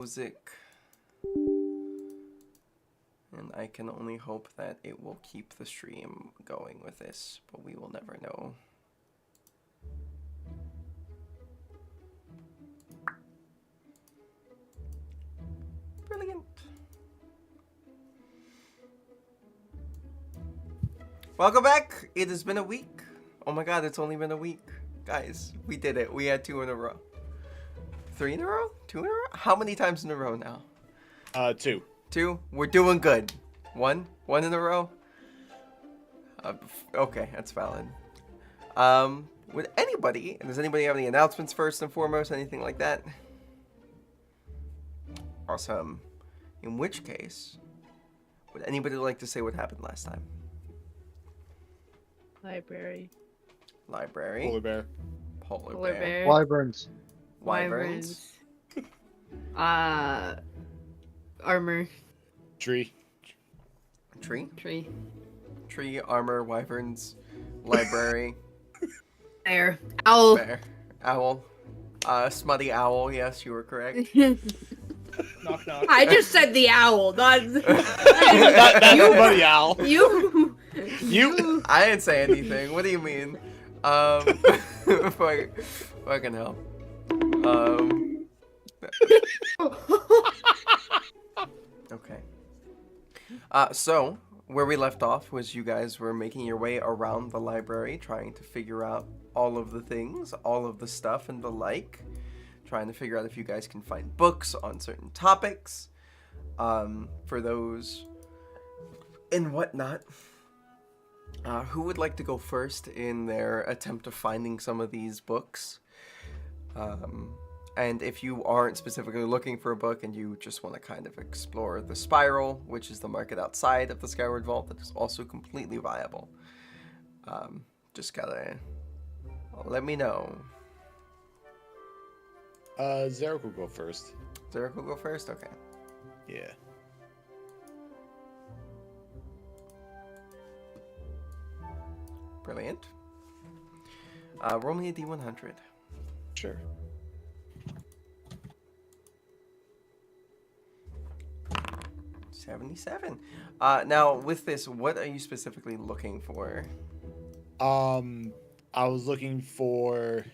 music. And I can only hope that it will keep the stream going with this, but we will never know. Brilliant. Welcome back. It has been a week. Oh my god, it's only been a week. Guys, we did it. We had 2 in a row. 3 in a row? 2 in a row? How many times in a row now? 2. 2? We're doing good. 1? 1 in a row? Okay, that's valid. Would anybody, does anybody have any announcements first and foremost? Anything like that? Awesome. In which case, would anybody like to say what happened last time? Library. Library. Polar bear. Polar bear. Wyverns. Wyverns. Armor. Tree. Tree. Tree. Armor. Wyverns. Library. Bear. Owl. Bear. Owl. Smutty owl. Yes, you were correct. Knock knock. I just said the owl, not Not you. buddy owl. You. You. I didn't say anything. What do you mean? Fucking hell. Okay. So where we left off was you guys were making your way around the library, trying to figure out all of the things, all of the stuff and the like, trying to figure out if you guys can find books on certain topics, for those and whatnot. Who would like to go first in their attempt of finding some of these books? And if you aren't specifically looking for a book and you just want to kind of explore the spiral, which is the market outside of the Skyward Vault, that is also completely viable. Just gotta let me know. Zarek will go first. Zarek will go first? Okay. Yeah. Brilliant. Roll me a D100. Sure. 77. Now, with this, what are you specifically looking for? I was looking for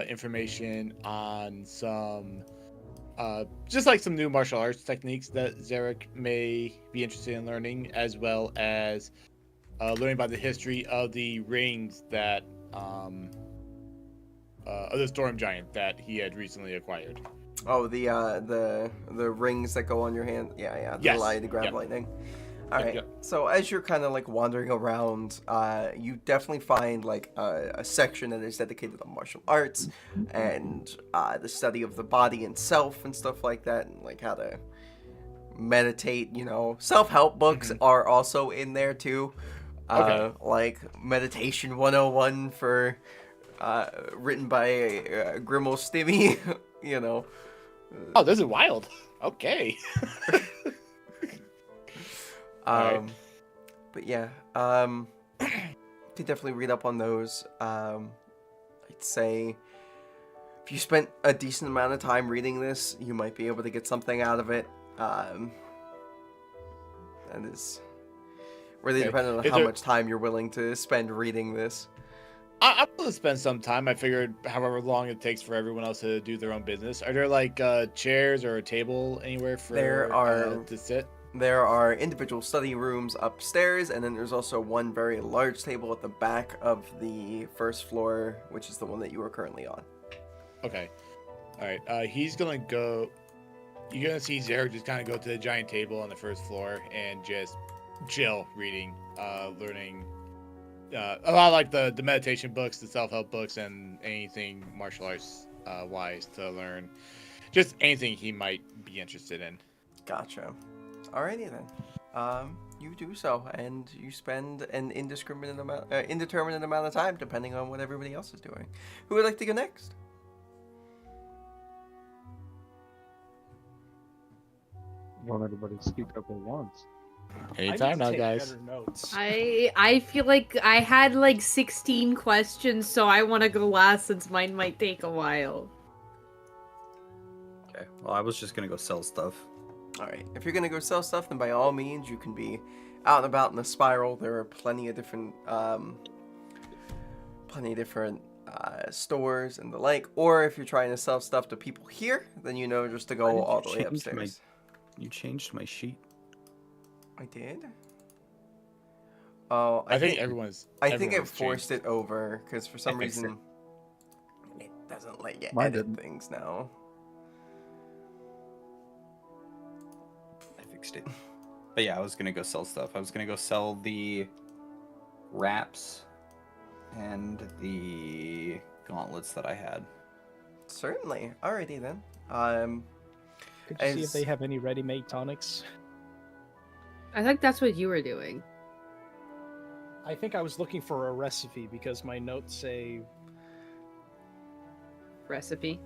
information on some just like some new martial arts techniques that Zarek may be interested in learning, as well as learning about the history of the rings that of the storm giant that he had recently acquired. Oh, the rings that go on your hand. Yeah. The Yes. lie to grab Yep. lightning. All right. Yep. So as you're kind of like wandering around, you definitely find like a section that is dedicated to martial arts and the study of the body and self and stuff like that, and like how to meditate. You know, self-help books are also in there too. Okay. Like Meditation 101 for written by Grimmel Stimmy. You know. Oh, this is wild. Okay. Right. But yeah, you could definitely read up on those. I'd say if you spent a decent amount of time reading this, you might be able to get something out of it. That is really dependent on how much time you're willing to spend reading this. I'm going to spend some time. I figured however long it takes for everyone else to do their own business. Are there like chairs or a table anywhere for to sit? There are individual study rooms upstairs, and then there's also one very large table at the back of the first floor, which is the one that you are currently on. Okay. All right. He's going to go... You're going to see Zarek just kind of go to the giant table on the first floor and just chill reading, learning a lot of like the meditation books, the self-help books, and anything martial arts wise to learn. Just anything he might be interested in. Gotcha. Alrighty then. You do so, and you spend an indeterminate amount of time, depending on what everybody else is doing. Who would like to go next? Want everybody to speak up at once. Anytime now, guys. I feel like I had like 16 questions, so I want to go last since mine might take a while. Okay. Well, I was just gonna go sell stuff. All right. If you're gonna go sell stuff, then by all means, you can be out and about in the spiral. There are plenty of different stores and the like. Or if you're trying to sell stuff to people here, then you know just to Why go did all you the way change upstairs. You changed my sheet. I did. Oh, I think everyone's. I think it everyone's forced changed. it over because for some fixed reason it doesn't let you Mine edit didn't. things now. I fixed it. But yeah, I was gonna go sell stuff. I was gonna go sell the wraps and the gauntlets that I had. Certainly. Alrighty then. Could you see if As- they have any ready-made tonics? I think that's what you were doing. I think I was looking for a recipe because my notes say Recipe.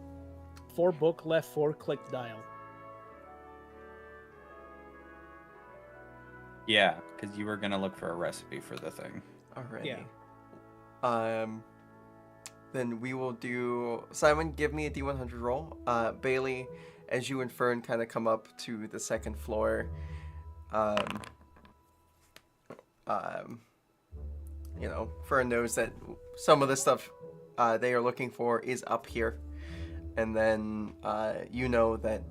4 book left 4 click dial. Yeah, because you were gonna look for a recipe for the thing. Alrighty. Yeah. Then we will do Simon. Give me a D100 roll. Bailey, as you and Fern kind of come up to the second floor. You know, Fern knows that some of the stuff they are looking for is up here, and then you know that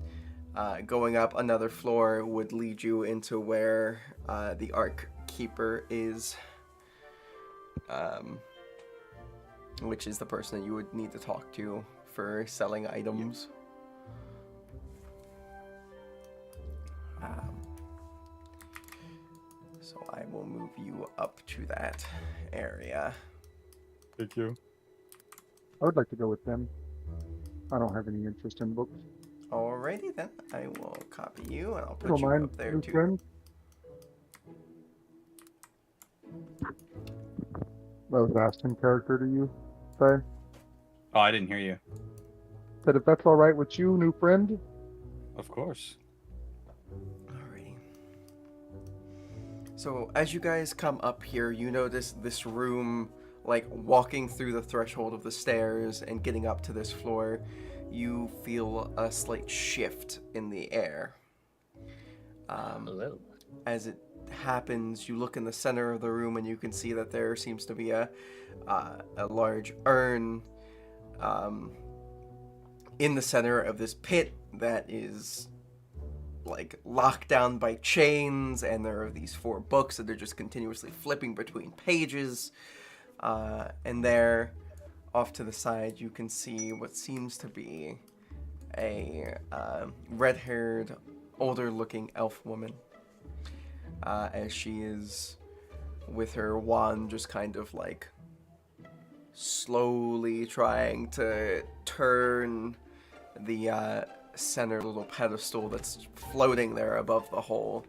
going up another floor would lead you into where the Ark Keeper is, which is the person that you would need to talk to for selling items. So I will move you up to that area. Thank you. I would like to go with them. I don't have any interest in books. Alrighty then, I will copy you and I'll put Don't you mind, up there new too. friend. That was asked in character to you, say. Oh, I didn't hear you. Said if that's all right with you, new friend. Of course. Alrighty. So as you guys come up here, you notice this room, like walking through the threshold of the stairs and getting up to this floor, you feel a slight shift in the air. Hello. As it happens, you look in the center of the room and you can see that there seems to be a large urn in the center of this pit that is like locked down by chains, and there are these 4 books that are just continuously flipping between pages. And there, off to the side, you can see what seems to be a red-haired, older-looking elf woman, as she is with her wand just kind of like slowly trying to turn the center little pedestal that's floating there above the hole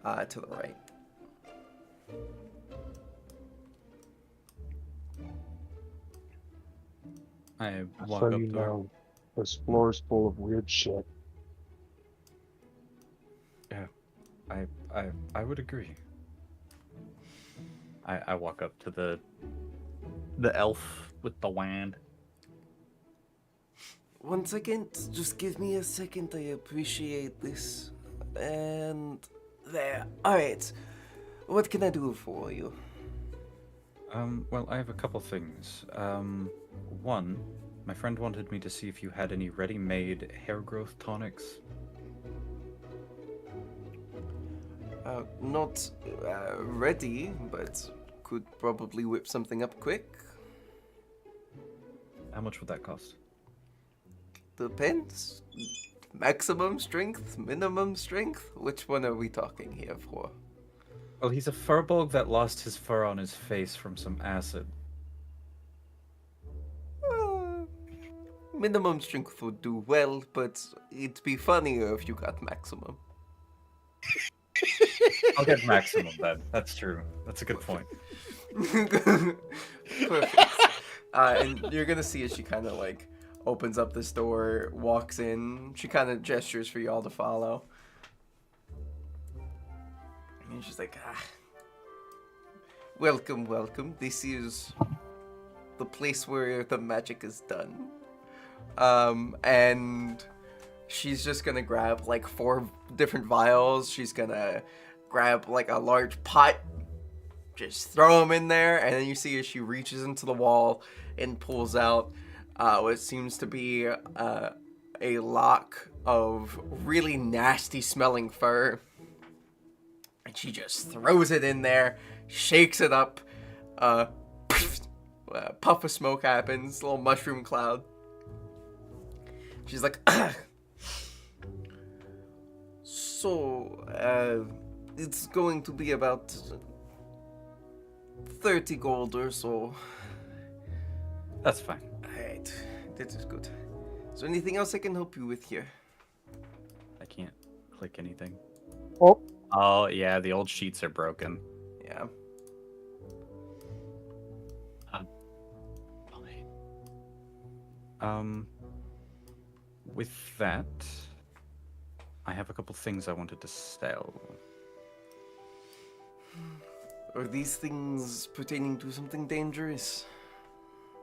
to the right. I walk So up you to her. know, this floor's full of weird shit. I would agree. I walk up to the elf with the wand. 1 second, just give me a second, I appreciate this. And there. Alright. What can I do for you? Well, I have a couple things. One, my friend wanted me to see if you had any ready-made hair growth tonics. Not ready, but could probably whip something up quick. How much would that cost? Depends. Maximum strength, minimum strength? Which one are we talking here for? Well, he's a furbolg that lost his fur on his face from some acid. Minimum strength would do well, but it'd be funnier if you got maximum. I'll get maximum then. That's true. That's a good point. Perfect. And you're gonna see as she kind of like opens up this door, walks in. She kind of gestures for y'all to follow. And she's like, welcome, welcome. This is the place where the magic is done. And she's just gonna grab like 4 different vials. She's gonna grab like a large pot, just throw them in there, and then you see as she reaches into the wall and pulls out what seems to be a lock of really nasty smelling fur. And she just throws it in there, shakes it up, puff of smoke happens, little mushroom cloud. She's like, so, it's going to be about 30 gold or so. That's fine. Alright, that is good. Is there anything else I can help you with here? I can't click anything. Oh, Oh, yeah, the old sheets are broken. Yeah. With that, I have a couple things I wanted to sell. Are these things pertaining to something dangerous?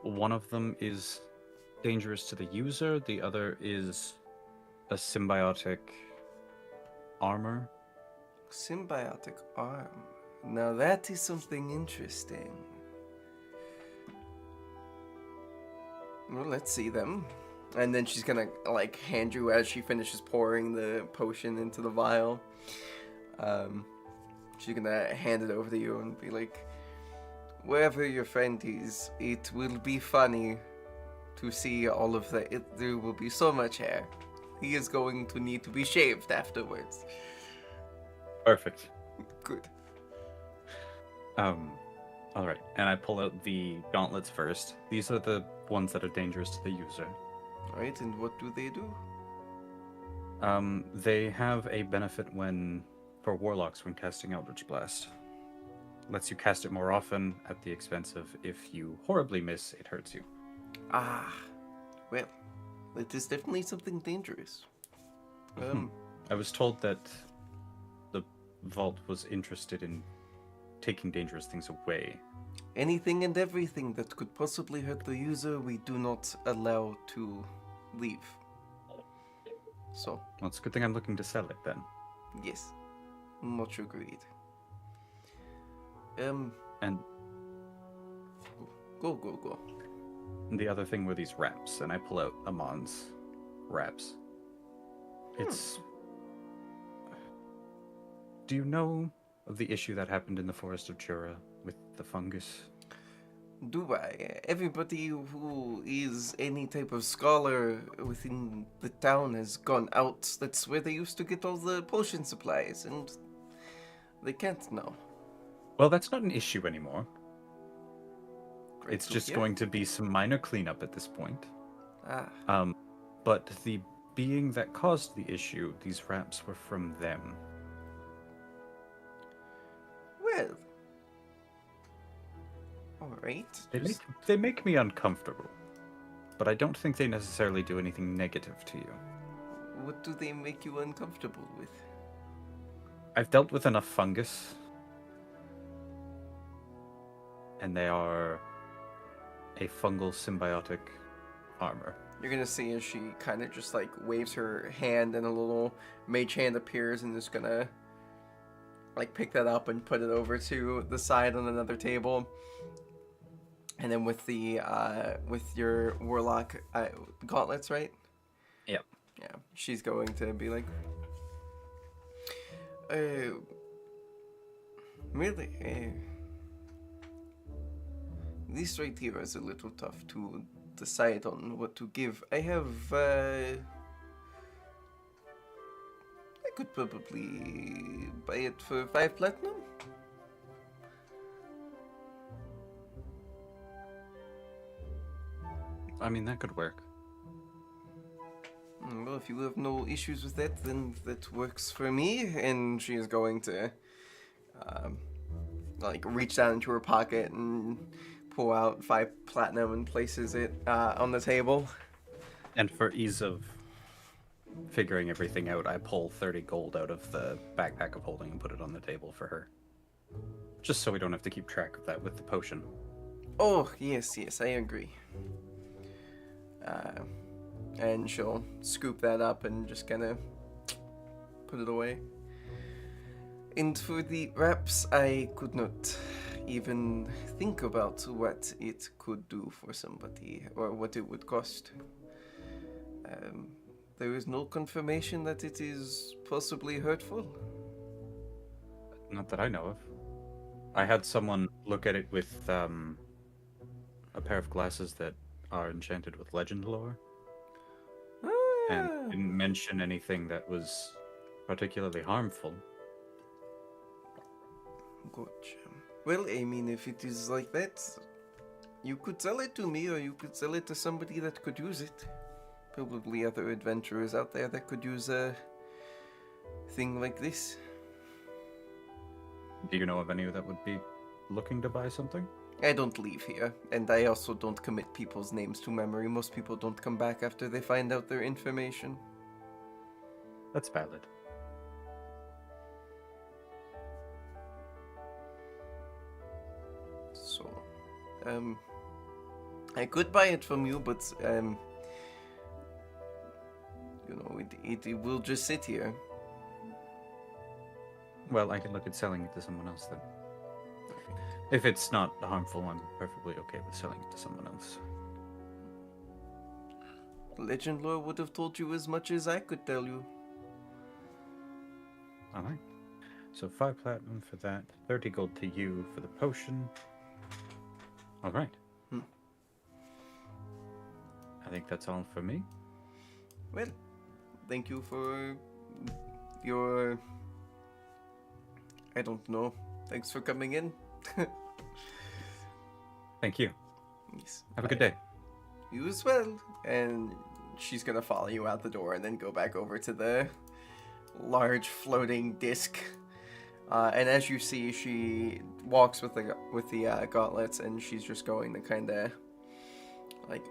One of them is dangerous to the user, the other is a symbiotic armor. Symbiotic arm. Now that is something interesting. Well, let's see them. And then she's gonna like hand you as she finishes pouring the potion into the vial. She's gonna hand it over to you and be like, wherever your friend is, it will be funny to see all of that. There will be so much hair. He is going to need to be shaved afterwards. Perfect. Good. All right, and I pull out the gauntlets first. These are the ones that are dangerous to the user. Alright, and what do they do? They have a benefit for warlocks when casting Eldritch Blast. Lets you cast it more often at the expense of if you horribly miss, it hurts you. Ah, well, it is definitely something dangerous. I was told that the vault was interested in taking dangerous things away. Anything and everything that could possibly hurt the user, we do not allow to leave. So, Well, it's a good thing I'm looking to sell it then. yes, much agreed. And Go. the other thing were these wraps, and I pull out Amon's wraps. It's... Do you know of the issue that happened in the Forest of Jura with the fungus? Do I? Everybody who is any type of scholar within the town has gone out. That's where they used to get all the potion supplies, and they can't now. Well, that's not an issue anymore. Great It's to just hear. going to be some minor cleanup at this point. Ah, But the being that caused the issue, these wraps were from them. well. Alright. They make me uncomfortable, but I don't think they necessarily do anything negative to you. What do they make you uncomfortable with? I've dealt with enough fungus, and they are a fungal symbiotic armor. You're gonna see as she kind of just like waves her hand and a little mage hand appears and is gonna like pick that up and put it over to the side on another table. And then with the with your warlock gauntlets, right? Yep. Yeah, she's going to be like, really, this right here is a little tough to decide on what to give. I have, I could probably buy it for 5 platinum. I mean, that could work. Well, if you have no issues with that, then that works for me. And she is going to, like, reach down into her pocket and pull out 5 platinum and places it on the table. And for ease of figuring everything out, I pull 30 gold out of the backpack of holding and put it on the table for her. Just so we don't have to keep track of that with the potion. Oh, yes, I agree. And she'll scoop that up and just kind of put it away. And for the wraps, I could not even think about what it could do for somebody or what it would cost. There is no confirmation that it is possibly hurtful. Not that I know of. I had someone look at it with a pair of glasses that are enchanted with legend lore, and didn't mention anything that was particularly harmful. Gotcha. Well, I mean, if it is like that, you could sell it to me, or you could sell it to somebody that could use it. Probably other adventurers out there that could use a thing like this. Do you know of any that would be looking to buy something? I don't leave here, and I also don't commit people's names to memory. Most people don't come back after they find out their information. That's valid. So, I could buy it from you, but, you know, it will just sit here. Well, I can look at selling it to someone else then. If it's not harmful, I'm perfectly okay with selling it to someone else. Legend lore would have told you as much as I could tell you. Alright. So 5 platinum for that, 30 gold to you for the potion. Alright. I think that's all for me. Well, thank you for your... I don't know. Thanks for coming in. Thank you. Yes. Have a good day. You as well. And she's gonna follow you out the door and then go back over to the large floating disc. And as you see, she walks with the gauntlets, and she's just going to kind of like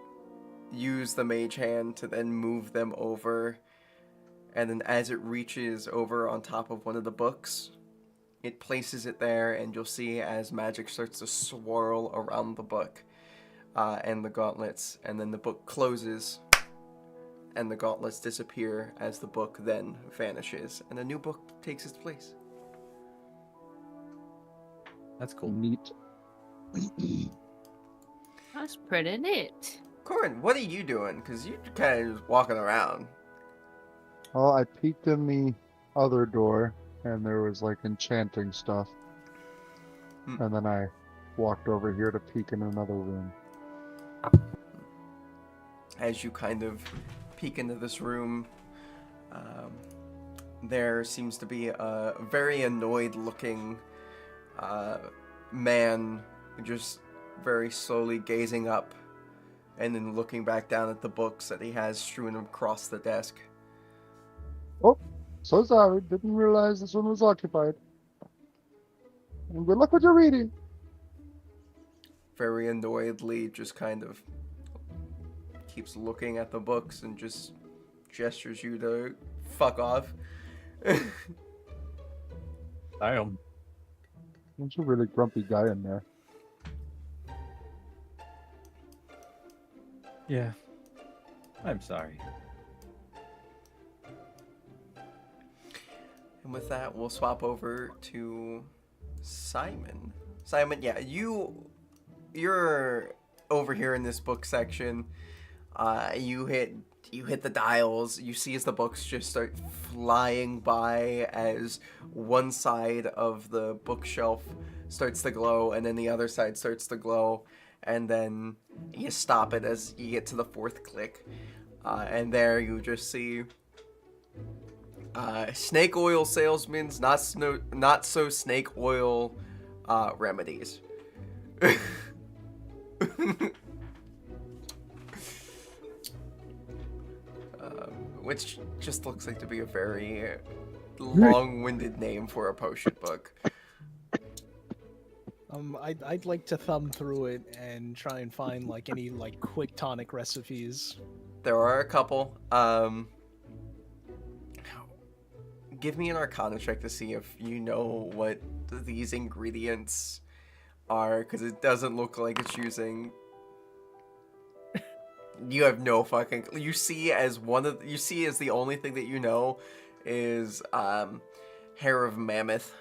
use the mage hand to then move them over. And then as it reaches over on top of one of the books, it places it there, and you'll see as magic starts to swirl around the book and the gauntlets, and then the book closes, and the gauntlets disappear as the book then vanishes, and a new book takes its place. That's cool. Neat. That's pretty neat. Corin, what are you doing? Because you're kind of just walking around. Well, I peeked in the other door, and there was like enchanting stuff. And then I walked over here to peek in another room. As you kind of peek into this room, there seems to be a very annoyed looking man just very slowly gazing up and then looking back down at the books that he has strewn across the desk. Oh, so sorry. Didn't realize this one was occupied. And good luck with your reading. Very annoyedly just kind of keeps looking at the books and just gestures you to fuck off. Damn. There's a really grumpy guy in there. Yeah. I'm sorry. And with that, we'll swap over to Simon. Simon, yeah, you're over here in this book section. You hit the dials. You see as the books just start flying by as one side of the bookshelf starts to glow, and then the other side starts to glow, and then you stop it as you get to the 4th click, and there you just see snake oil salesmen's not so snake oil remedies. Which just looks like to be a very long-winded name for a potion book. I'd like to thumb through it and try and find like any like quick tonic recipes. There are a couple. Give me an Arcana check to see if you know what these ingredients are, because it doesn't look like it's using. You have no fucking. You see as the only thing that you know is hair of mammoth,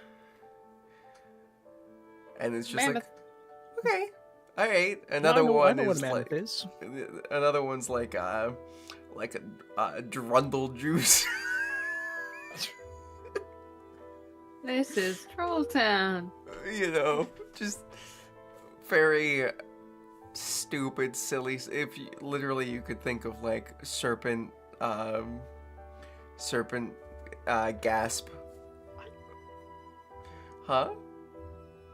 and it's just Mammoth. like, okay, all right. I Another know one what a is mammoth like is. another one's like a drundle juice. This is Troll Town. You know, just very stupid, silly. If you, literally you could think of like serpent gasp. Huh?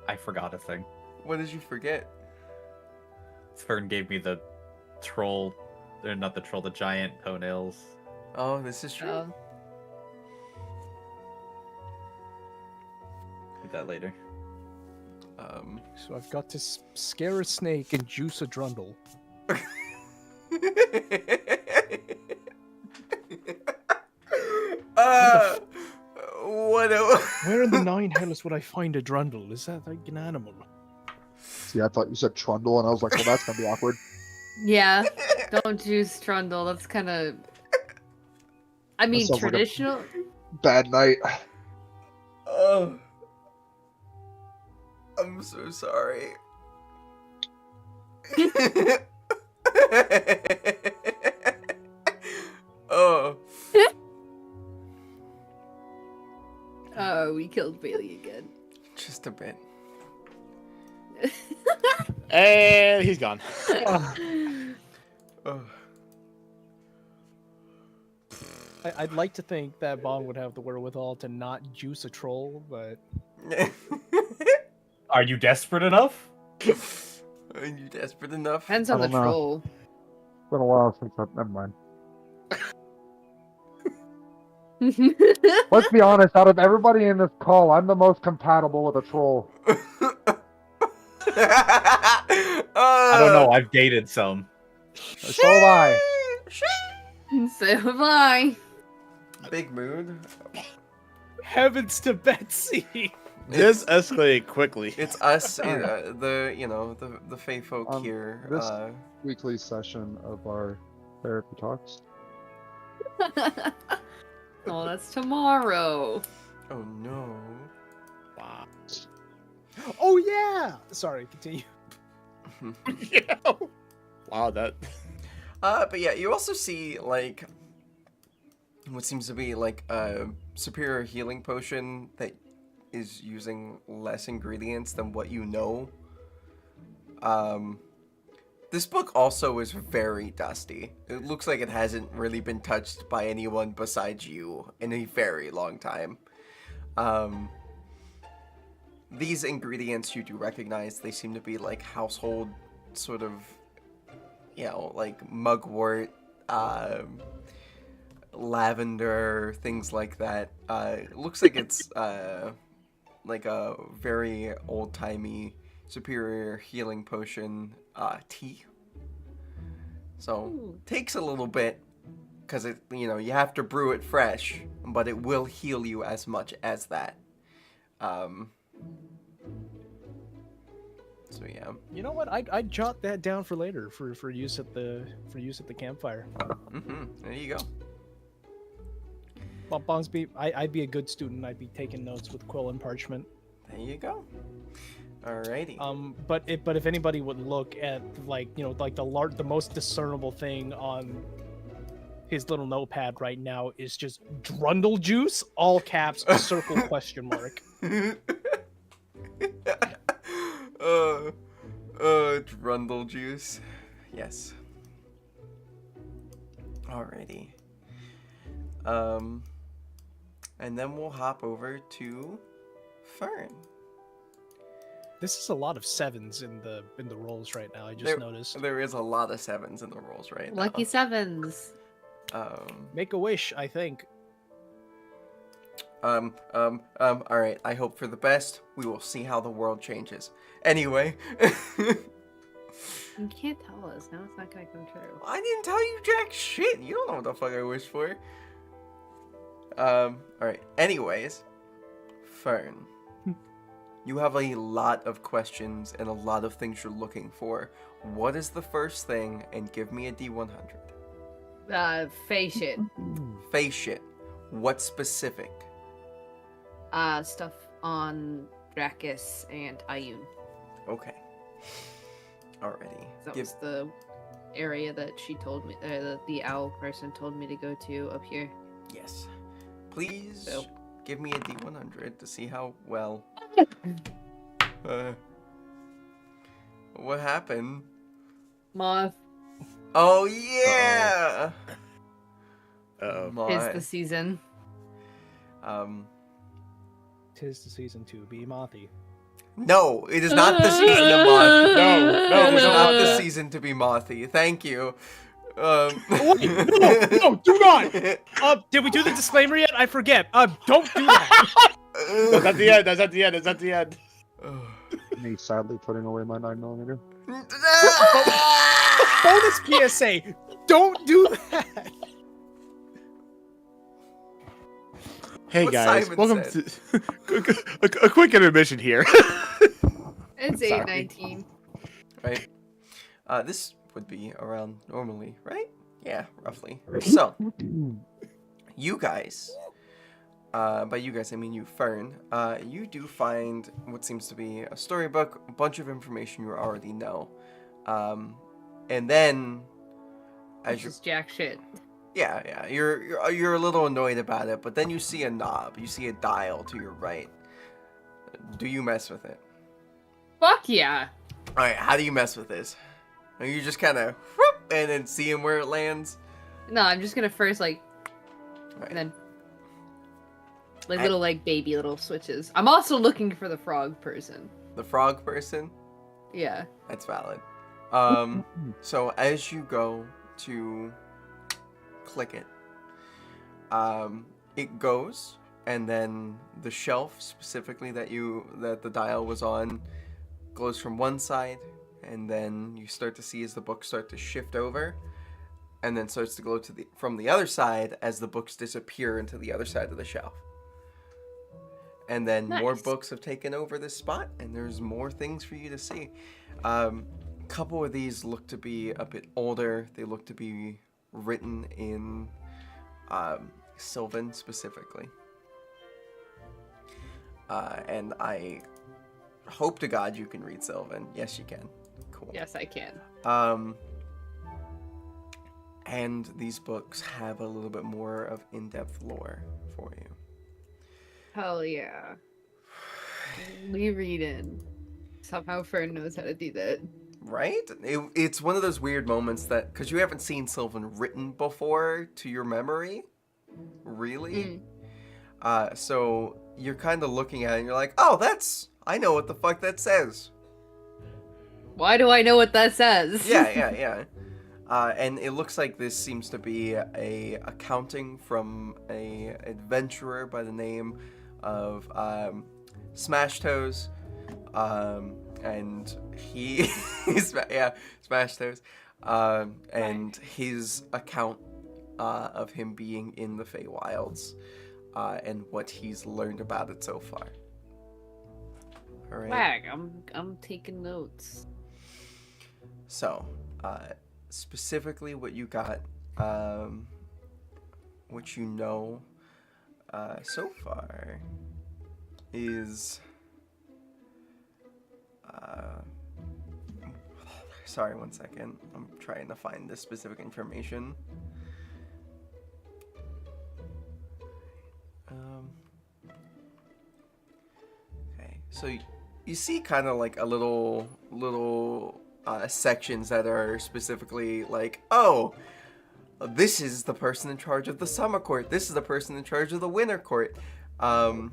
I forgot a thing. What did you forget? Fern gave me the troll, or not the troll, the giant toenails. Oh, this is true. Oh. Do that later. So I've got to scare a snake and juice a drundle. What a... Where in the nine hells would I find a drundle? Is that like an animal? See, I thought you said trundle, and I was like, well, that's gonna be awkward. Yeah, don't juice Trundle. That's kind of. I mean, sounds like a- traditional. Bad night. Oh. I'm so sorry. Oh. Oh, we killed Bailey again. Just a bit. And he's gone. Oh. I'd like to think that Bong would have the wherewithal to not juice a troll, but Are you desperate enough? Are you desperate enough? Depends on I the don't know. troll. It's been a while since Never mind. Let's be honest, out of everybody in this call, I'm the most compatible with a troll. I don't know. I've dated some. So have I. So have I. Big mood. heavens to Betsy! This escalated quickly. It's us, the Fae folk here. this- Weekly session of our therapy talks. Oh, that's tomorrow. Oh no. Wow. Oh yeah! Sorry, continue. Yeah. Wow, that. But yeah, you also see like what seems to be like a superior healing potion that is using less ingredients than what you know. This book also is very dusty. It looks like it hasn't really been touched by anyone besides you in a very long time. These ingredients you do recognize. They seem to be like household sort of, like mugwort, lavender, things like that. It looks like it's like a very old-timey superior healing potion tea. So takes a little bit because it you have to brew it fresh, but it will heal you as much as that. So yeah. You know what? I'd jot that down for later for use at the campfire. There you go. I'd be a good student. I'd be taking notes with quill and parchment. There you go. Alrighty. But if anybody would look at the most discernible thing on his little notepad right now is just Drundle juice, all caps, circle question mark. Drundle juice. Yes. Alrighty. And then we'll hop over to Fern. This is a lot of sevens in the rolls right now. I just noticed. There is a lot of sevens in the rolls right now. Lucky sevens. Make a wish, I think. All right. I hope for the best. We will see how the world changes. Anyway. You can't tell us. Now it's not gonna come true. I didn't tell you jack shit. You don't know what the fuck I wish for. All right. Anyways, Fern. You have a lot of questions and a lot of things you're looking for. What is the first thing? And give me a D100. Face shit. Face shit. What specific? Stuff on Dracus and Ayun. Okay. Alrighty. That was the area that she told me, the owl person told me to go to up here. Yes. Please So. give me a D100 to see how well. What happened? Moth Oh yeah. Uh-oh. is the season. Tis the season to be mothy. No, it is not the season of moth. No, It is no, not no. the season to be mothy. Thank you. Wait, no, do not! Did we do the disclaimer yet? I forget. Don't do that. That's at the end. That's at the end. That's at the end. Me sadly putting away my 9mm. Bonus PSA. Don't do that. Hey What guys, Simon welcome said. to a quick intermission here. It's Sorry. 8:19. Right. This would be around normally, right? Yeah, roughly. So, you guys, by you guys I mean you, Fern, you do find what seems to be a storybook, a bunch of information you already know. And then, as Which you is jack shit. yeah, you're a little annoyed about it, but then you see a knob, you see a dial to your right. Do you mess with it? Fuck yeah. All right, how do you mess with this? Are you just kind of and then seeing where it lands? No, I'm just gonna first Right. and then little baby little switches. I'm also looking for the frog person. The frog person? Yeah. That's valid. So as you go to click it, it goes, and then the shelf specifically that the dial was on goes from one side, and then you start to see as the books start to shift over, and then starts to go from the other side as the books disappear into the other side of the shelf. And then more Nice. books have taken over this spot, and there's more things for you to see. Couple of these look to be a bit older. They look to be written in Sylvan specifically. And I hope to God you can read Sylvan. Yes, you can. Cool. Yes, I can. And these books have a little bit more of in-depth lore for you. Hell yeah. We read in. Somehow Fern knows how to do that. Right? It's one of those weird moments that, because you haven't seen Sylvan written before to your memory, really? So you're kind of looking at it and you're like, oh, I know what the fuck that says. Why do I know what that says? Yeah. And it looks like this seems to be a accounting from a adventurer by the name of Smash Toes. And he Smash Toes. And his account of him being in the Feywilds, and what he's learned about it so far. All right. Wag, I'm taking notes. So, specifically what you got, what you know so far is, sorry, one second. I'm trying to find this specific information. Okay, so you see kind of like a little sections that are specifically like, oh, this is the person in charge of the summer court. This is the person in charge of the winter court. So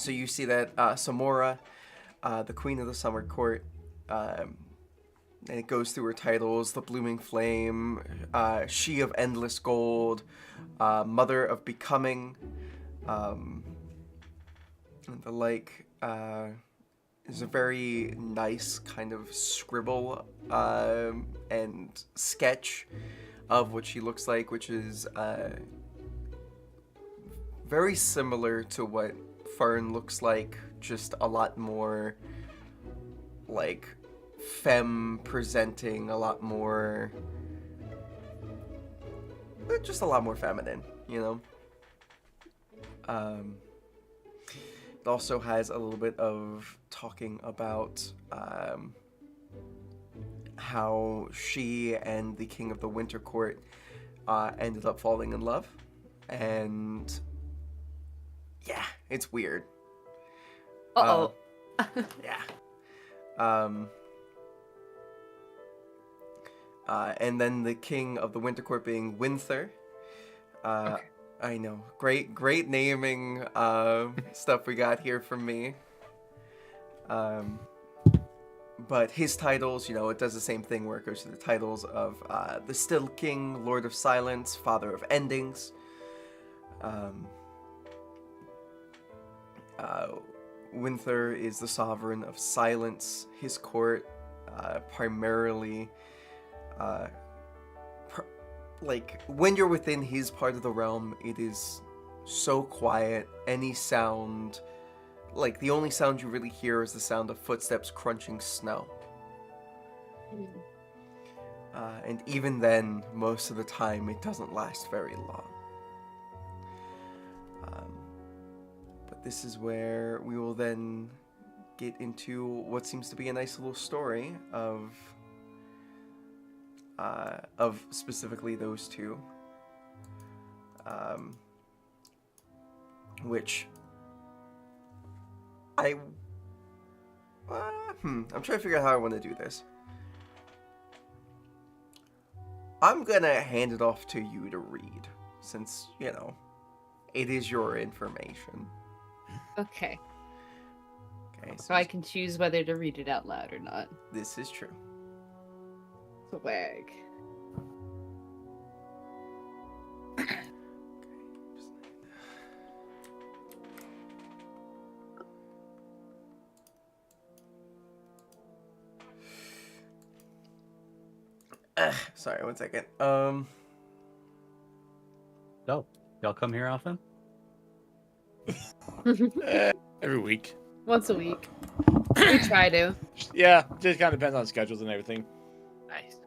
you see that Samora, the queen of the summer court, and it goes through her titles: the Blooming Flame, She of Endless Gold, Mother of Becoming, and the like. Is a very nice kind of scribble and sketch of what she looks like, which is very similar to what Fern looks like just a lot more, like, femme presenting, a lot more, just a lot more feminine, you know? It also has a little bit of talking about how she and the King of the Winter Court ended up falling in love, and yeah, it's weird. Uh-oh. Yeah. And then the King of the Winter Court being Winther. Okay. I know. Great naming stuff we got here from me. But his titles, you know, it does the same thing where it goes to the titles of the Still King, Lord of Silence, Father of Endings. Winther is the sovereign of silence. His court primarily, like, when you're within his part of the realm, it is so quiet. Any sound, like, the only sound you really hear is the sound of footsteps crunching snow. And even then, most of the time, it doesn't last very long. But this is where we will then get into what seems to be a nice little story of specifically those two, which I'm trying to figure out how I want to do this. I'm gonna hand it off to you to read, since, you know, it is your information. Okay. Okay, So I can choose whether to read it out loud or not. this is true. Swag. Sorry, one second. So, y'all come here often? Every week. Once a week. We try to. Yeah, just kind of depends on schedules and everything. Nice.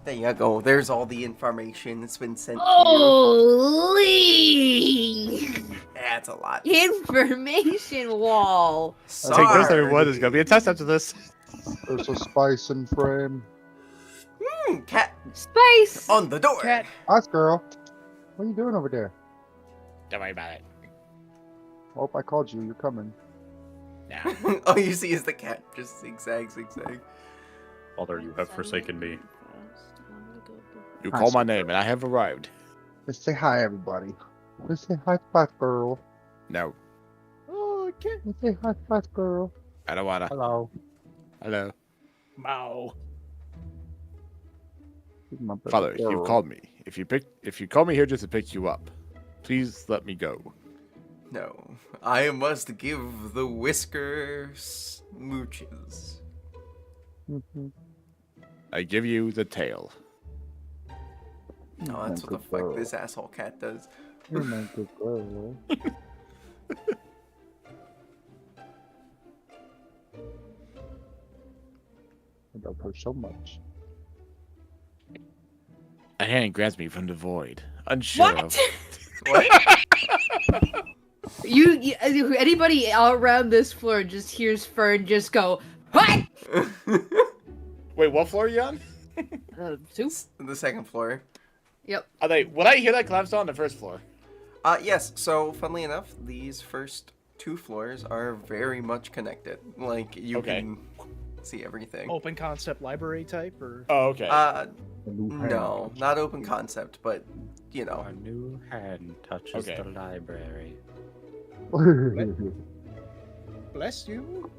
There you go. There's all the information that's been sent Holy to you. That's a lot. information wall. Take this, Sorry. everyone. There's gonna be a test after this. There's a spice in frame. Cat Space. on the door. Cat. Us, girl. What are you doing over there? Don't worry about it. Oh, I called you. You're coming. No. All you see is the cat just zigzag. Father, you have forsaken me. You call my name and I have arrived. Let's say hi, everybody. Let's say hi, fat girl. No, Oh, cat. Let's say hi, fat girl. I don't wanna. Hello. Hello. Mow. My baby Father, girl. you've called me. If you call me here just to pick you up, please let me go. No, I must give the whisker smooches. Mhm. I give you the tail. No, that's what the fuck this asshole cat does. You're my good girl. I love her so much. A hand grabs me from the void, unsure of. What? What? you anybody all around this floor just hears Fern just go, what? Wait, what floor are you on? Two? The second floor. Yep. Are they? Would I hear that collapse on the first floor? Yes, so funnily enough, these first two floors are very much connected. Like, you Okay. can see everything. Open concept library type, or Oh, okay. A new hand. No, not open concept, but, you know. Our new hand touches Okay. the library. bless you.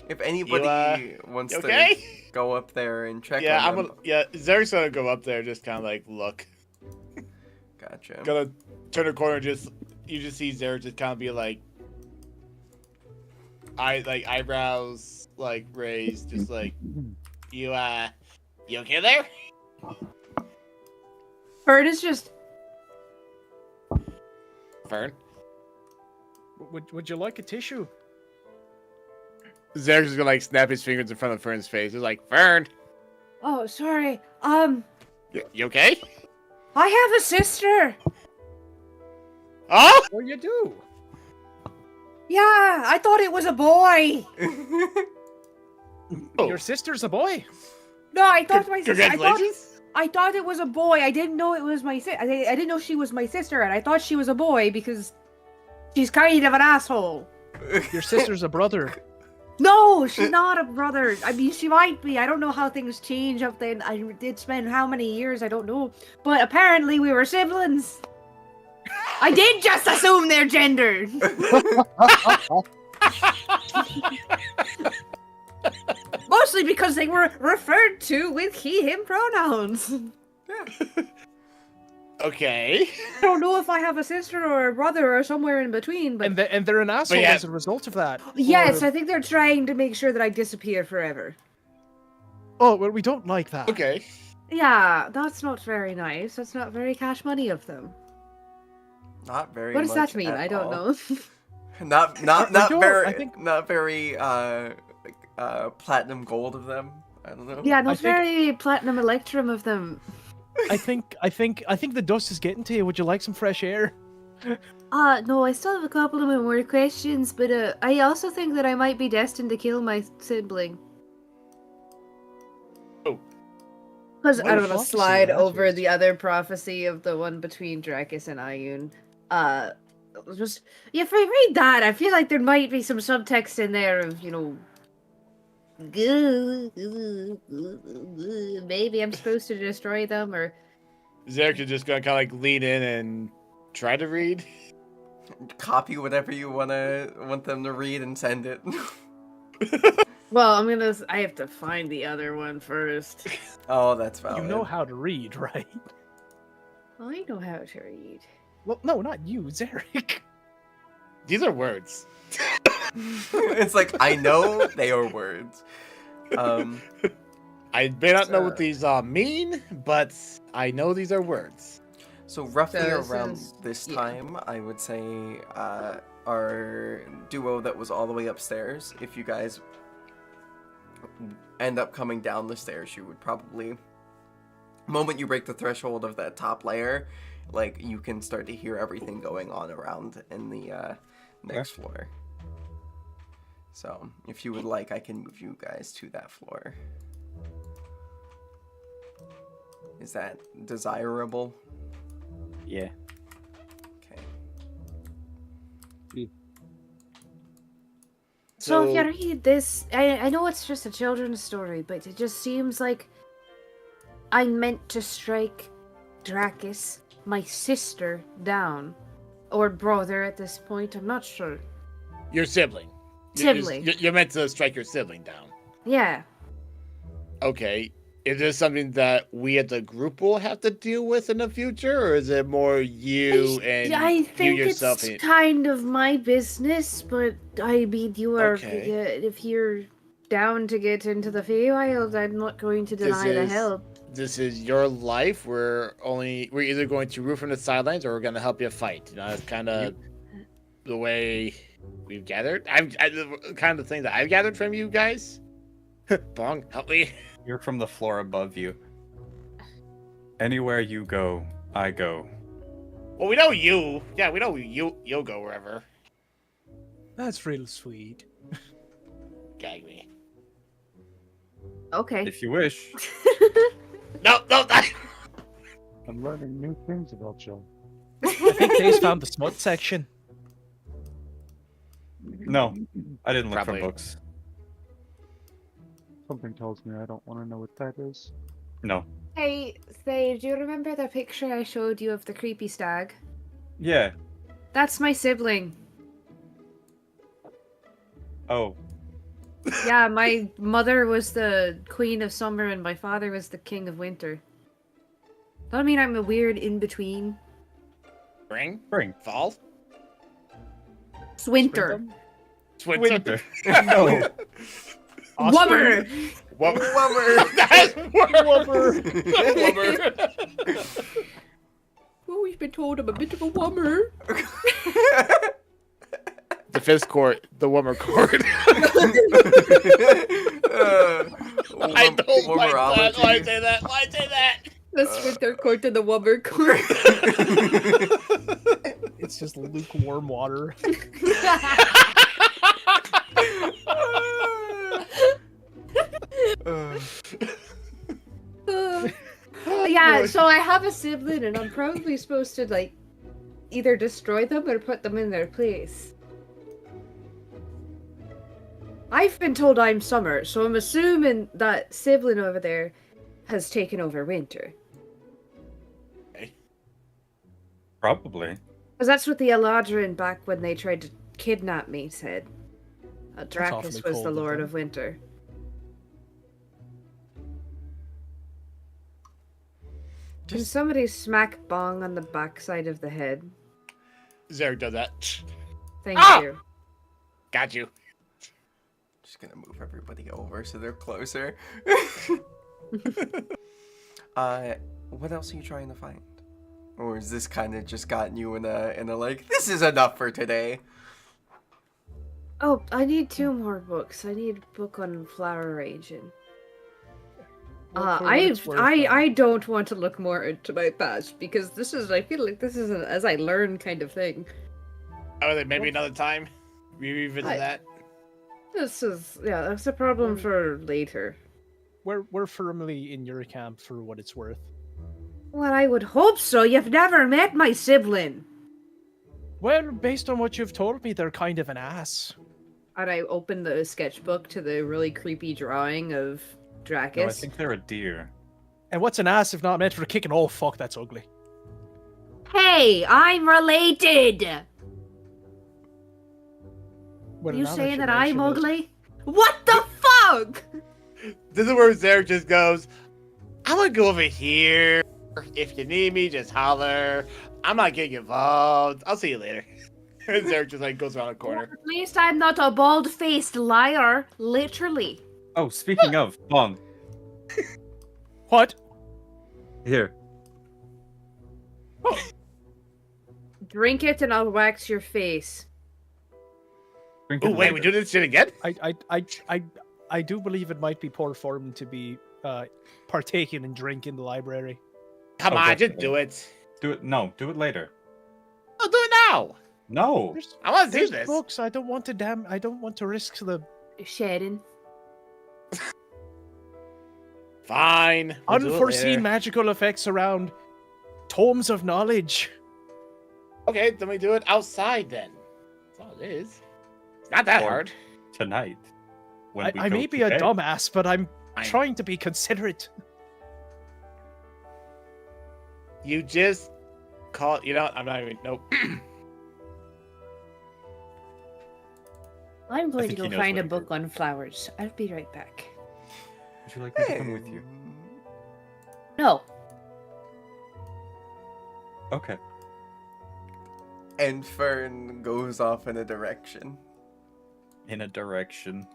If anybody wants You to okay? go up there and check Yeah, on I'm them. gonna. Yeah, Zerik's gonna go up there, just kind of like look. Gotcha. Gonna turn a corner, just you just see Zerik just kind of be like, eyebrows like raised, just like you okay there? Fern is just Fern. Would you like a tissue? Zarek's just gonna like snap his fingers in front of Fern's face. He's like, Fern, Oh, sorry. you okay? I have a sister. Oh! Well, you do. Yeah, I thought it was a boy. Oh. Your sister's a boy. No, I thought my sister. Congratulations. I thought it was a boy. I didn't know it was my sister. I didn't know she was my sister, and I thought she was a boy because she's kind of an asshole. Your sister's a brother. No, she's not a brother. I mean, she might be. I don't know how things change up then. I did spend how many years, I don't know. But apparently we were siblings. I did just assume their gender. Mostly because they were referred to with he, him pronouns. Okay. I don't know if I have a sister or a brother or somewhere in between, but And they're an asshole yeah. as a result of that. yes, Or- I think they're trying to make sure that I disappear forever. Oh, well, we don't like that. Okay. Yeah, that's not very nice. That's not very cash money of them. Not very. What does much that mean? at I don't all. know. Not don't- very. I think- Not very. Platinum gold of them. I don't know. Yeah, not I think- very platinum electrum of them. I think the dust is getting to you. Would you like some fresh air? No, I still have a couple of more questions, but I also think that I might be destined to kill my sibling. Oh. Because What I a don't know, prophecy slide that over is. the other prophecy of the one between Dracus and Ioun. Just if I read that, I feel like there might be some subtext in there of, you know, maybe I'm supposed to destroy them, or Zarek is just gonna kind of like lean in and try to read. Copy whatever you want them to read and send it. well, I have to find the other one first. Oh, that's valid. You know how to read, right? I know how to read. Well, no, not you, Zarek. These are words. It's like I know they are words. I may not know what these mean, but I know these are words. So roughly So this around is- this yeah. time, I would say our duo that was all the way upstairs. If you guys end up coming down the stairs, you would probably, moment you break the threshold of that top layer, like you can start to hear everything going on around in the next floor. So if you would like, I can move you guys to that floor. Is that desirable? Yeah. Okay. So if you read this, I know it's just a children's story, but it just seems like I meant to strike Dracus, my sister, down. Or brother at this point, I'm not sure. Your sibling. Sibling. You're meant to strike your sibling down. Yeah. Okay. Is this something that we as a group will have to deal with in the future, or is it more you and I think you yourself? it's kind of my business, but I mean, you are. Okay. If you're down to get into the Feywild, I'm not going to deny the help. This is your life. We're either going to root from the sidelines or we're going to help you fight. You know, that's kind of the way we've gathered. Kind of the thing that I've gathered from you guys. Bong, help me. You're from the floor above you. Anywhere you go, I go. Well, we know you. Yeah, we know you'll go wherever. That's real sweet. Gag me. Okay. If you wish. No. I'm learning new things about you. I think Dave's found the smut section. No, I didn't look Probably. from books. Something tells me I don't want to know what that is. No. Hey, Say, do you remember the picture I showed you of the creepy stag? Yeah. That's my sibling. Oh. Yeah, my mother was the queen of summer and my father was the king of winter. Does that mean I'm a weird in-between? Spring? Fall? It's winter. Winter. No. Wubber! Wubber. That's Wubber. Wubber. Who always been told I'm a bit of a wummer. The fifth court, the Wummer court. I don't like that. Why say that? Why say that? The winter court and the wummer court. It's just lukewarm water. Yeah, so I have a sibling, and I'm probably supposed to, like, either destroy them or put them in their place. I've been told I'm summer, so I'm assuming that sibling over there has taken over winter. Probably. Because that's what the Eladrin back when they tried to kidnap me said. Dracus awfully was cold the of Lord them. of Winter. Can somebody smack Bong on the backside of the head? Zarek does that. Thank Ah! you. Got you. Just gonna move everybody over so they're closer. What else are you trying to find? Or is this kind of just gotten you in a like, this is enough for today? Oh, I need 2 more books. I need a book on flower arranging. Well, for what it's worth, I don't want to look more into my past because this is, I feel like this is an as I learn kind of thing. Oh, then maybe another time. We revisit that. This is, yeah, that's a problem for later. we're firmly in your camp for what it's worth. Well, I would hope so. You've never met my sibling. Well, based on what you've told me, they're kind of an ass. And I open the sketchbook to the really creepy drawing of Dracus. No, I think they're a deer. And what's an ass if not meant for kicking? Oh, fuck, that's ugly. Hey, I'm related! Well, you now saying you that I'm mention it- ugly? What the fuck? This is where Zarek just goes, I'm gonna go over here. If you need me, just holler. I'm not getting involved. I'll see you later. And Zarek just like goes around the corner. At least I'm not a bald-faced liar. Literally. Oh, speaking of, Bong, What? here. Drink it and I'll wax your face. Drink Oh it wait, we later. do this shit again? I do believe it might be poor form to be partaking in drink in the library. Come Oh, on, just definitely. do it. Do it. No, do it later. I'll do it now. No. There's, I want to do there's this. books. I don't want to risk the Sharon. Fine. we'll do it unforeseen later. magical effects around tomes of knowledge. Okay, then we do it outside then. That's all it is. It's not that Or- hard. Tonight. When we I go may to be a bed. dumbass, but I'm Fine. trying to be considerate. You just call. You know, I'm not even. Nope. I'm going to think go he knows find what a to book do. on flowers. I'll be right back. Would you like me to come with you? No. Okay. And Fern goes off in a direction. In a direction.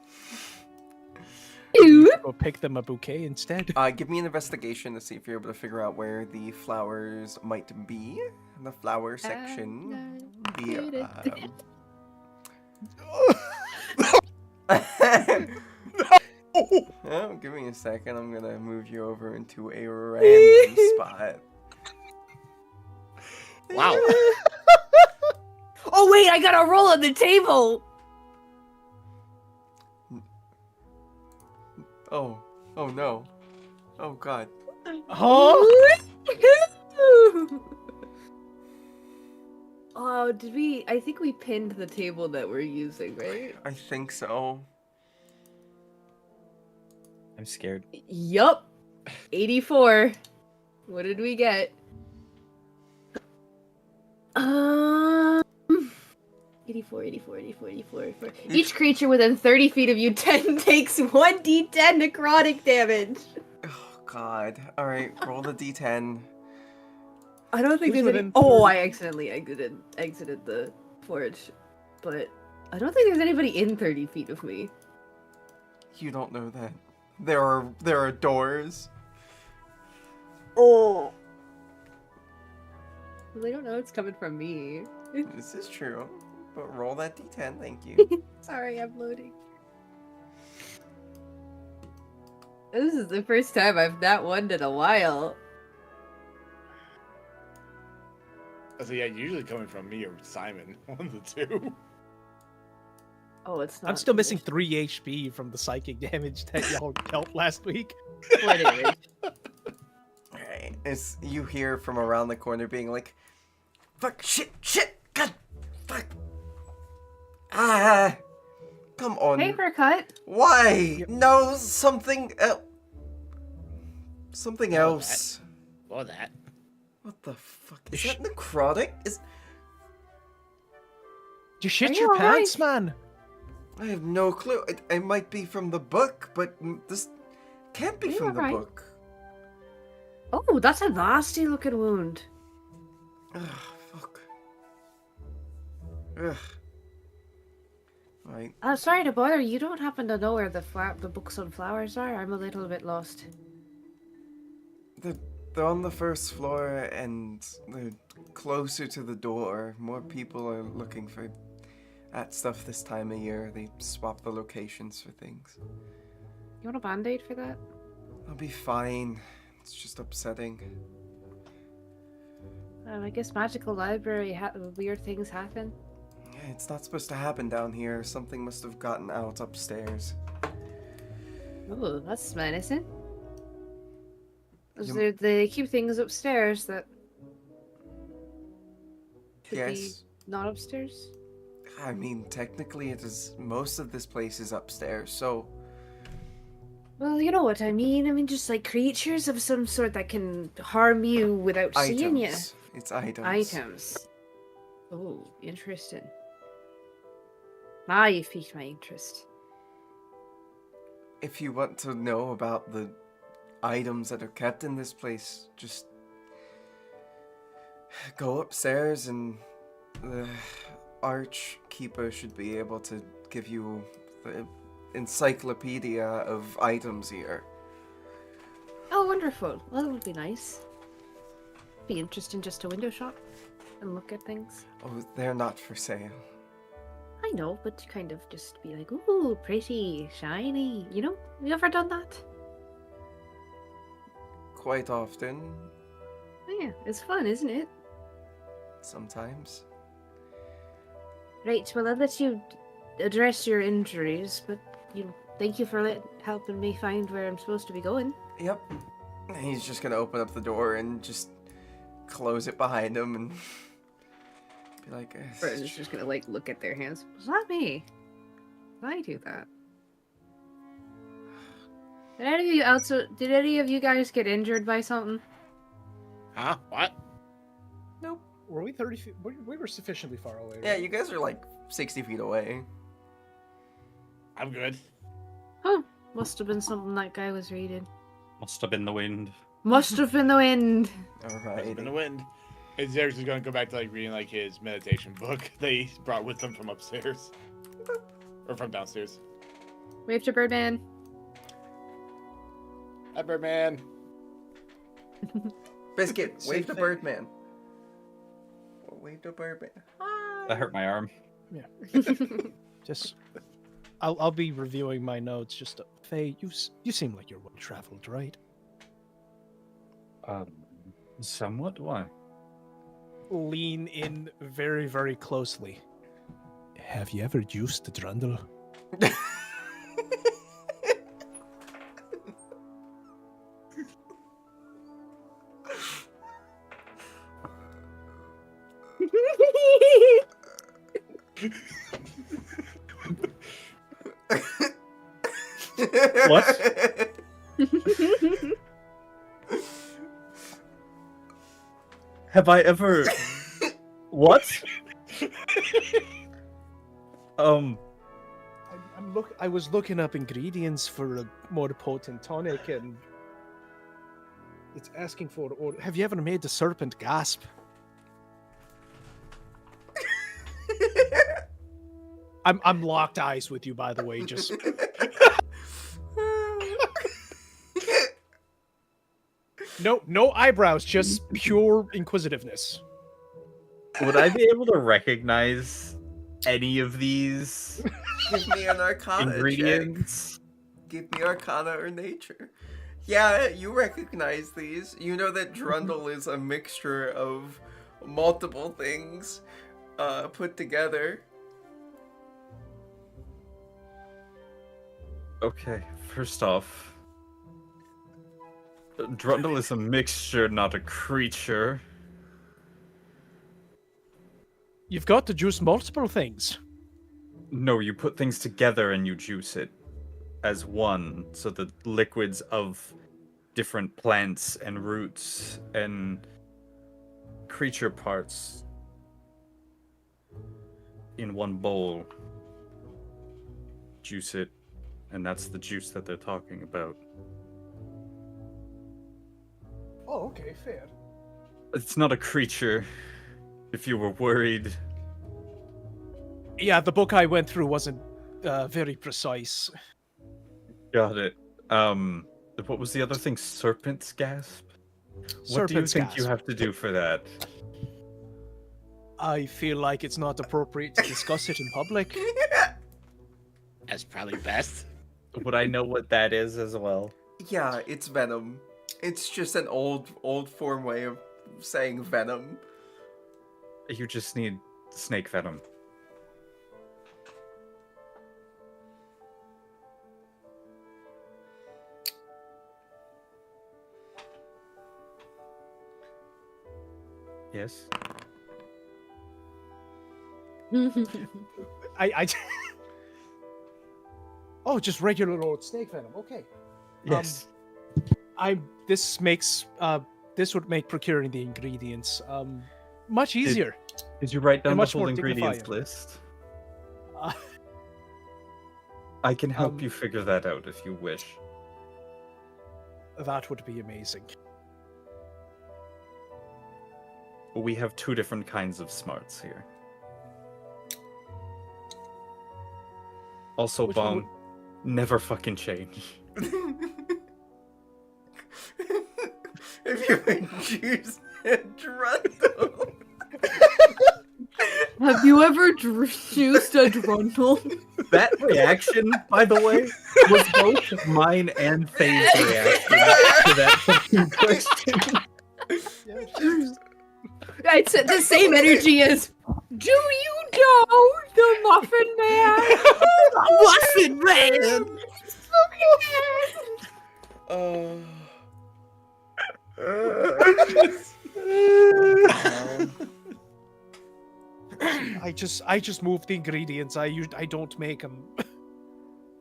Go pick them a bouquet instead. Give me an investigation to see if you're able to figure out where the flowers might be. In the flower section. Oh, give me a second. I'm gonna move you over into a random spot. Wow. Oh wait, I got a roll on the table. Oh no. Oh god. Huh? Oh, did we? I think we pinned the table that we're using, right? I think so. I'm scared. Yup. 84. What did we get? 84. Each creature within 30 feet of you 10 takes 1d10 necrotic damage. Oh god. Alright, roll the d10. I don't think Who's there's any. within Oh, 30? I accidentally exited the forge, but I don't think there's anybody in 30 feet of me. You don't know that. There are doors. Oh. Well, they don't know it's coming from me. This is true. But roll that d10, thank you. Sorry, I'm loading. This is the first time I've not won in a while. So yeah, usually coming from me or Simon, one of the two. Oh, it's not. I'm still missing 3 HP from the psychic damage that y'all dealt last week. Whatever. Alright, as you hear from around the corner being like, fuck, shit, god, fuck. Ah, come on. Paper cut. Why? No, something else. Something Oh, else. Or that. What the fuck? Is that necrotic? You shit Are you your alright? pants, man. I have no clue. It might be from the book, but this can't be Are you from the alright? book. Oh, that's a nasty looking wound. Ugh, fuck. Ugh. Right. I'm sorry to bother. You don't happen to know where the books on flowers are? I'm a little bit lost. They're on the first floor and they're closer to the door. More people are looking for that stuff this time of year. They swap the locations for things. You want a band-aid for that? I'll be fine. It's just upsetting. I guess magical library weird things happen. Yeah, it's not supposed to happen down here. Something must have gotten out upstairs. Ooh, that's menacing. You- They keep things upstairs that should be Yes. not upstairs. I mean, technically it is, most of this place is upstairs, so Well, you know what I mean. I mean, just like creatures of some sort that can harm you without seeing you. items. It's items. Items. Oh, interesting. Now you've piqued my interest. If you want to know about the items that are kept in this place, just go upstairs and the Archkeeper should be able to give you the encyclopedia of items here. Oh, wonderful. Well, that would be nice. Be interesting just to window shop and look at things. Oh, they're not for sale. I know, but kind of just be like, ooh, pretty, shiny. You know? You ever done that? Quite often, Yeah, it's fun, isn't it? sometimes. Right, well, I'll let you address your injuries, but thank you for helping me find where I'm supposed to be going. Yep. He's just gonna open up the door and just close it behind him and be like, Britain's just gonna like look at their hands. Was that me? Did I do that? Did any of you guys get injured by something? Huh? What? nope. Were we 30 feet? We were sufficiently far away. Yeah, right? you guys are like 60 feet away. I'm good. Huh. Must have been something that guy was reading. Must have been the wind. Must have been the wind. Alright. In the wind. And Xerxes is gonna go back to like reading like his meditation book that he brought with him from upstairs. Or from downstairs. Wave to Birdman. Hi, Birdman. Biscuit, Same wave to thing. Birdman. Wave to Birdman. That hurt my arm. Just, I'll be reviewing my notes. Just, Faye, you seem like you're well traveled, right? Somewhat. Why? Lean in very, very closely. Have you ever used the Drundle? What? Have I ever? What? I was looking up ingredients for a more potent tonic, and it's asking for. Or have you ever made the serpent gasp? I'm locked eyes with you, by the way. Just no eyebrows, just pure inquisitiveness. Would I be able to recognize any of these Give me an Arcana ingredients? check. Give me Arcana or Nature. Yeah, you recognize these. You know that Drundle is a mixture of multiple things put together. Okay, first off, Drundle is a mixture, not a creature. You've got to juice multiple things. No, you put things together and you juice it as one. So the liquids of different plants and roots and creature parts in one bowl. Juice it, and that's the juice that they're talking about. Oh, okay, fair. It's not a creature, if you were worried. Yeah, the book I went through wasn't very precise. Got it. What was the other thing? Serpent's gasp? What do you Serpent's think you gasp. have to do for that? I feel like it's not appropriate to discuss it in public. That's probably best. Would I know what that is as well? Yeah, it's venom. It's just an old form way of saying venom. You just need snake venom. Yes? I Oh, just regular old snake venom. Okay. Yes. This would make procuring the ingredients much easier. Did you write down and the much whole more ingredients dignifying. list? Uh, I can help um, you figure that out if you wish. That would be amazing. We have two different kinds of smarts here. Also, Which one Bong, never fucking change. If you juice Drundle. Have you ever juiced a Drundle? That reaction, by the way, was both mine and Faye's reaction to that fucking question. It's the same energy as. Do you know the Muffin Man? Muffin Man. I just move the ingredients. I don't make them.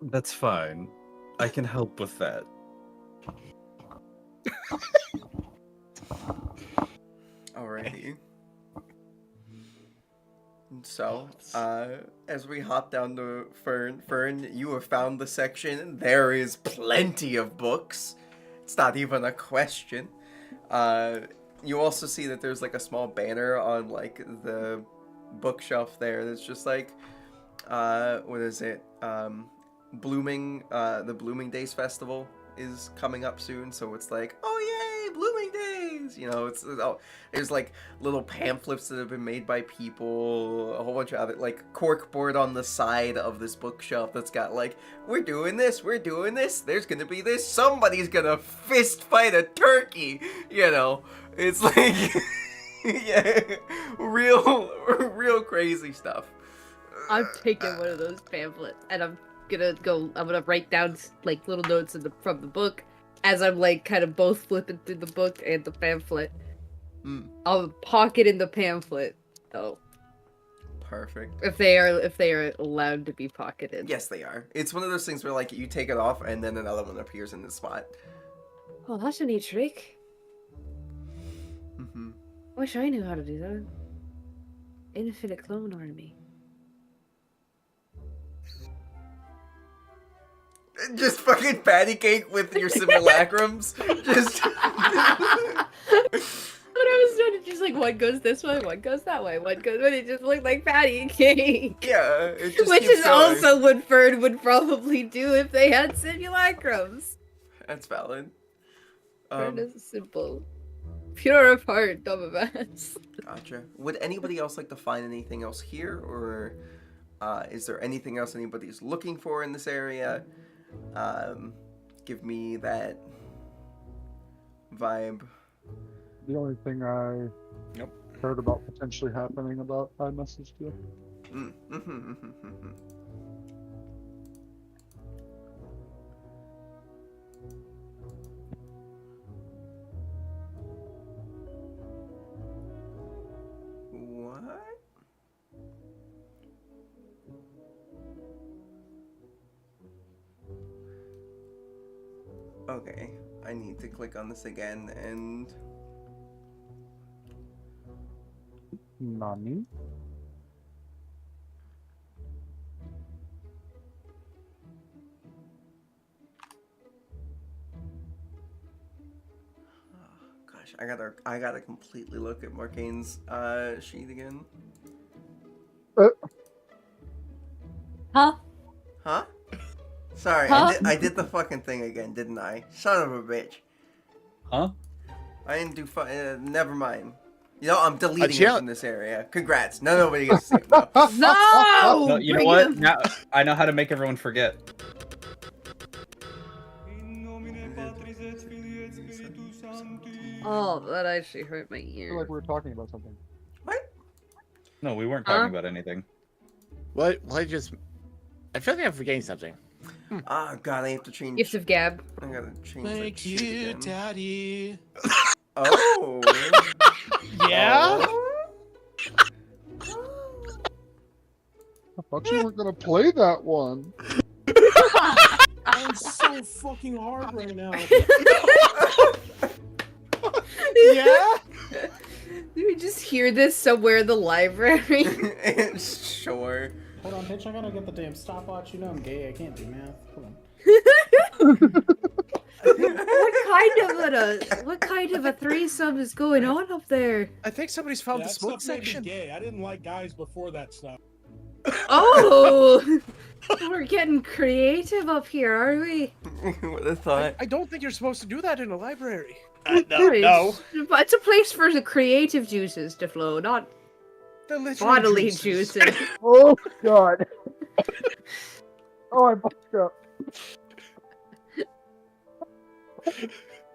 That's fine. I can help with that. Alrighty. So, as we hop down to Fern, you have found the section. There is plenty of books. It's not even a question. You also see that there's like a small banner on like the bookshelf there that's just like, what is it? The Blooming Days Festival is coming up soon, so it's like, oh yay, Blooming Days! You know, there's like little pamphlets that have been made by people, a whole bunch of other, like, corkboard on the side of this bookshelf that's got like, we're doing this, there's gonna be this, somebody's gonna fist fight a turkey, you know, it's like, yeah, real crazy stuff. I'm taking one of those pamphlets and I'm gonna write down like little notes from the book as I'm like kind of both flipping through the book and the pamphlet. I'll pocket in the pamphlet though. Perfect. If they are allowed to be pocketed. Yes, they are. It's one of those things where like you take it off and then another one appears in the spot. Oh, that's a neat trick. Mm-hmm. Wish I knew how to do that. Infinite clone army. Just fucking patty cake with your simulacrums. Just. But I was doing just like one goes this way, one goes that way, one goes. But it just looked like patty cake. Yeah, it just Which keeps is going. also what Fern would probably do if they had simulacrums. That's valid. Fern is simple. Pure of heart, dumb of ass. Gotcha. Would anybody else like to find anything else here, or is there anything else anybody's looking for in this area? Give me that vibe. The only thing I Nope. heard about potentially happening about I messaged you. What? Okay, I need to click on this again and Nani? gosh, I gotta completely look at Marcane's sheet again. Huh? Huh? Sorry, Huh? I did the fucking thing again, didn't I? Son of a bitch. Huh? I didn't do never mind. You know, I'm deleting it challenge- from this area. Congrats. No, nobody gets to see it now. No! No, you know Bring what? him. Now I know how to make everyone forget. Oh, that actually hurt my I feel ear. like we were talking about something. What? No, we weren't Huh? talking about anything. What? Just. I feel like I'm forgetting something. Ah, God, I have to change. Gift of Gab. I gotta change Thank that shit you, again. Daddy. Oh. Yeah? I thought you weren't gonna play that one. I'm so fucking hard right now. Yeah? Did we just hear this somewhere in the library? Sure. Hold on, bitch, I gotta get the damn stopwatch. You know I'm gay, I can't do math. Hold on. What kind of a threesome is going on up there? I think somebody's found Yeah, the that smoke stuff made me section. gay. I didn't like guys before that stuff. Oh, we're getting creative up here, are we? What a thought. I don't think you're supposed to do that in a library. No. But it's a place for the creative juices to flow, not They're literally bodily juices. juices. Oh God. Oh, I fucked up.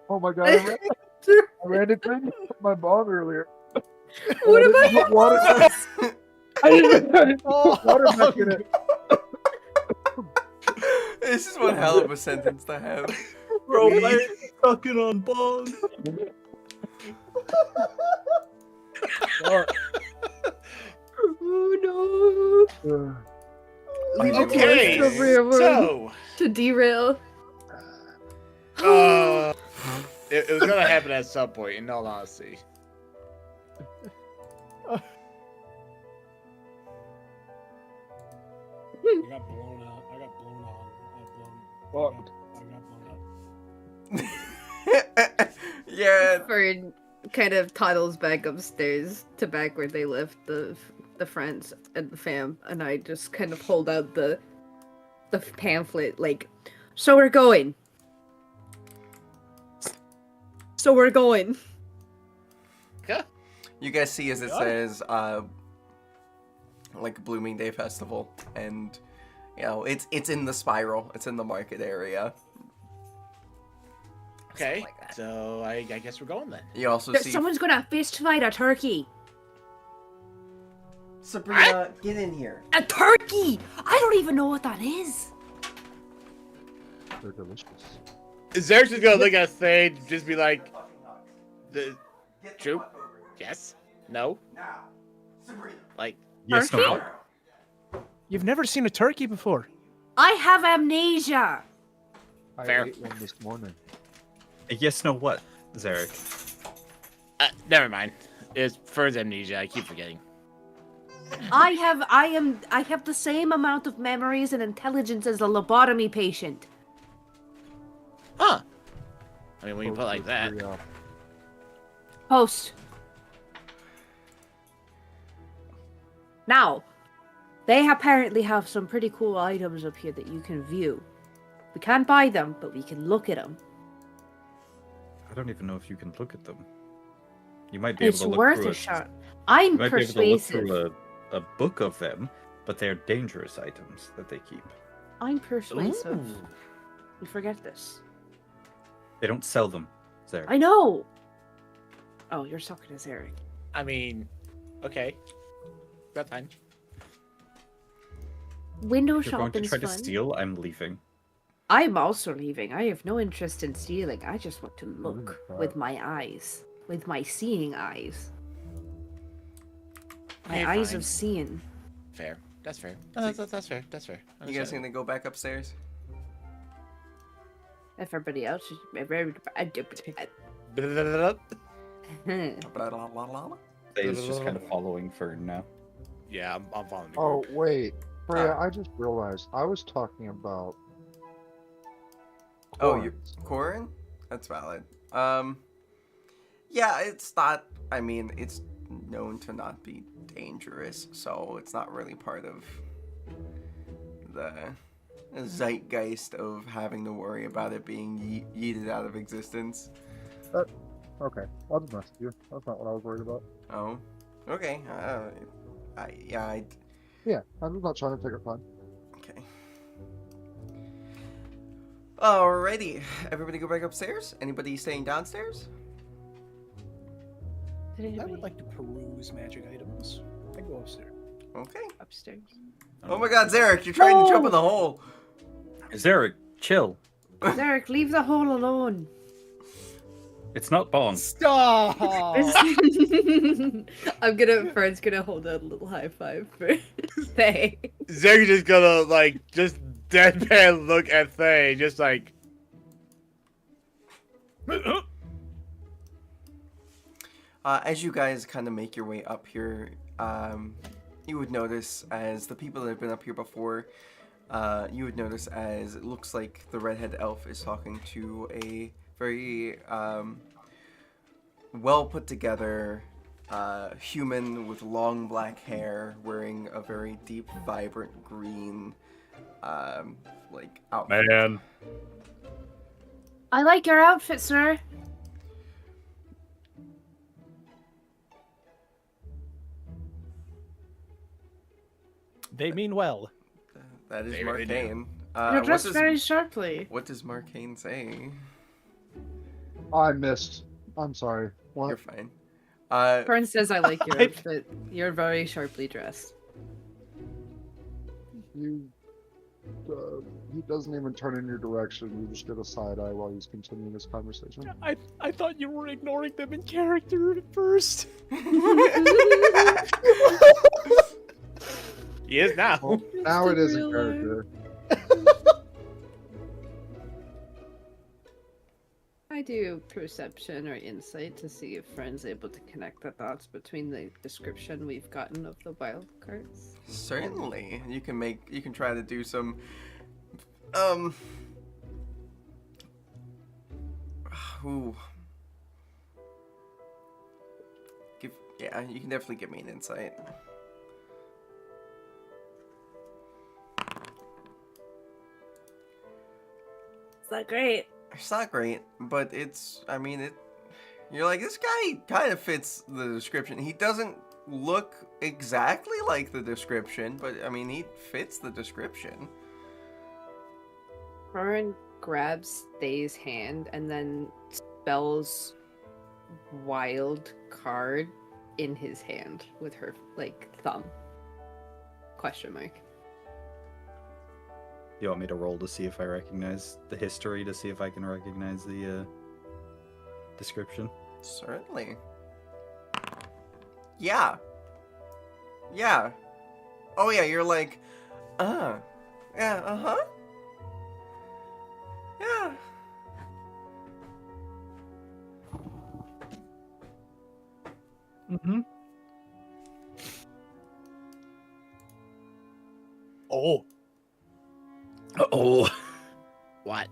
Oh my God. I ran into my mom earlier. What I about didn't your put water? I didn't put water back in it. This is one hell of a sentence to have. Bro, I'm sucking on balls. Oh no! Leave it to Okay, us so. to derail. It was gonna happen at some point, in all honesty. I got blown out. I got blown on. Fucked. I got blown up. Yeah. Fern kind of toddles back upstairs to back where they left the friends and the fam, and I just kind of hold out the pamphlet, like, so we're going. So we're going. You guys see as it says, like Blooming Day Festival, and you know it's in the spiral. It's in the market area. Okay, like that. so I guess we're going then. You also see Someone's gonna fist fight a turkey. Sabrina. Get in here. A turkey! I don't even know what that is. They're delicious. Zerx is gonna look at Thane, just be like, the Get the True. fuck over here. yes, no, Now, Sabrina. like, Yes, no. You've never seen a turkey before. I have amnesia. I Fair. ate one this morning. Yes, no, what, Zarek? never mind. It's Fern's amnesia. I keep forgetting. I have the same amount of memories and intelligence as a lobotomy patient. Huh? I mean, when you put it like that. Yeah. Post. Now, they apparently have some pretty cool items up here that you can view. We can't buy them, but we can look at them. I don't even know if you can look at them. You might be It's able to look worth through a shot. I'm You might be able to look persuasive. through a book of them, but they're dangerous items that they keep. but they're dangerous items that they keep. I'm persuasive. Ooh. You forget this. They don't sell them there. I know. Oh, you're talking to Eric. I mean, okay. That's fine. Window If you're going to shopping's try to fun. steal, I'm leaving. I'm also leaving. I have no interest in stealing. I just want to look God. with my eyes. With my seeing eyes. My Okay, eyes fine. of seeing. Fair. That's fair. That's fair. That's fair. You guys gonna go back upstairs? Everybody else is very. They's just kind of following Fern now. Yeah, I'm following the Oh, group. wait. Freya, I just realized I was talking about. Oh, you coins. Corin? That's valid. Yeah, it's not. I mean, it's known to not be dangerous, so it's not really part of the zeitgeist of having to worry about it being yeeted out of existence. Okay, I'll just mess with you. That's not what I was worried about. Oh, okay. Yeah, Yeah, I'm just not trying to take up time. okay. Alrighty, everybody go back upstairs. Anybody staying downstairs? I would like to peruse magic items. I go upstairs. Okay. Upstairs. Oh my God, Zarek, you're trying to jump in the hole. Zarek, chill. Zarek, leave the hole alone. It's not Bond. Stop! Fern's gonna hold out a little high five for Faye. Zerg just gonna just deadpan look at Faye, just like. As you guys kind of make your way up here, you would notice as the people that have been up here before, you would notice as it looks like the redhead elf is talking to a very well put together human with long black hair wearing a very deep, vibrant green outfit. Man. I like your outfit, sir. They mean well. That is They really do. Marcane. You're What dressed does- very sharply. What does Marcane say? I missed. I'm sorry. What? You're fine. Fern says I like your outfit. You're very sharply dressed. You. He doesn't even turn in your direction. You just get a side eye while he's continuing his conversation. I thought you were ignoring them in character at first. He is now. Well, now it is a real character. I do perception or insight to see if Fern's able to connect the dots between the description we've gotten of the wild cards. Certainly, you can try to do some, ooh. You can definitely give me an insight. Is that great? It's not great, but you're like, this guy kind of fits the description. He doesn't look exactly like the description, but I mean, he fits the description. Fern grabs Thay's hand and then spells wild card in his hand with her thumb. Question mark. You want me to roll to see if I recognize the history, to see if I can recognize the description? Certainly. Yeah. Yeah. Oh yeah, you're like, yeah, uh-huh. Yeah. Mm-hmm. Oh. Uh-oh. What?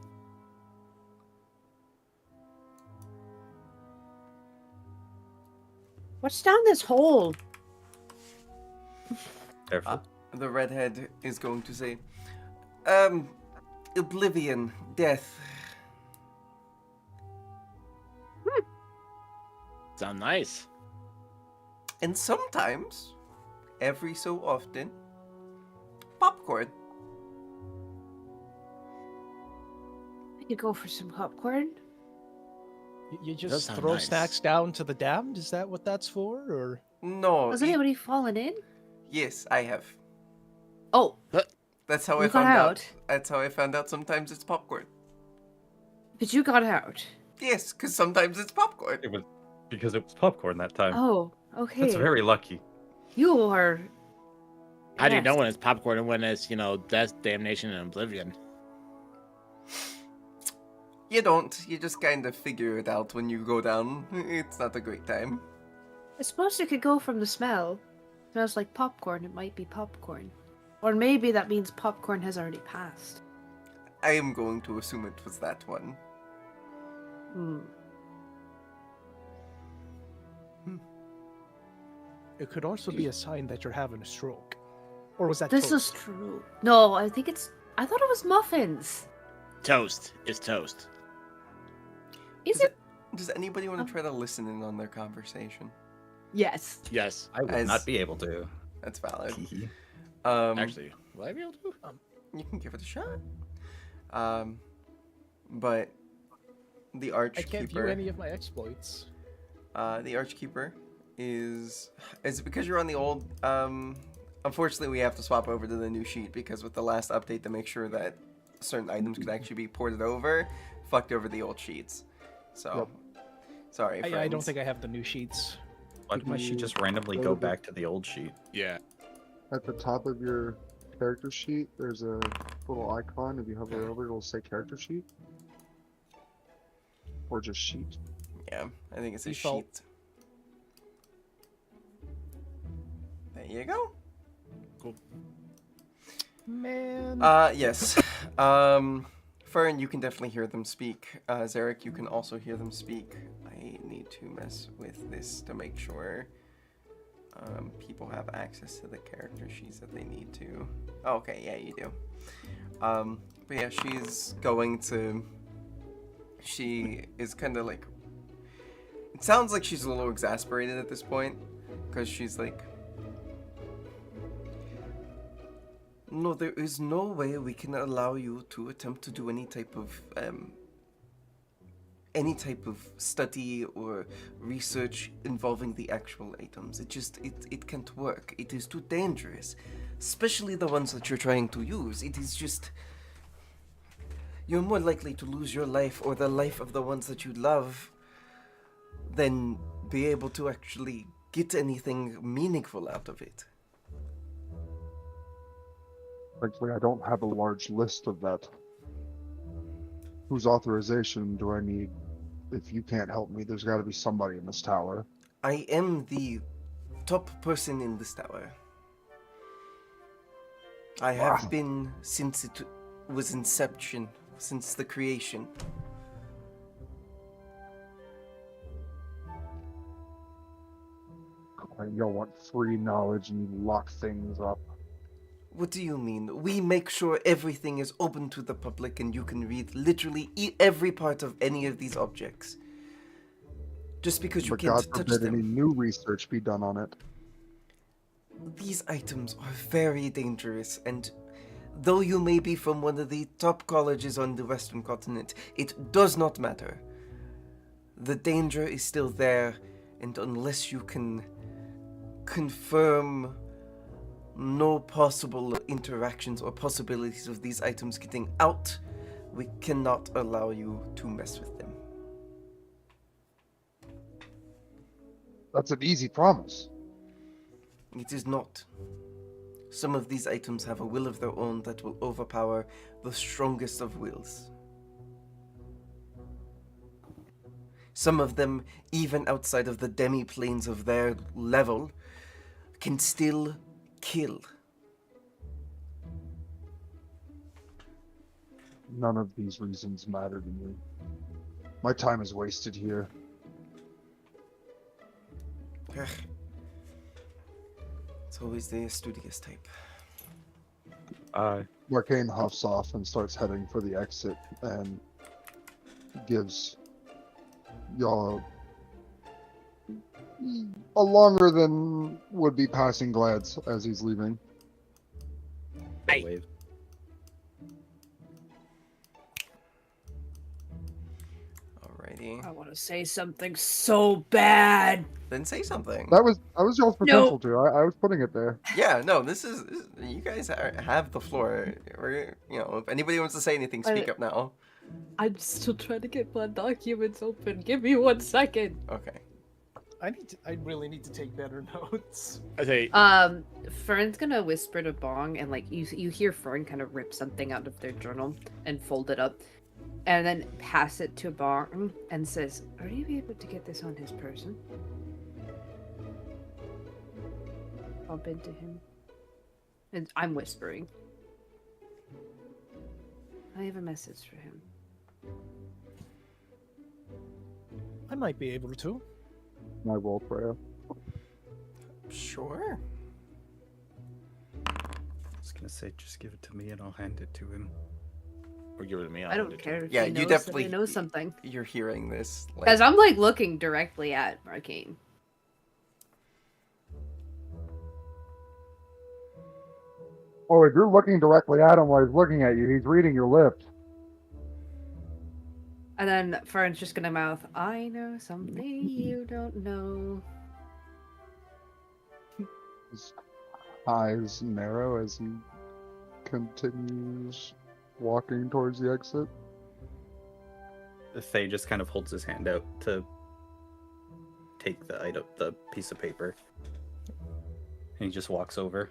What's down this hole? Careful. The redhead is going to say, oblivion, death. Sound nice. And sometimes, every so often, popcorn. I could go for some popcorn. You Does just sound throw nice. snacks down to the damned? Is that what that's for? Or No. Has anybody fallen in? Yes, I have. Oh, That's how I You got found out. out? That's how I found out sometimes it's popcorn. but you got out. Yes, because sometimes it's popcorn. It was because it was popcorn that time. Oh, okay. That's very lucky. You are. How do you Yes. know when it's popcorn and when it's, death, damnation, and oblivion? You don't. You just kind of figure it out when you go down. It's not a great time. I suppose you could go from the smell. Smells like popcorn. It might be popcorn, or maybe that means popcorn has already passed. I am going to assume it was that one. Hmm. it could also be a sign that you're having a stroke. Or was that This toast? is true. No, I think it's. I thought it was muffins. Toast. It's toast. Is Does it? Does anybody want to try to listen in on their conversation? Yes. Yes. I would As- not be able to. That's valid. Hee-hee. Actually, will I be able to? You can give it a shot. But the I can't view Archkeeper, any of my exploits. the Archkeeper is it because you're on the old? Unfortunately, we have to swap over to the new sheet because with the last update to make sure that certain items could actually be ported over, fucked over the old sheets. So, sorry, friends. I don't think I have the new sheets. Why did my sheet just randomly go back to the old sheet? Yeah. At the top of your character sheet, there's a little icon. If you hover over, it'll say character sheet. Or just sheet. Yeah, I think it's a Default. sheet. There you go. Cool. Man. Yes. Fern, you can definitely hear them speak. Zarek, you can also hear them speak. I need to mess with this to make sure people have access to the character sheets that they need to. Oh, okay, yeah, you do. But yeah, she's going to... She is kind of like... It sounds like she's a little exasperated at this point, because she's like... No, there is no way we can allow you to attempt to do any type of study or research involving the actual items. It can't work. It is too dangerous, especially the ones that you're trying to use. It is just you're more likely to lose your life or the life of the ones that you love than be able to actually get anything meaningful out of it. Thankfully, I don't have a large list of that. Whose authorization do I need? If you can't help me, there's got to be somebody in this tower. I am the top person in this tower. I have Wow. been since it was inception, since the creation. Y'all want free knowledge and you lock things up. What do you mean? We make sure everything is open to the public and you can read literally every part of any of these objects. Just because you But can't God touch forbid any them. new research be done on it. These items are very dangerous, and though you may be from one of the top colleges on the Western continent, it does not matter. The danger is still there, and unless you can confirm no possible interactions or possibilities of these items getting out, we cannot allow you to mess with them. That's an easy promise. It is not. Some of these items have a will of their own that will overpower the strongest of wills. Some of them, even outside of the demi-planes of their level, can still kill. None of these reasons matter to me. My time is wasted here. Ugh. It's always the studious type. Arcane huffs off and starts heading for the exit and gives y'all a longer than would be passing glance as he's leaving. Hey. Wave. Alrighty. I want to say something so bad. Then say something. That was y'all's potential to. I was putting it there. Yeah, no, you guys have the floor. If anybody wants to say anything, speak up now. I'm still trying to get my documents open. Give me 1 second. Okay. I really need to take better notes. I say, Fern's gonna whisper to Bong, and like you hear Fern kind of rip something out of their journal and fold it up, and then pass it to Bong and says, "Are you able to get this on his person?" Bump into him, and I'm whispering. I have a message for him. I might be able to. My roll prayer. Sure. I was gonna say, just give it to me and I'll hand it to him. or give it to me. I don't care. If Yeah, he you knows definitely that he knows something. You're hearing this. Because I'm like looking directly at Arcane. Oh, if you're looking directly at him while he's looking at you, he's reading your lips. And then Fern's just gonna mouth, "I know something you don't know." His eyes narrow as he continues walking towards the exit. Thay just kind of holds his hand out to take the piece of paper. And he just walks over.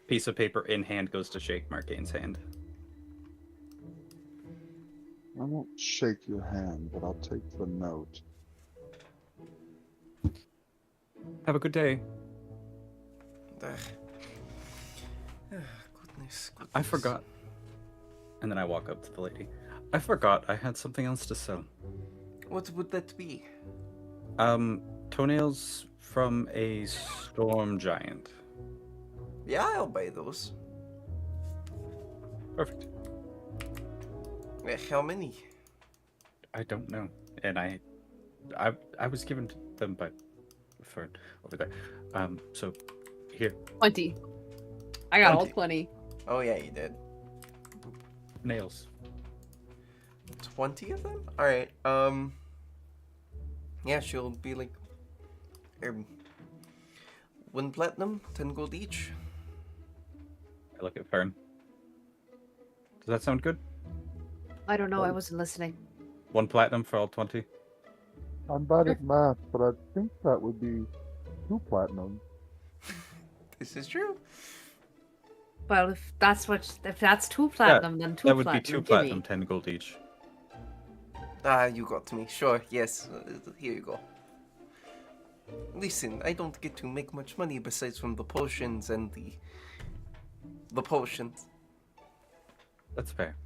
Piece of paper in hand goes to shake Marcane's hand. I won't shake your hand, but I'll take the note. Have a good day. Goodness. I forgot. And then I walk up to the lady. I forgot I had something else to sell. What would that be? Toenails from a storm giant. Yeah, I'll buy those. Perfect. How many? I don't know. And I was given them by Fern over there. So here. 20. I got all 20. 20. Oh yeah, you did. Nails. 20 of them? Alright, yeah, she'll be like 1 platinum, 10 gold each. I look at Fern. Does that sound good? I don't know. I wasn't listening. 1 platinum for all 20. I'm bad at math, but I think that would be 2 platinum. This is true. Well, if that's 2 platinum, then 2 That would platinum. be 2 gimme. platinum, 10 gold each. Ah, you got me. Sure, yes. Here you go. Listen, I don't get to make much money besides from the potions and the potions. That's fair.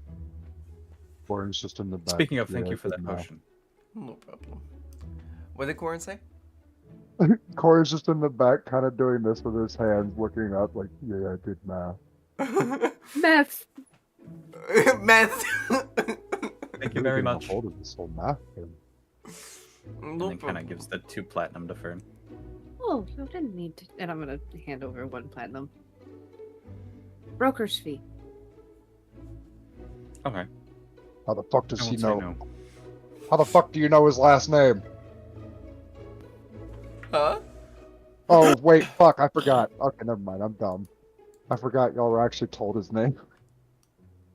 Warren's just in the back. Speaking of, thank Yeah, you for good that math. potion. No problem. What did Corin say? Corey's just in the back, kind of doing this with his hands, looking up like, yeah, I did math. Meth. Meth. Thank you very much. Hold of this whole math thing. And No then kind of gives the 2 platinum to Fern. Oh, you didn't need to. And I'm gonna hand over 1 platinum. Broker's fee. Okay. How the fuck I does he won't say know? no. How the fuck do you know his last name? Huh? Oh, wait, fuck, I forgot. Okay, never mind, I'm dumb. I forgot y'all were actually told his name.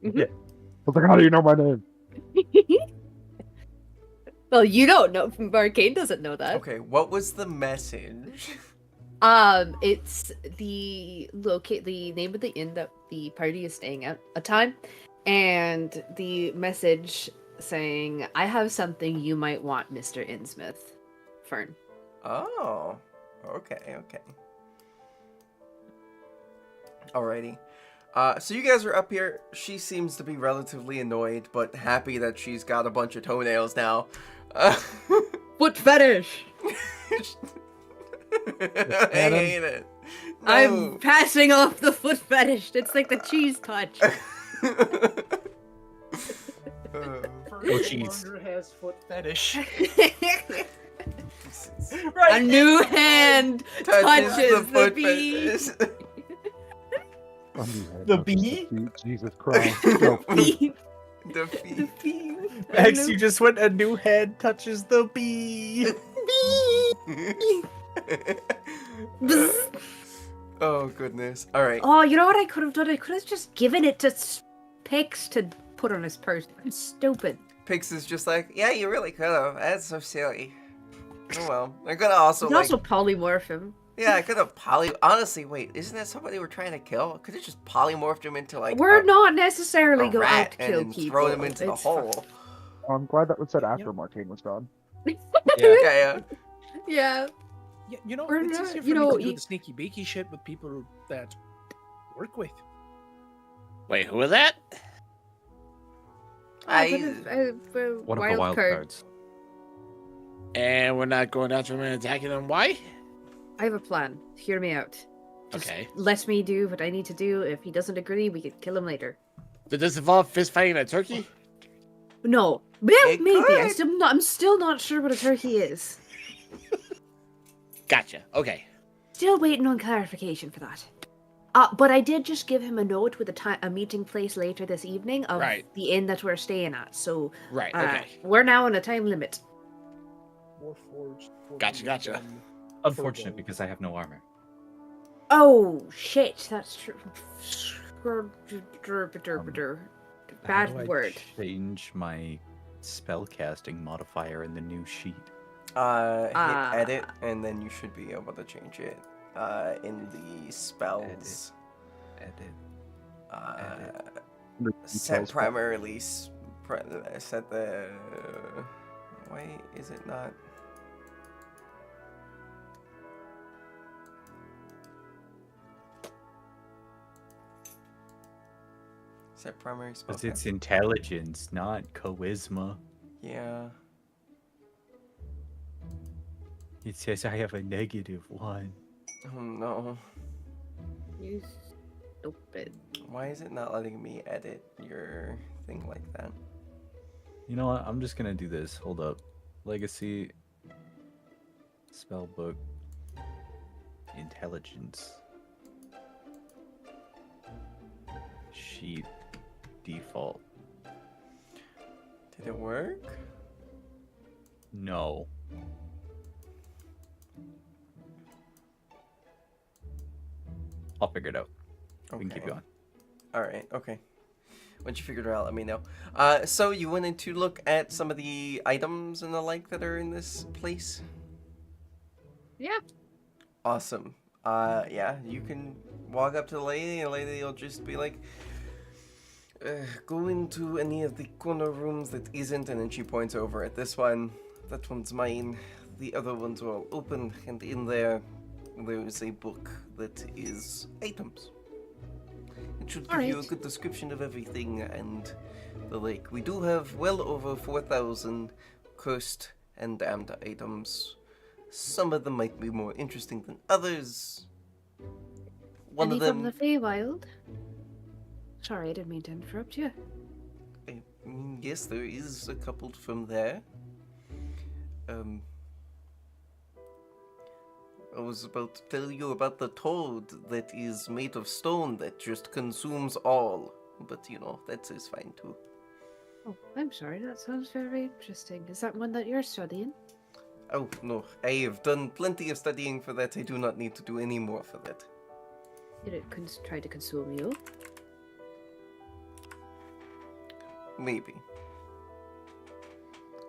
Yeah. I was like, how do you know my name? Well, you don't know. Arcane doesn't know that. Okay, what was the message? It's the name of the inn that the party is staying at a time, and the message saying, "I have something you might want, Mr. Innsmouth." Fern. Oh, okay. Alrighty. So you guys are up here. She seems to be relatively annoyed, but happy that she's got a bunch of toenails now. Foot fetish. I hate it. No. I'm passing off the foot fetish. It's like the cheese touch. Fern cheese. no longer has foot fetish. Jesus. A new hand touches the foot bee. fetish. The bee? Jesus Christ. Yo, Bee. The feet. Bee. Max, you just went a new head touches the bee. Bzz. Oh goodness. All right. Oh, you know what I could have done? I could have just given it to Pix to put on his person. I'm stupid. Pix is just like, yeah, you really could have. That's so silly. Oh well. I could have also You can also polymorph him. yeah, I could have honestly, wait, isn't that somebody we're trying to kill? Could have just polymorphed him into like We're a, not necessarily a going out rat to kill and people. throw him into the It's fine. hole. I'm glad that was said after Martine was gone. Yeah. Yeah. Yeah. Yeah, you know, Or it's not, easier for you me know, to do you- the sneaky beaky shit with people that work with. Wait, who was that? One of the wild cards. And we're not going after him and attacking him. Why? I have a plan. Hear me out. Just Okay. let me do what I need to do. If he doesn't agree, we can kill him later. Did this involve fist fighting a turkey? No. Well, It maybe. could. I'm still not sure what a turkey is. Gotcha. Okay. Still waiting on clarification for that. But I did just give him a note with a meeting place later this evening of Right. the inn that we're staying at. So Right. Okay. We're now on a time limit. Warforged. Gotcha. Unfortunate because I have no armor. oh shit, that's true. How Bad do I word. Change my spellcasting modifier in the new sheet. Hit edit, and then you should be able to change it. In the spells. Edit. Set primarily. Set the. Why is it not? Set primary spell. Because it's intelligence, not charisma. Yeah. It says I have a -1. Oh no. You stupid. Why is it not letting me edit your thing like that? You know what? I'm just gonna do this. Hold up. Legacy. Spellbook. Intelligence. Sheet. Default. Did it work? No. I'll figure it out. We can keep Okay. going. All right. Okay. Once you figured it out, let me know. So you went in to look at some of the items and the like that are in this place. Yeah. Awesome. Yeah, you can walk up to the lady, and the lady will just be like, go into any of the corner rooms that isn't, and then she points over at this one. That one's mine. The other ones are all open, and in there is a book that is items. It should give you a Alright. good description of everything and the like. We do have well over 4,000 cursed and damned items. Some of them might be more interesting than others. One Any of them, from the Feywild? Sorry, I didn't mean to interrupt you. I mean, yes, there is a couple from there. I was about to tell you about the toad that is made of stone that just consumes all. But, you know, that is fine too. Oh, I'm sorry, that sounds very interesting. Is that one that you're studying? Oh, no, I have done plenty of studying for that. I do not need to do any more for that. Did it try to consume you? Maybe.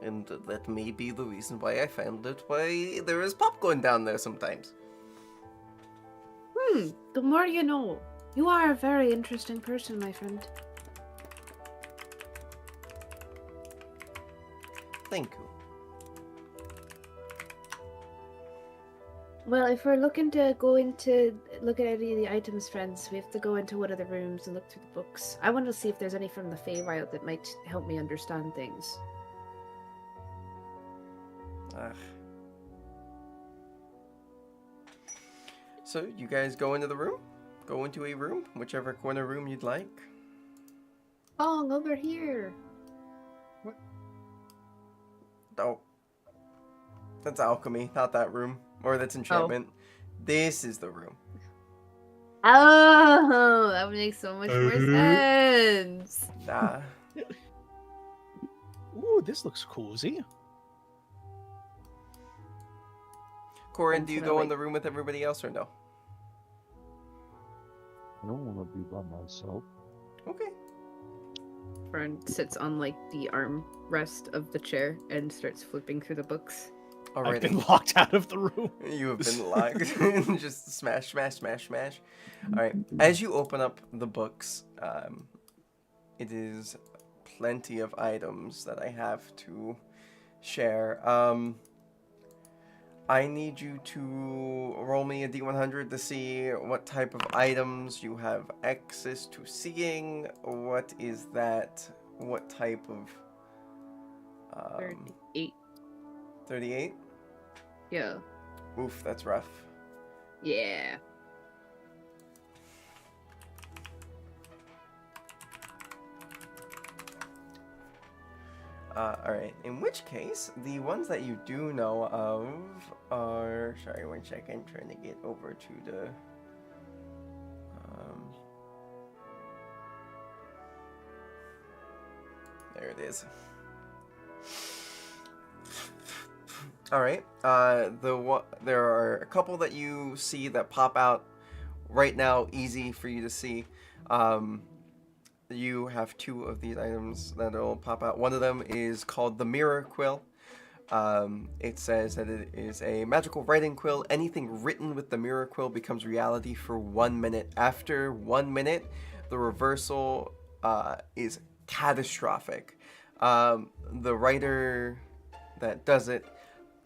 And that may be the reason why I found it, why there is popcorn down there sometimes. The more you know. You are a very interesting person, my friend. Thank you. Well, if we're looking to look at any of the items, friends, we have to go into one of the rooms and look through the books. I want to see if there's any from the Feywild that might help me understand things. Ugh. So, you guys go into the room? Go into a room, whichever corner room you'd like. Oh, over here. Oh. That's alchemy, not that room. Or that's enchantment. This is the room. Oh, that would make so much more sense. Nah. Ooh, this looks cozy. Corin, I'm do you gonna, go in like- the room with everybody else or no? I don't want to be by myself. Okay. Fern sits on like the armrest of the chair and starts flipping through the books. I've been Alrighty. locked out of the room. You have been locked. Just smash, smash, smash, smash. Alright. As you open up the books, it is plenty of items that I have to share. I need you to roll me a d100 to see what type of items you have access to seeing. What is that? What type of... 38. 38? Yeah. Oof, that's rough. Yeah. Alright, in which case, the ones that you do know of are... Sorry, 1 second, trying to get over to the... There it is. Alright, there are a couple that you see that pop out right now, easy for you to see. You have 2 of these items that'll pop out. One of them is called the Mirror Quill. It says that it is a magical writing quill. Anything written with the Mirror Quill becomes reality for 1 minute. After 1 minute, the reversal is catastrophic. The writer that does it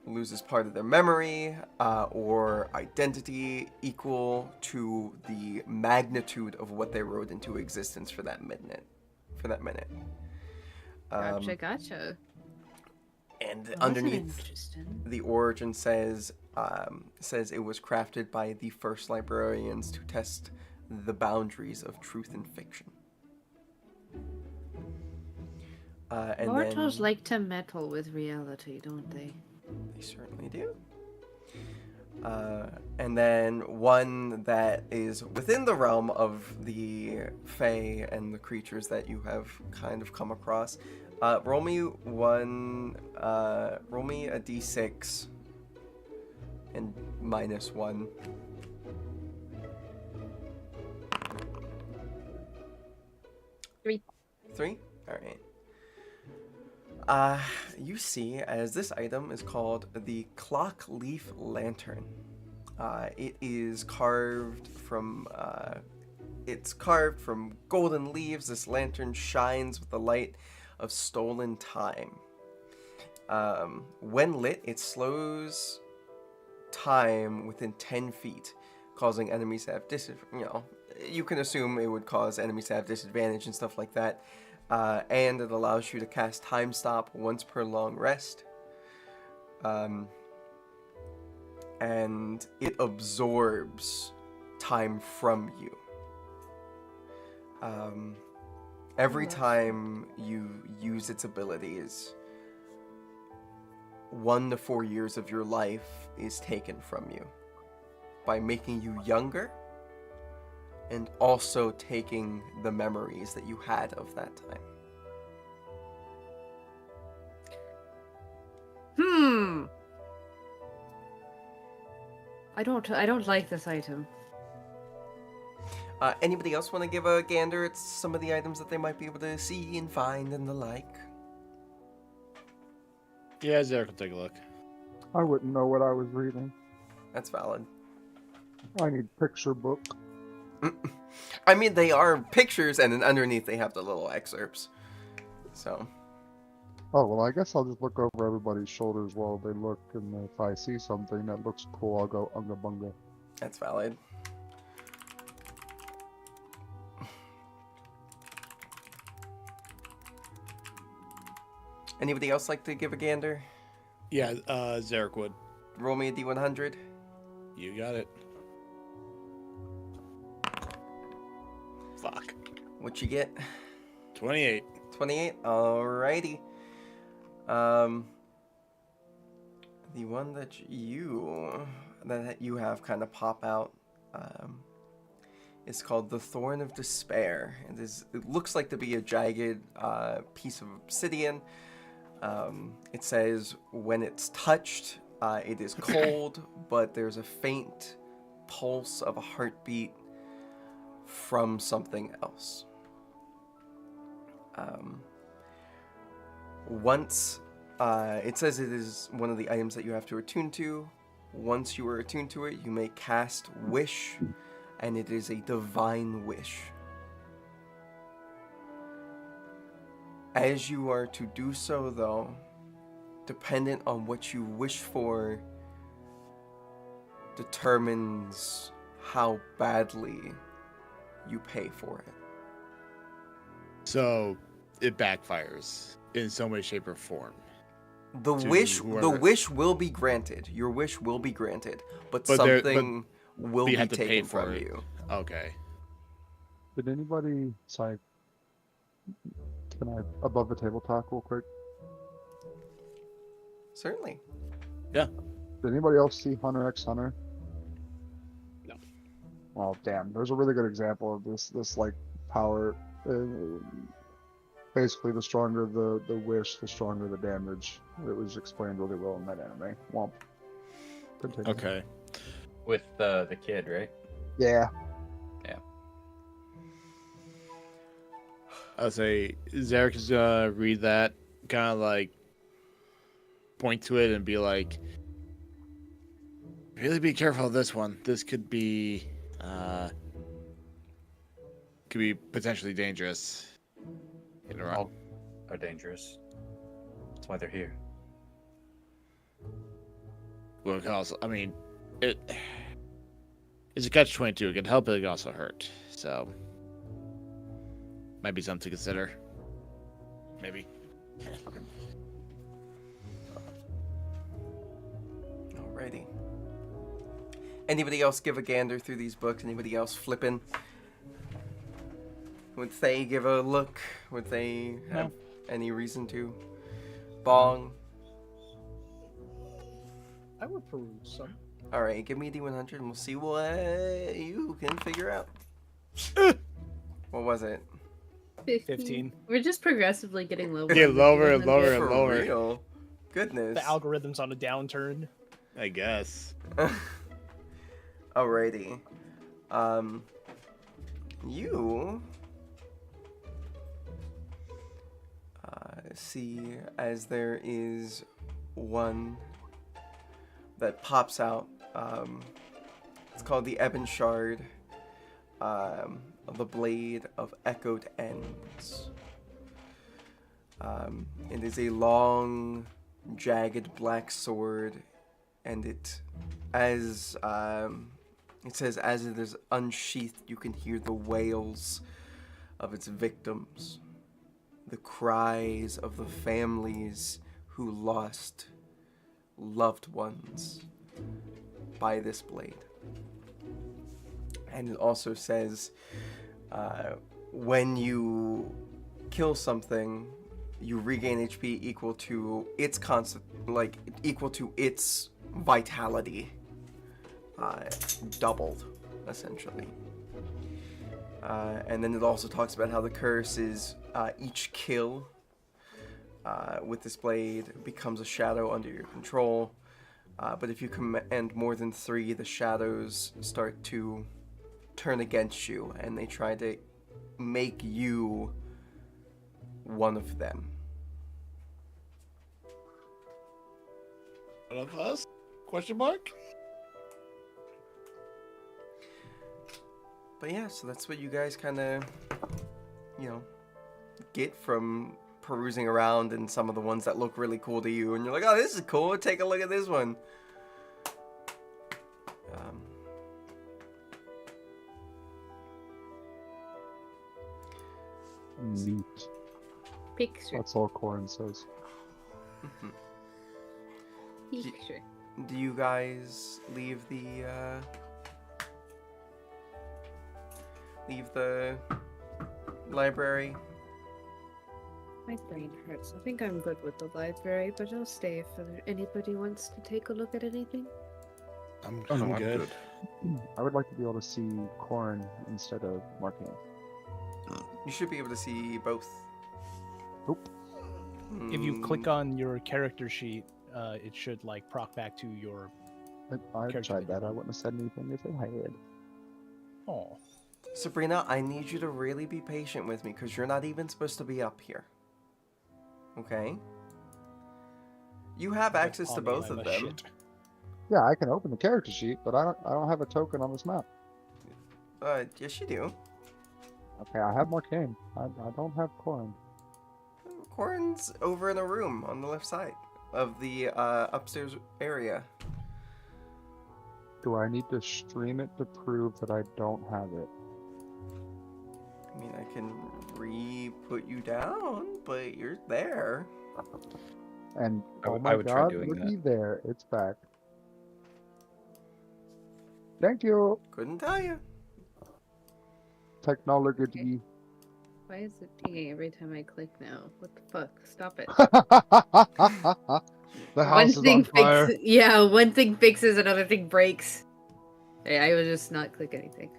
loses part of their memory or identity equal to the magnitude of what they wrote into existence for that minute. Gotcha. And That's underneath interesting. the origin says it was crafted by the first librarians to test the boundaries of truth and fiction. And Mortals then, like to meddle with reality, don't they? They certainly do. And then one that is within the realm of the Fae and the creatures that you have kind of come across. Roll me a d6 and -1. 3. 3? Alright. You see, as this item is called the Clock Leaf Lantern. It is carved from golden leaves. This lantern shines with the light of stolen time. When lit, it slows time within 10 feet, causing enemies to have you can assume it would cause enemies to have disadvantage and stuff like that. And it allows you to cast Time Stop once per long rest. And it absorbs time from you. Every time you use its abilities, 1 to 4 years of your life is taken from you by making you younger and also taking the memories that you had of that time. I don't like this item. Anybody else want to give a gander at some of the items that they might be able to see and find and the like? Yeah, Zarek will take a look. I wouldn't know what I was reading. That's valid. I need picture book. I mean, they are pictures, and then underneath they have the little excerpts. So. Oh, well, I guess I'll just look over everybody's shoulders while they look, and if I see something that looks cool, I'll go unga bunga. That's valid. Anybody else like to give a gander? Yeah, Zarek would. Roll me a d100. You got it. Fuck. What you get? 28. 28. Alrighty. The one that you have kind of pop out is called the Thorn of Despair. It looks like to be a jagged piece of obsidian. It says when it's touched, it is cold, but there's a faint pulse of a heartbeat from something else. It says it is one of the items that you have to attune to. Once you are attuned to it, you may cast Wish, and it is a divine wish. As you are to do so, though, dependent on what you wish for, determines how badly you pay for it. So it backfires in some way, shape, or form. The to wish whoever- will be granted. Your wish will be granted, but But something will you be have to pay taken for from it. you. Okay. Did anybody, sorry, can I above the table talk real quick? Certainly. Did anybody else see Hunter x Hunter? No. Well, damn. There's a really good example of this like power. Basically, the stronger the wish, the stronger the damage. It was explained really well in that anime. Womp. Continue. Okay. With the kid, right? Yeah. I'll say Zarek is gonna read that, kind of like point to it and be like, really be careful of this one. This could be potentially dangerous. All are dangerous. That's why they're here. Well, it can also, I mean, it's a catch-22. It can help, but it can also hurt. So, might be something to consider. Maybe. Alrighty. Anybody else give a gander through these books? Anybody else flipping? Would they give a look? Would they have any reason to? Bong. I would peruse some. Alright, give me a D100 and we'll see what you can figure out. What was it? 15. We're just progressively getting lower. Get lower and lower and For lower. real? Goodness. The algorithm's on a downturn. I guess. Alrighty. You see as there is one that pops out. It's called the Ebon Shard. The Blade of Echoed Ends. It is a long, jagged black sword, and it says as it is unsheathed, you can hear the wails of its victims, the cries of the families who lost loved ones by this blade. And it also says, when you kill something, you regain HP equal to its its vitality, doubled, essentially. And then it also talks about how the curse is each kill with this blade becomes a shadow under your control. But if you command more than 3, the shadows start to turn against you, and they try to make you one of them. One of us? Question mark? But yeah, so that's what you guys kind of, get from perusing around and some of the ones that look really cool to you, and you're like, oh, this is cool, take a look at this one. Neat. Picture. That's all Corin says. Picture. Do you guys leave the library? My brain hurts. I think I'm good with the library, but I'll stay if anybody wants to take a look at anything. I'm Oh no, I'm good. good. I would like to be able to see Corn instead of Marquand. You should be able to see both. Nope. If you click on your character sheet, it should like proc back to your. I Character tried that that. I wouldn't have said anything if it had. Oh. Sabrina, I need you to really be patient with me because you're not even supposed to be up here. Okay? You have access to both of them. Yeah, I can open the character sheet, but I don't have a token on this map. Yes you do. Okay, I have Marquand. I don't have Corn. Corn's over in a room on the left side of the upstairs area. Do I need to stream it to prove that I don't have it? I mean, I can re-put you down, but you're there. And I oh would- my I would try god, doing looky that. there, it's back. Thank you, Couldn't tell you. technology. Why is it pinging every time I click now? What the fuck? Stop it. The house is on fire. fixes. Yeah, one thing fixes, another thing breaks. Hey, I would just not click anything.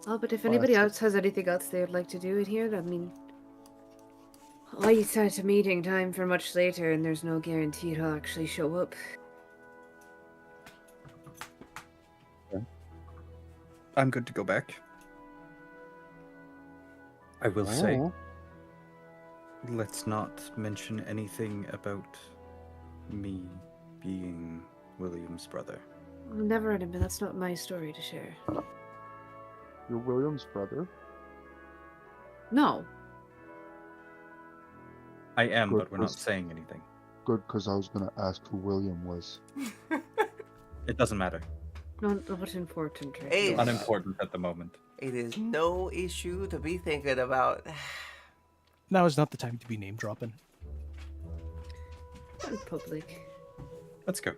Oh, but if Oh, anybody that's- else has anything else they would like to do in here, I mean, I set a meeting time for much later, and there's no guarantee he'll actually show up. I'm good to go back. I will say, Oh, let's not mention anything about me being William's brother. Never mind, but that's not my story to share. you're William's brother? No. I am, Good, but we're not 'cause- saying anything. Good, because I was gonna ask who William was. It doesn't matter. Not important, right? Hey. now. Unimportant at the moment. It is no issue to be thinking about. Now is not the time to be name dropping. In public. Let's go.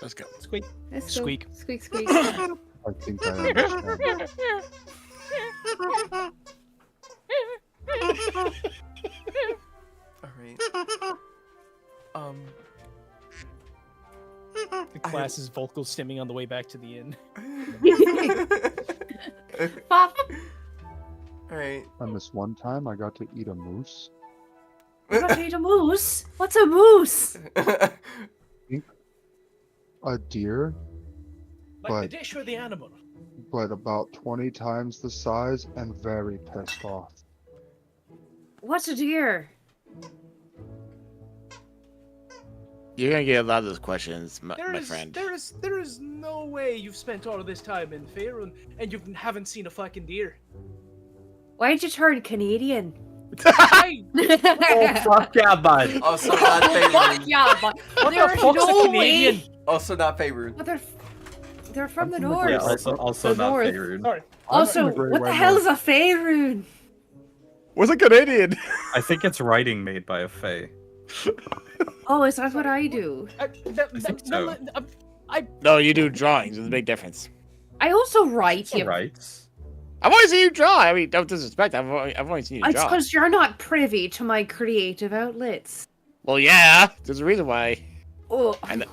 Let's go. Squeak. Let's go. Squeak. Squeak, squeak. I think I understand. Alright. The class is vocal stimming on the way back to the inn. Alright. And this one time, I got to eat a moose. You got to eat a moose? What's a moose? A deer, Like But- the dish or the animal? but about 20 times the size and very pissed off. What's a deer? You're gonna get a lot of those questions, my friend. There is no way you've spent all of this time in Faerun and you haven't seen a fucking deer. Why'd you turn Canadian? Hey, Fuck yeah, bud. Also not Fuck favored. yeah, but what there's the fuck's no a Canadian? way. Also not favored. But they're from the I'm from the north. Great Yeah, also The not north. favored. Sorry. Also, I'm from the Great what the White hell's a Faerun? What's a Canadian? I think it's writing made by a fae. Oh, is that what I do? I think so. No, you do drawings. There's a big difference. I also write. You. Right. I've only seen you draw. I mean, don't disrespect. I've only seen you It's draw. because you're not privy to my creative outlets. Well, yeah. There's a reason why. Oh, I know.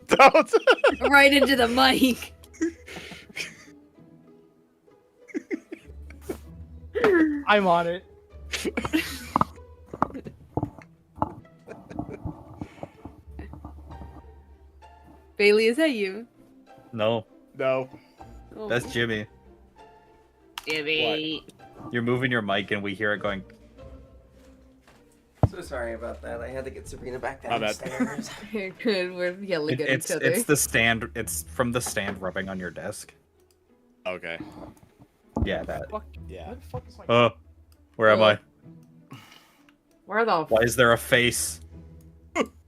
Don't. right into the mic. I'm on it. Bailey, is that you? No, No. Oh, that's Jimmy. Jimmy. You're moving your mic and we hear it going. So sorry about that. I had to get Sabrina back My bad. downstairs. Good, we're yelling at It's each other. it's the stand. It's from the stand rubbing on your desk. Okay. Yeah, that. Fuck. Yeah. Where the fuck is my... Where am I? Where the Why is there a face?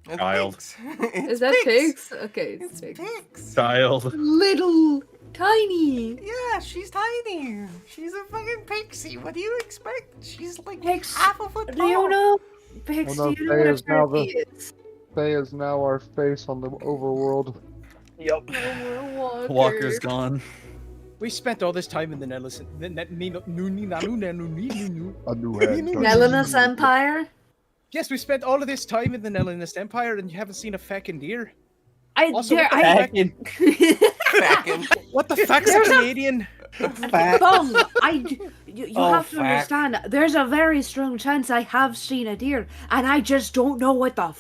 It's Child. pigs. is that pigs? Okay, It's pigs. pigs. Child. Little, tiny. Yeah, she's tiny. She's a fucking pixie. What do you expect? She's like Pigs. half a foot Do tall. you know? Pigs, Oh, no, do you know what Faye a is now turkey the- is? Faye is now our face on the overworld. Yep. Oh, Walker. Walker's gone. We spent all this time in the Netherlands. A new head. Nelanus Empire? Yes, we spent all of this time in the Netherlands Empire, and you haven't seen a feckin' deer. Also, what the Fucking What the fuck's a There's a- Canadian? Bum, you Oh, have to fuck. understand, there's a very strong chance I have seen a deer, and I just don't know what the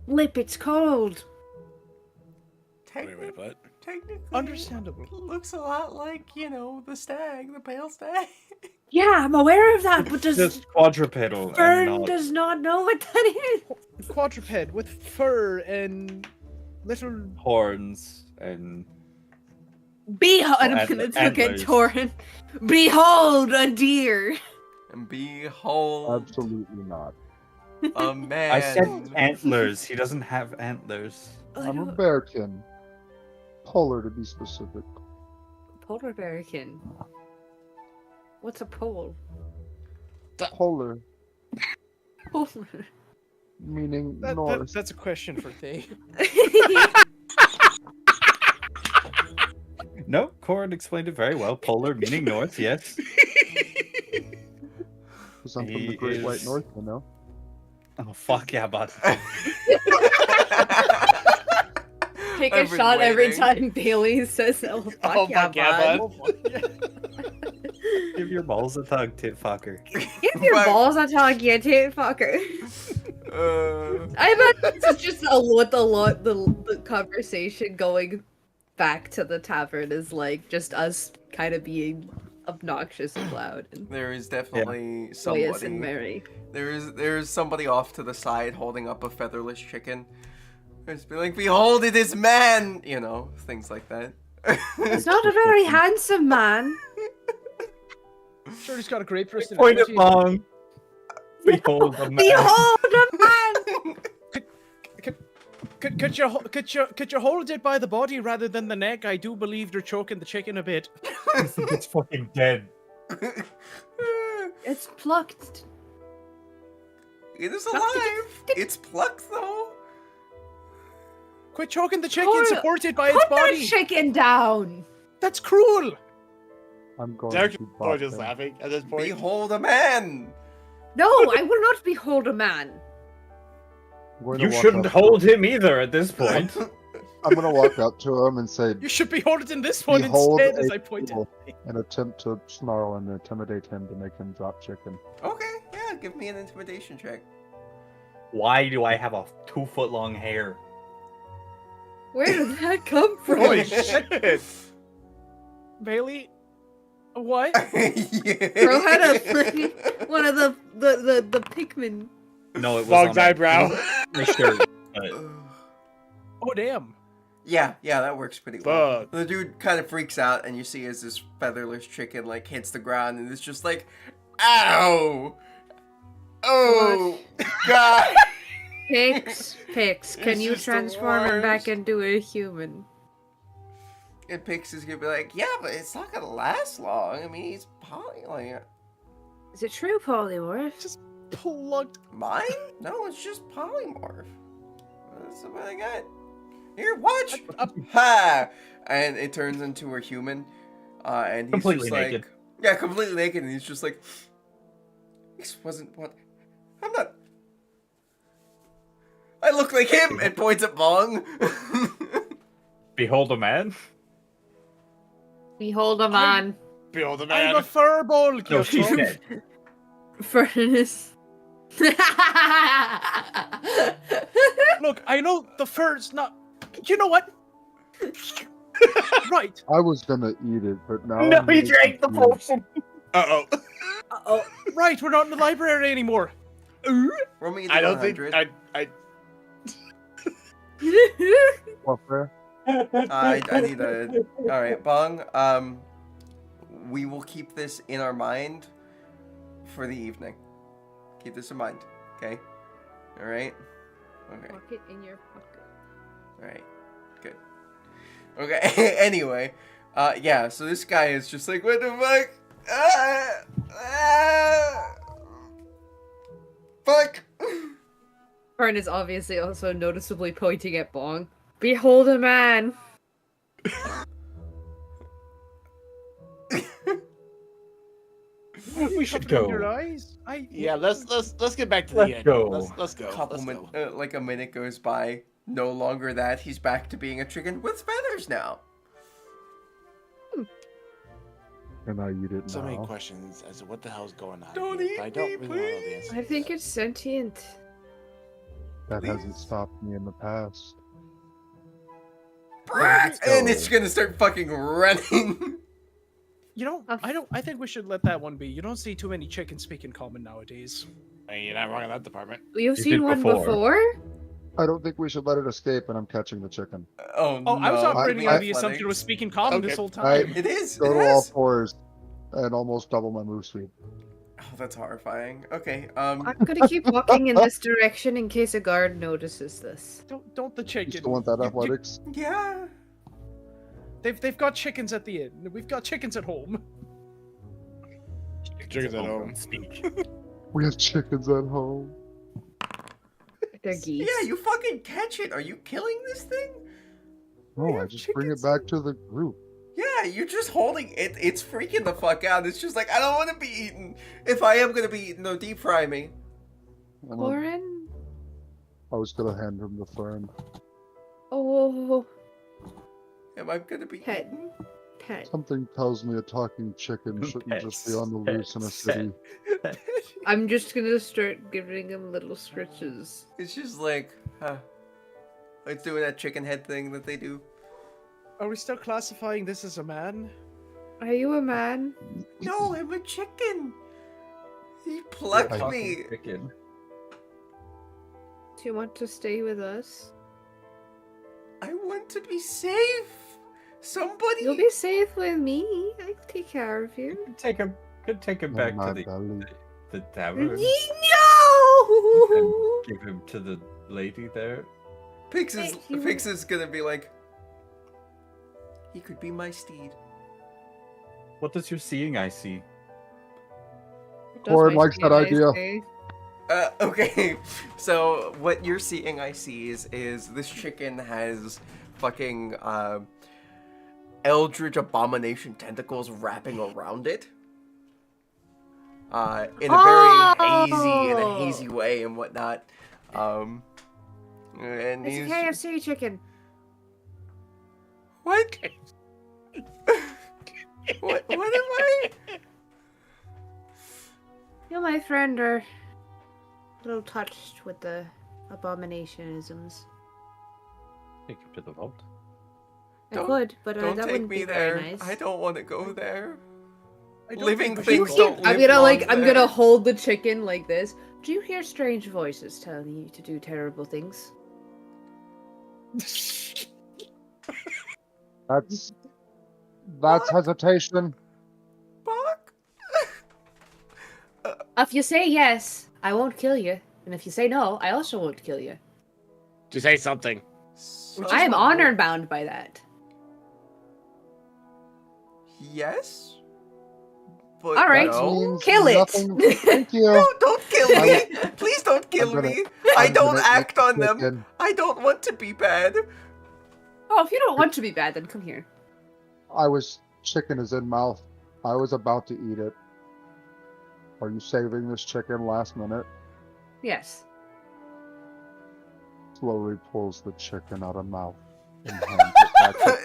flip it's called. technically, Understandable. looks a lot like, the stag, the pale stag. Yeah, I'm aware of that, but Just quadrupedal. and Fern not- does not know what that is. Quadruped with fur and little. horns and And I'm Ant- gonna look at antlers. Torin. Behold a deer. And behold Absolutely not. a man. I said antlers. He doesn't have antlers. I'm a bearkin. Polar to be specific. Polar bearkin. What's a pole? Polar, Polar. meaning north. That's a question for Thay. No, Corin explained it very well. Polar meaning north, yes. Because I'm from He the Great White is- North, you know. Oh fuck yeah, bud. Take I've a been shot every waiting. time Bailey says, "Oh fuck, Oh, yeah, fuck yeah, bud." Give your balls a tug, tit fucker. Give your Fuck. balls a tug, you tit fucker. I imagine it's just the conversation going back to the tavern is like just us kind of being obnoxious and loud and There is definitely joyous and somebody. merry. There is somebody off to the side holding up a featherless chicken. It's be like, behold, it is man. Things like that. He's not a very handsome man. Sure, he's got a great Point personality. it long. Behold the man. Behold a man. Could you hold it by the body rather than the neck? I do believe they're choking the chicken a bit. It's fucking dead. It's plucked. It is alive. It's plucked though. Quit choking the chicken, Cora, support it by its Put that body. chicken down. That's cruel. I'm going Derek to is bop just him. laughing at this point. Behold a man. No, I will not behold a man. I'm going to You walk shouldn't up to hold him. him either at this point. I'm going to walk up to him and say, You should be holding this one Behold instead, as a I point fool, out. and attempt to snarl and intimidate him to make him drop chicken. Okay, yeah, give me an intimidation check. Why do I have a 2-foot-long hair? Where did that come from? Holy shit! Bailey, what? Bro had a freaking one of the Pikmin. No, it was Bog's on my- eyebrow. my shirt. But Oh damn. Yeah, that works pretty well. Fuck. The dude kind of freaks out, and you see as this featherless chicken hits the ground, and it's just like, ow, oh god. Pix, can It's you just the transform him back worst. into a human? And Pix is gonna be like, yeah, but it's not gonna last long. I mean, he's Is it true, polymorph? Plugged. mine? No, it's just polymorph. That's what I got. Here, watch. Ha! And it turns into a human, and he's Completely just naked. yeah, completely naked, and he's just like, this wasn't what. I'm not. I look like him, and points at Bong. behold a man. Behold a man. Behold the I'm man. a furball. No, she's Kyoto. dead. Furnace. Look, I know the fur's not. You know what? Right. I was going to eat it, but now No, I'm he really drank the confused. potion. Uh-oh. Oh, Right, we're not in the library anymore. Roll me the I don't think 100. I Warfare? I need a. All right, Bong. We will keep this in our mind for the evening. Keep this in mind, okay? All right. Okay. Pocket in your pocket. All right. Good. Okay. Anyway, yeah. So this guy is just like, what the fuck? Fuck. Fern is obviously also noticeably pointing at Bong. Behold a man. We should have it in your go. eyes. Yeah, let's get back to the Let's end. go. Let's go. Like a minute goes by. No longer that. He's back to being a chicken with feathers now. And I eat it So many now. questions as to what the hell's going on. Don't here, eat but I don't me, really want to know the please. answer. I think it's sentient. That hasn't stopped me in the past. And it's gonna start fucking running. You know, I think we should let that one be. You don't see too many chickens speak in common nowadays. I mean, you're not wrong in that department. You've You seen did one before. before? I don't think we should let it escape, and I'm catching the chicken. Oh no! Oh, I was operating I- on the assumption it was speaking common this Okay. whole time. It is. Go It to all is. fours and almost double my move speed. Oh, that's horrifying. Okay. I'm gonna keep walking in this direction in case a guard notices this. Don't the You chicken. still want that You- athletics? Yeah. They've got chickens at the inn. We've got chickens at home. Chickens at home. Speak. We have chickens at home. They're geese. Yeah, you fucking catch it. Are you killing this thing? We No, I have just bring chickens. it back to the group. Yeah, you're just holding it. It's freaking the fuck out. It's just like, I don't want to be eaten. If I am gonna be eaten, no, deep fry me. And Lauren? I was gonna hand him the fern. Oh, Am I gonna be Pet. eaten? pet. Something tells me a talking chicken shouldn't just be on the loose in a Pets. city. I'm just gonna start giving him little scritches. It's just like, it's doing that chicken head thing that they do. Are we still classifying this as a man? Are you a man? No, I'm a chicken. He plucked I- me. Chicken. Do you want to stay with us? I want to be safe. Somebody. You'll be safe with me. I can take care of you. Could take him In back my to belly. the tavern. No! And give him to the lady there. Pix Thank you. is gonna be like, he could be my steed. What does your seeing eye see? Does Corin my likes that skin idea. say? Okay, so what you're seeing, I see, is this chicken has fucking eldritch abomination tentacles wrapping around it. In a very hazy way and whatnot. And It's he's a KFC chicken. what? What am I? You, my friend, are a little touched with the abominationisms. Take him to the vault. I Don't- could, but Don't that take wouldn't me be there. very nice. I don't want to go there. I don't Living think we should things go. don't I'm live gonna long I'm there. gonna hold the chicken like this. Do you hear strange voices telling you to do terrible things? That's hesitation. Fuck. If you say yes, I won't kill you. And if you say no, I also won't kill you. Just say something. I am honor bound by that. Yes. But All right. no. Means Kill it. nothing. Thank you. No, don't kill me. Please don't kill gonna- me. I I'm don't gonna act eat on them. chicken. I don't want to be bad. Oh, if you don't want to be bad, then come here. Chicken is in mouth. I was about to eat it. Are you saving this chicken last minute? Yes. Slowly pulls the chicken out of mouth. And hands it back to Corin.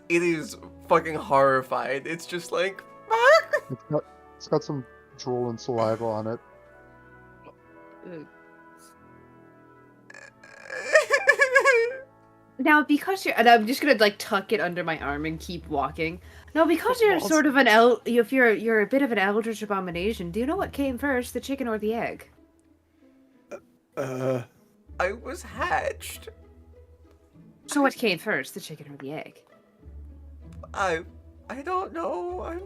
It is fucking horrified. It's just like fuck. It's got some drool and saliva on it. Now, because you're, and I'm just gonna like tuck it under my arm and keep walking. Now, because you're Balls. sort of if you're a bit of an eldritch abomination, do you know what came first, the chicken or the egg? I was hatched. So what came first, the chicken or the egg? I don't know. I'm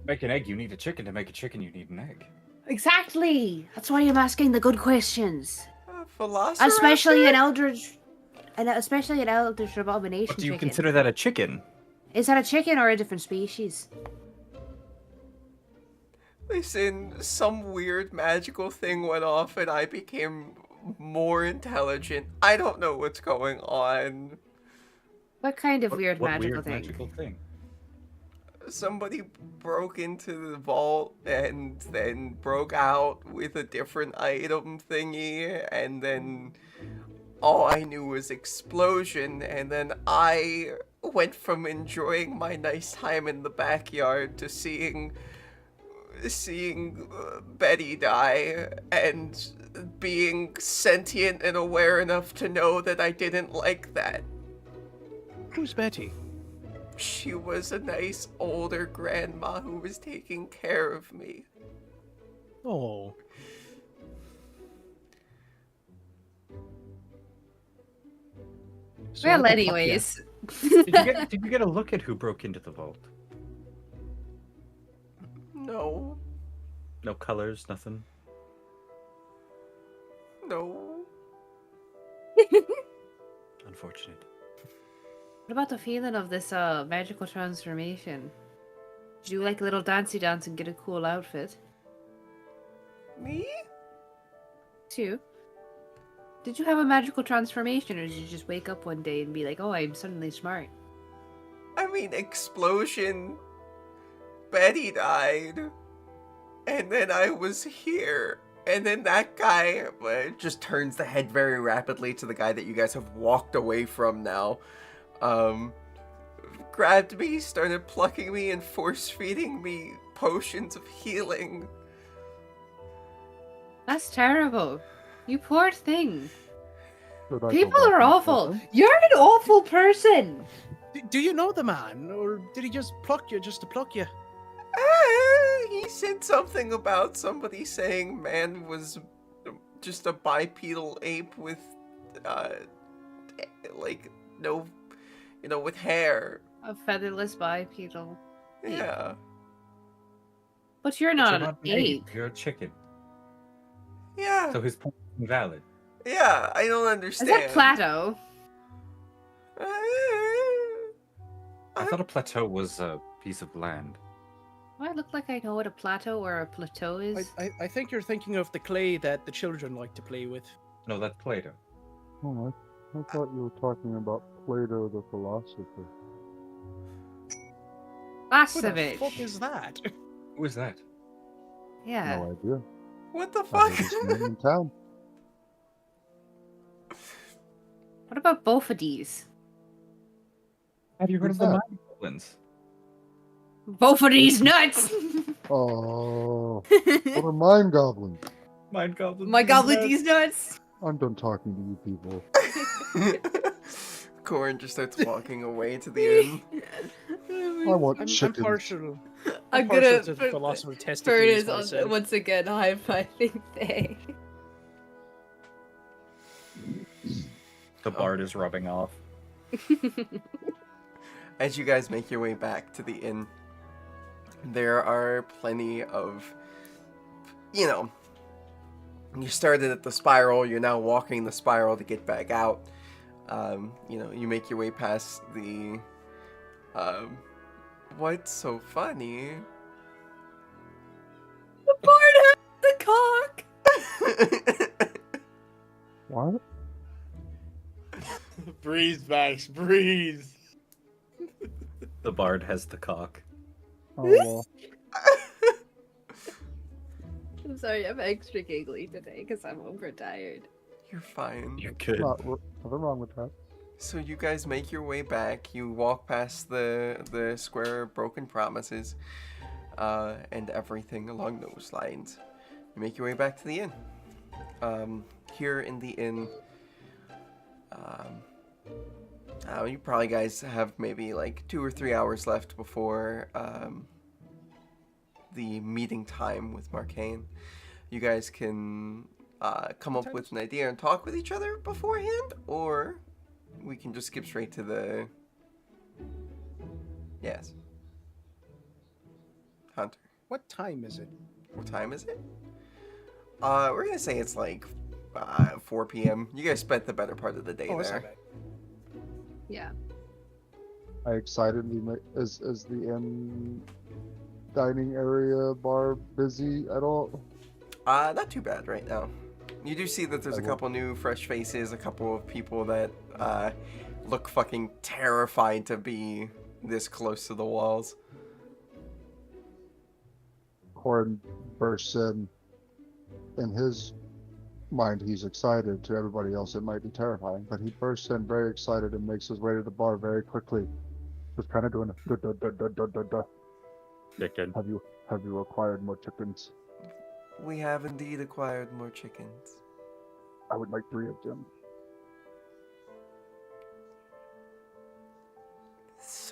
Make an egg, you need a chicken. To make a chicken, you need an egg. Exactly. That's why I'm asking the good questions. a philosopher. Especially an eldritch abomination But do you chicken. consider that a chicken? Is that a chicken or a different species? Listen, some weird magical thing went off and I became more intelligent. I don't know what's going on. What kind of weird What magical weird thing? magical thing? somebody broke into the vault and then broke out with a different item thingy, and then all I knew was explosion, and then I went from enjoying my nice time in the backyard to seeing Betty die and being sentient and aware enough to know that I didn't like that. Who's Betty? She was a nice older grandma who was taking care of me. Oh. So Well, what the fuck, anyways. yeah? Did you get a look at who broke into the vault? No, No colors, nothing. no. Unfortunate. What about the feeling of this magical transformation? Did you like a little dancey dance and get a cool outfit? Me? Too. Did you have a magical transformation, or did you just wake up one day and be like, "Oh, I'm suddenly smart"? I mean, explosion. Betty died. And then I was here. And then that guy just turns the head very rapidly to the guy that you guys have walked away from now. Grabbed me, started plucking me, and force-feeding me potions of healing. That's terrible. You poor thing. Should I go People back are and awful. check them? You're an awful person. Do you know the man, or did he just pluck you just to pluck you? He said something about somebody saying man was just a bipedal ape with, like, no, with hair. A featherless bipedal. Yeah. But you're not You're an an ape. You're a chicken. Yeah. So his point is invalid. Yeah, I don't Is understand. that Plato? I thought a plateau was a piece of land. Do I look like I know what a plateau or a plateau is? I think you're thinking of the clay that the children like to play with. No, that's Plato. Oh, I thought you were talking about Plato the philosopher. Who the Basovich. fuck is that? Who is that? Yeah. No idea. What the I fuck? heard his name in town. What about both of these? Have you heard Who's of the that? mind goblins? Both of these nuts! Oh, what are mind goblins? Mind goblins. My and goblet nuts. these nuts! I'm done talking to you people. Corin just starts walking away to the inn. I want I'm chickens. partial. I'm partial gonna to the put philosopher Bird testicles is myself. once again high-fiving Faye. The bard is rubbing off. As you guys make your way back to the inn, there are plenty of, you started at the spiral, you're now walking the spiral to get back out. You make your way past the, what's so funny? The board has the cock! What? Breeze, Max, breathe. The bard has the cock. Oh, well. I'm sorry, I'm extra giggly today because I'm overtired. You're fine. You're good. Nothing wrong with that. So you guys make your way back. You walk past the square of broken promises, and everything along those lines. You make your way back to the inn. Here in the inn, you probably guys have maybe like 2 or 3 hours left before the meeting time with Marcane. You guys can come up with an idea and talk with each other beforehand, or we can just skip straight to the... Yes. Hunter. What time is it? What time is it? We're gonna say it's like 4 p.m. You guys spent the better part of the day Oh, it's there. not bad. Yeah. I excitedly is the inn dining area bar busy at all? Not too bad right now. You do see that there's a will- couple new fresh faces, a couple of people that look fucking terrified to be this close to the walls. Corin bursts in. In his mind, he's excited. To everybody else, it might be terrifying, but he bursts in very excited and makes his way to the bar very quickly. Just kind of doing a da da da da da da da. Chicken. Have you acquired more chickens? We have indeed acquired more chickens. I would like 3 of them.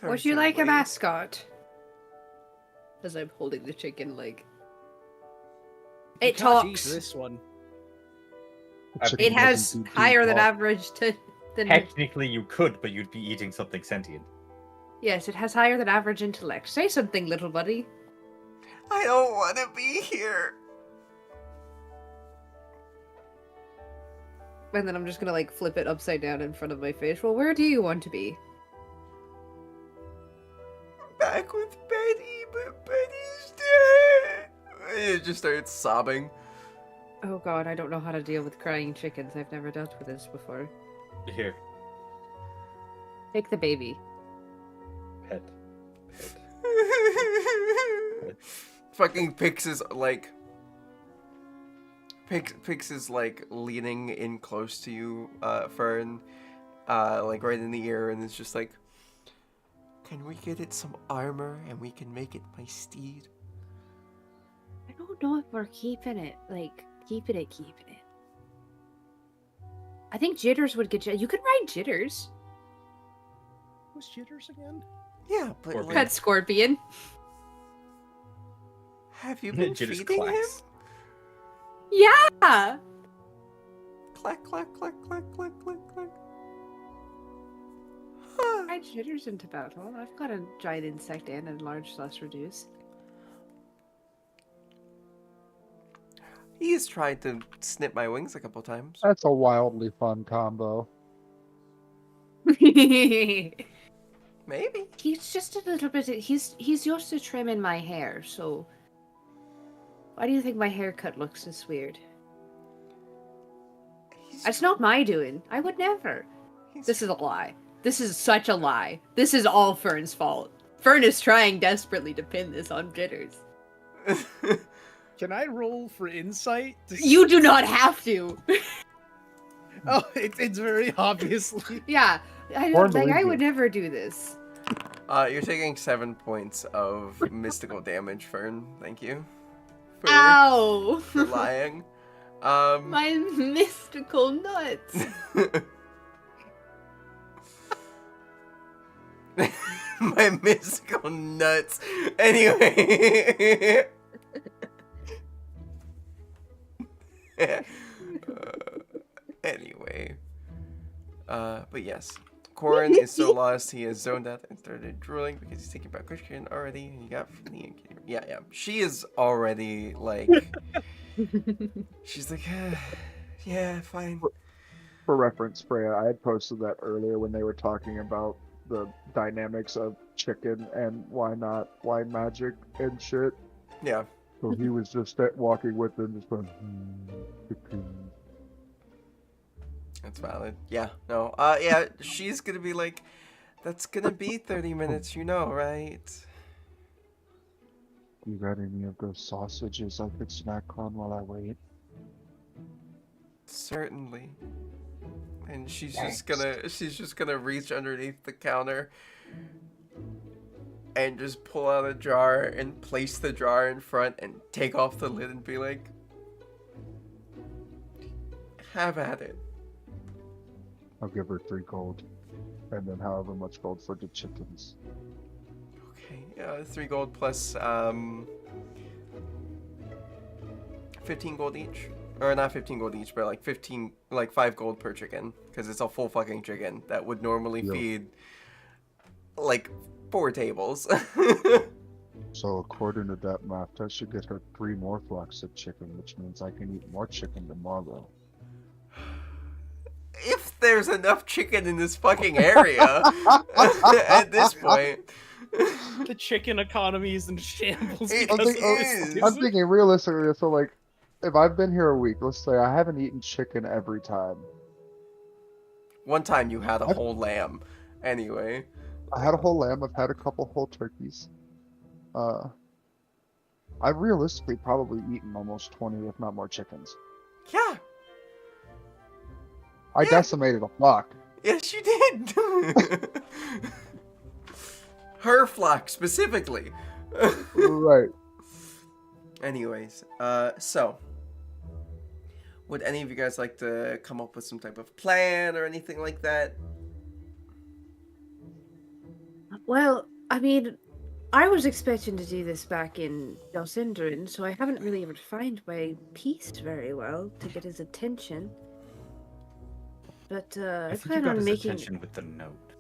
Would you like a Certainly. mascot? As I'm holding the chicken, like it Can't eat talks. this one. The chicken It has doesn't do higher than talk. average than. Technically, you could, but you'd be eating something sentient. Yes, it has higher than average intellect. Say something, little buddy. I don't want to be here. And then I'm just gonna like flip it upside down in front of my face. Well, where do you want to be? Back with Betty, but Betty's dead. It just started sobbing. Oh god, I don't know how to deal with crying chickens. I've never dealt with this before. Here, Take the baby. pet. Fucking Pix is like. Pix is like leaning in close to you, Fern, like right in the ear, and it's just like, can we get it some armor and we can make it my steed? I don't know if we're keeping it. Like, keeping it. I think Jitters would get you. You could ride Jitters. Who's Jitters again? Yeah, but Or like, Pet scorpion. have you been Jitters feeding him? clacks. Yeah. Clack, clack, clack, clack, clack, clack, clack. Ride Jitters into battle. I've got a giant insect and a large less reduce. He's tried to snip my wings a couple times. That's a wildly fun combo. Maybe. He's just a little bit. He's used to trimming my hair, so. Why do you think my haircut looks this weird? It's not my doing. I would never. This is a lie. This is such a lie. This is all Fern's fault. Fern is trying desperately to pin this on Jitters. Can I roll for insight? You do not have to. Oh, it's very obviously. Yeah, I Or don't like. I believe would you. never do this. You're taking 7 points of mystical damage, Fern. Thank you. For, Ow! for lying. My mystical nuts. My mystical nuts. Anyway. Anyway. But yes. Corin is so lost he has zoned out and started drooling because he's thinking about Christian already. And you got from the yeah. She is already like she's like yeah, fine. For reference, Freya, I had posted that earlier when they were talking about the dynamics of chicken and why magic and shit. Yeah. So he was just walking with them, just going, chicken. That's valid. Yeah. No. Yeah, she's gonna be like, that's gonna be 30 minutes, you know, right? You got any of those sausages I could snack on while I wait? Certainly. And she's just gonna reach underneath the counter and just pull out a jar and place the jar in front and take off the lid and be like, have at it. I'll give her 3 gold. And then however much gold for the chickens. Okay, 3 gold plus 15 gold each. Or not 15 gold each, but like 5 gold per chicken. Because it's a full fucking chicken that would normally Yeah. feed like 4 tables. So according to that math, I should get her 3 more flocks of chicken, which means I can eat more chicken tomorrow. If there's enough chicken in this fucking area at this point. The chicken economy is in shambles It because of is. this. I'm thinking realistically, so like, if I've been here a week, let's say I haven't eaten chicken every time. One time you had a whole lamb. Anyway. I had a whole lamb, I've had a couple whole turkeys. I've realistically probably eaten almost 20, if not more, chickens. Yeah. I Yeah. decimated a flock. Yes, you did. Her flock specifically. Right. Anyways, so would any of you guys like to come up with some type of plan or anything like that? Well, I mean, I was expecting to do this back in Dalcindrin, so I haven't really refined my piece very well to get his attention. But I I think you plan got on his making. attention with the note.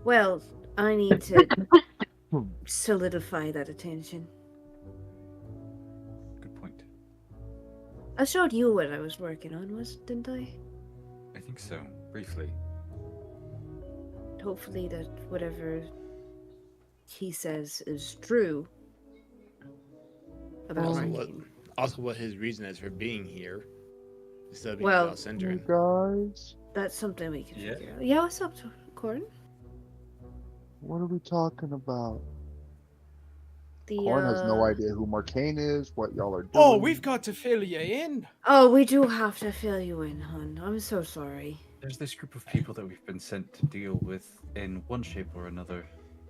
Well, I need to solidify that attention. Good point. I showed you what I was working on, didn't I? I think so. Briefly. Hopefully that whatever he says is true about Also, Martin. what his reason is for being here instead of being Well, well, You Syndrome. guys, That's something we can Yeah. figure out. Yeah, what's up, Corin? what are we talking about? The Corn has no idea who Marcane is, what y'all are doing. Oh, we've got to fill you in. Oh, we do have to fill you in, hon. I'm so sorry. There's this group of people that we've been sent to deal with in one shape or another,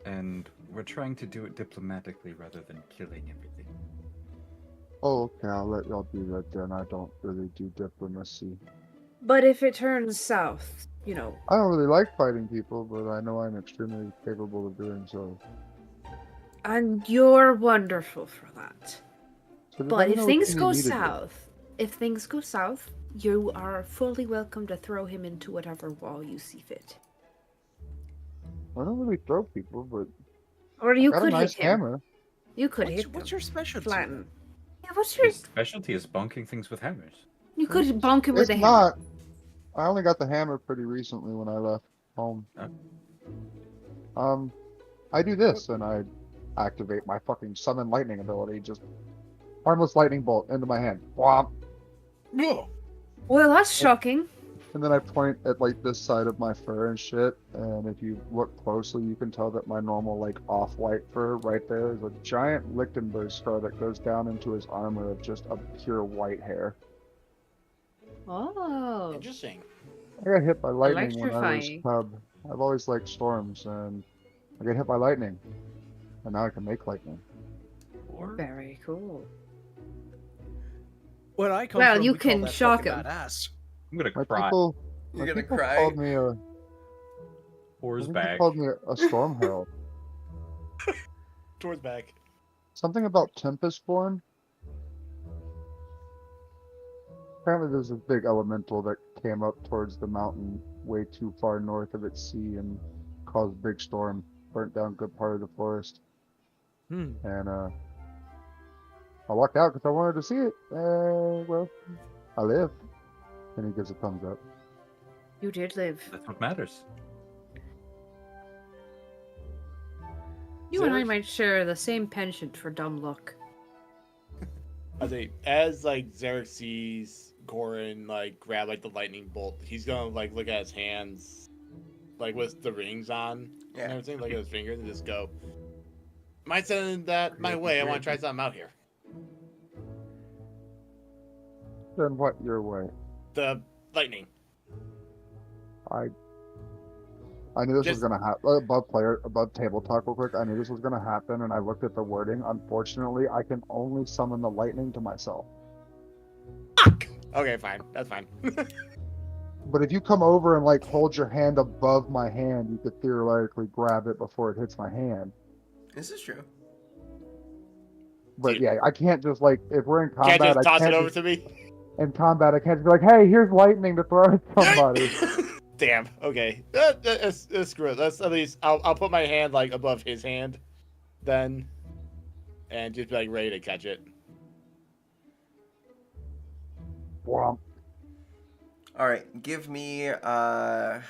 and we're trying to do it diplomatically rather than killing everything. Oh, okay, I'll let y'all do that then. I don't really do diplomacy. But if it turns south, you know. I don't really like fighting people, but I know I'm extremely capable of doing so. And you're wonderful for that. So just But let me if know what things you go need me to do. south, you are fully welcome to throw him into whatever wall you see fit. I don't really throw people, but Or you got a could nice hit him. hammer. You could hit What's him. your specialty? Flatten. Yeah, what's your... His specialty is bonking things with hammers. You could bonk him with It's a not. hammer. I only got the hammer pretty recently when I left home. I do this and I activate my fucking summon lightning ability. Just harmless lightning bolt into my hand. Whomp. Well, that's shocking. And then I point at like this side of my fur and shit. And if you look closely, you can tell that my normal like off-white fur right there is a giant Lichtenberg scar that goes down into his armor of just a pure white hair. Oh. Interesting. I got hit by lightning when I was Electrifying. cub. I've always liked storms, and I got hit by lightning, and now I can make lightning. Or Very cool. Where I come Well, from, you we call can that shock fucking him. Badass. I'm gonna My cry. people, You're my gonna people cry? called me a. Horror's People back. called me a storm herald. Towards back. Something about Tempestborn. Apparently, there's a big elemental that came up towards the mountain, way too far north of its sea, and caused a big storm, burnt down a good part of the forest. Hmm. And I walked out because I wanted to see it. Well, I live. And he gives a thumbs up. You did live. That's what matters. You and I Zarek? might share the same penchant for dumb luck. I say, as like Zarek sees Gorin like grab like the lightning bolt, he's gonna like look at his hands, like with the rings on Yeah. and everything, look at his fingers and just go, "Might send that my way. I want to try something out here." Then what your way? The lightning. I knew this Just- was gonna happen. Above table talk, real quick. I knew this was gonna happen, and I looked at the wording. Unfortunately, I can only summon the lightning to myself. Okay, fine. That's fine. But if you come over and like hold your hand above my hand, you could theoretically grab it before it hits my hand. This is true. But Dude. yeah, I can't just like if we're in Can't combat. just toss I it can't over just, to me. in combat. I can't just be like, "Hey, here's lightning to throw at somebody." Damn. Okay. Screw it. Let's at least. I'll put my hand like above his hand, then, and just be like ready to catch it. Womp. All right, give me. I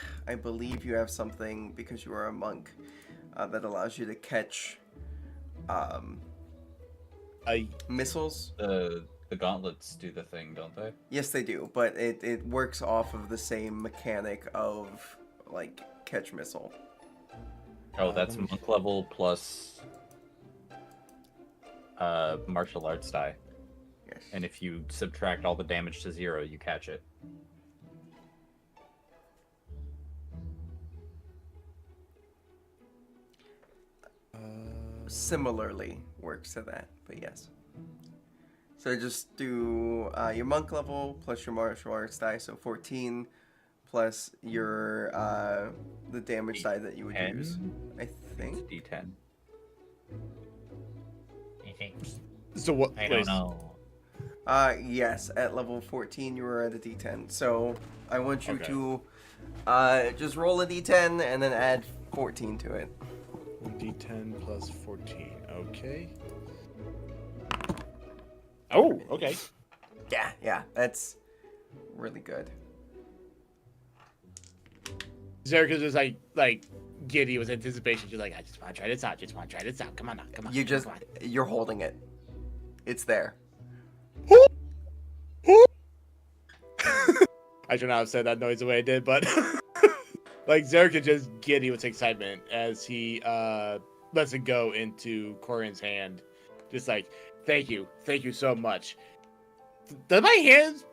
believe you have something because you are a monk that allows you to catch missiles. The gauntlets do the thing, don't they? Yes, they do, but it works off of the same mechanic of like catch missile. Oh, that's monk level plus. martial arts die. Yes. And if you subtract all the damage to 0, you catch it. Similarly works to that, but yes. So just do your monk level plus your martial arts die, so 14 plus your the damage die that you would 10? use. I It's think. D10. I think. So what? I wait, don't know. Yes, at level 14 you were at a D10. So I want you Okay. to just roll a D10 and then add 14 to it. D10 plus 14. Okay. Oh, okay. Yeah, that's really good. Zerika's just like giddy with anticipation. She's like, I just want to try this out. Just want to try this out. Come on now. Come on. You just come on. you're holding it. It's there. I should not have said that noise the way I did, but like Zerika just giddy with excitement as he lets it go into Corian's hand. Just like, thank you so much. Do my hands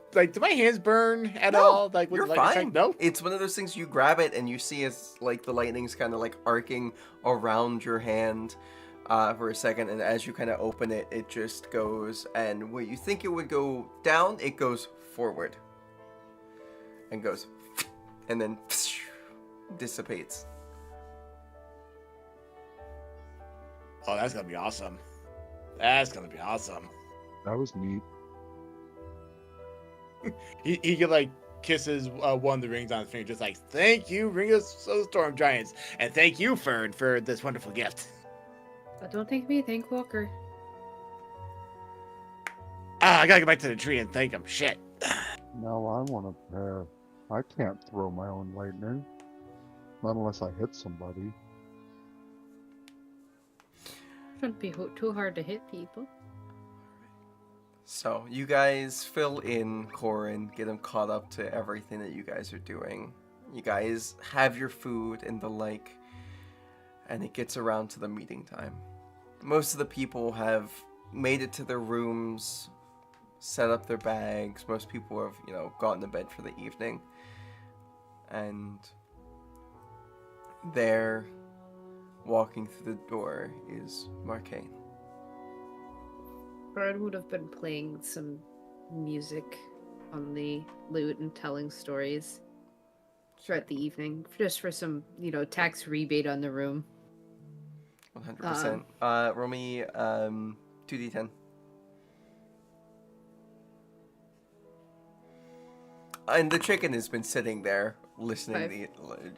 burn at all? Like with You're the lightning fine. strike? No. It's one of those things you grab it and you see as like the lightning's kind of like arcing around your hand for a second, and as you kind of open it, it just goes, and where you think it would go down, it goes forward and goes, and then dissipates. Oh, that's gonna be awesome. That's gonna be awesome. That was neat. He could like kisses one of the rings on his finger, just like, thank you, Ring of Storm Giants, and thank you, Fern, for this wonderful gift. But don't thank me, thank Walker. Ah, I gotta go back to the tree and thank him. Shit. Now I want a pair. I can't throw my own lightning. Not unless I hit somebody. Shouldn't be too hard to hit people. So you guys fill in Corin, get him caught up to everything that you guys are doing. You guys have your food and the like, and it gets around to the meeting time. Most of the people have made it to their rooms, set up their bags. Most people have, gotten to bed for the evening. And there, walking through the door, is Marcaine. Fern would have been playing some music on the lute and telling stories throughout the evening, just for some, tax rebate on the room. 100%. Roll me 2d10. And the chicken has been sitting there, listening,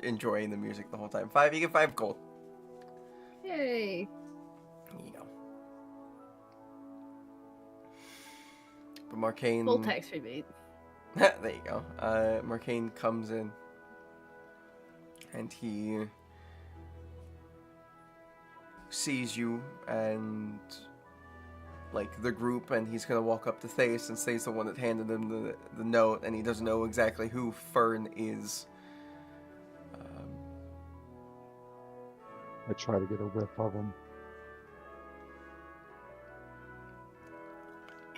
enjoying the music the whole time. 5, you get 5 gold. Yay! There you go. But Marcaine... Full tax rebate. There you go. Marcaine comes in, and he sees you and like the group, and he's gonna walk up to Thace, and Thace the one that handed him the note, and he doesn't know exactly who Fern is. I try to get a whiff of him.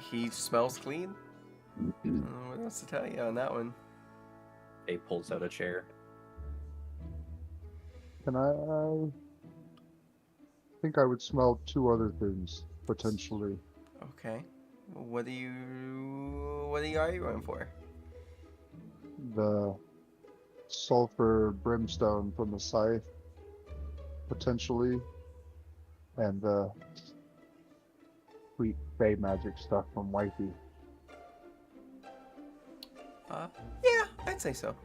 He smells clean. I don't know what else to tell you on that one. He pulls out a chair. Can I think I would smell 2 other things, potentially. Okay. What are you arguing for? The sulfur brimstone from the scythe, potentially, and the sweet fey magic stuff from Wifey. Yeah, I'd say so.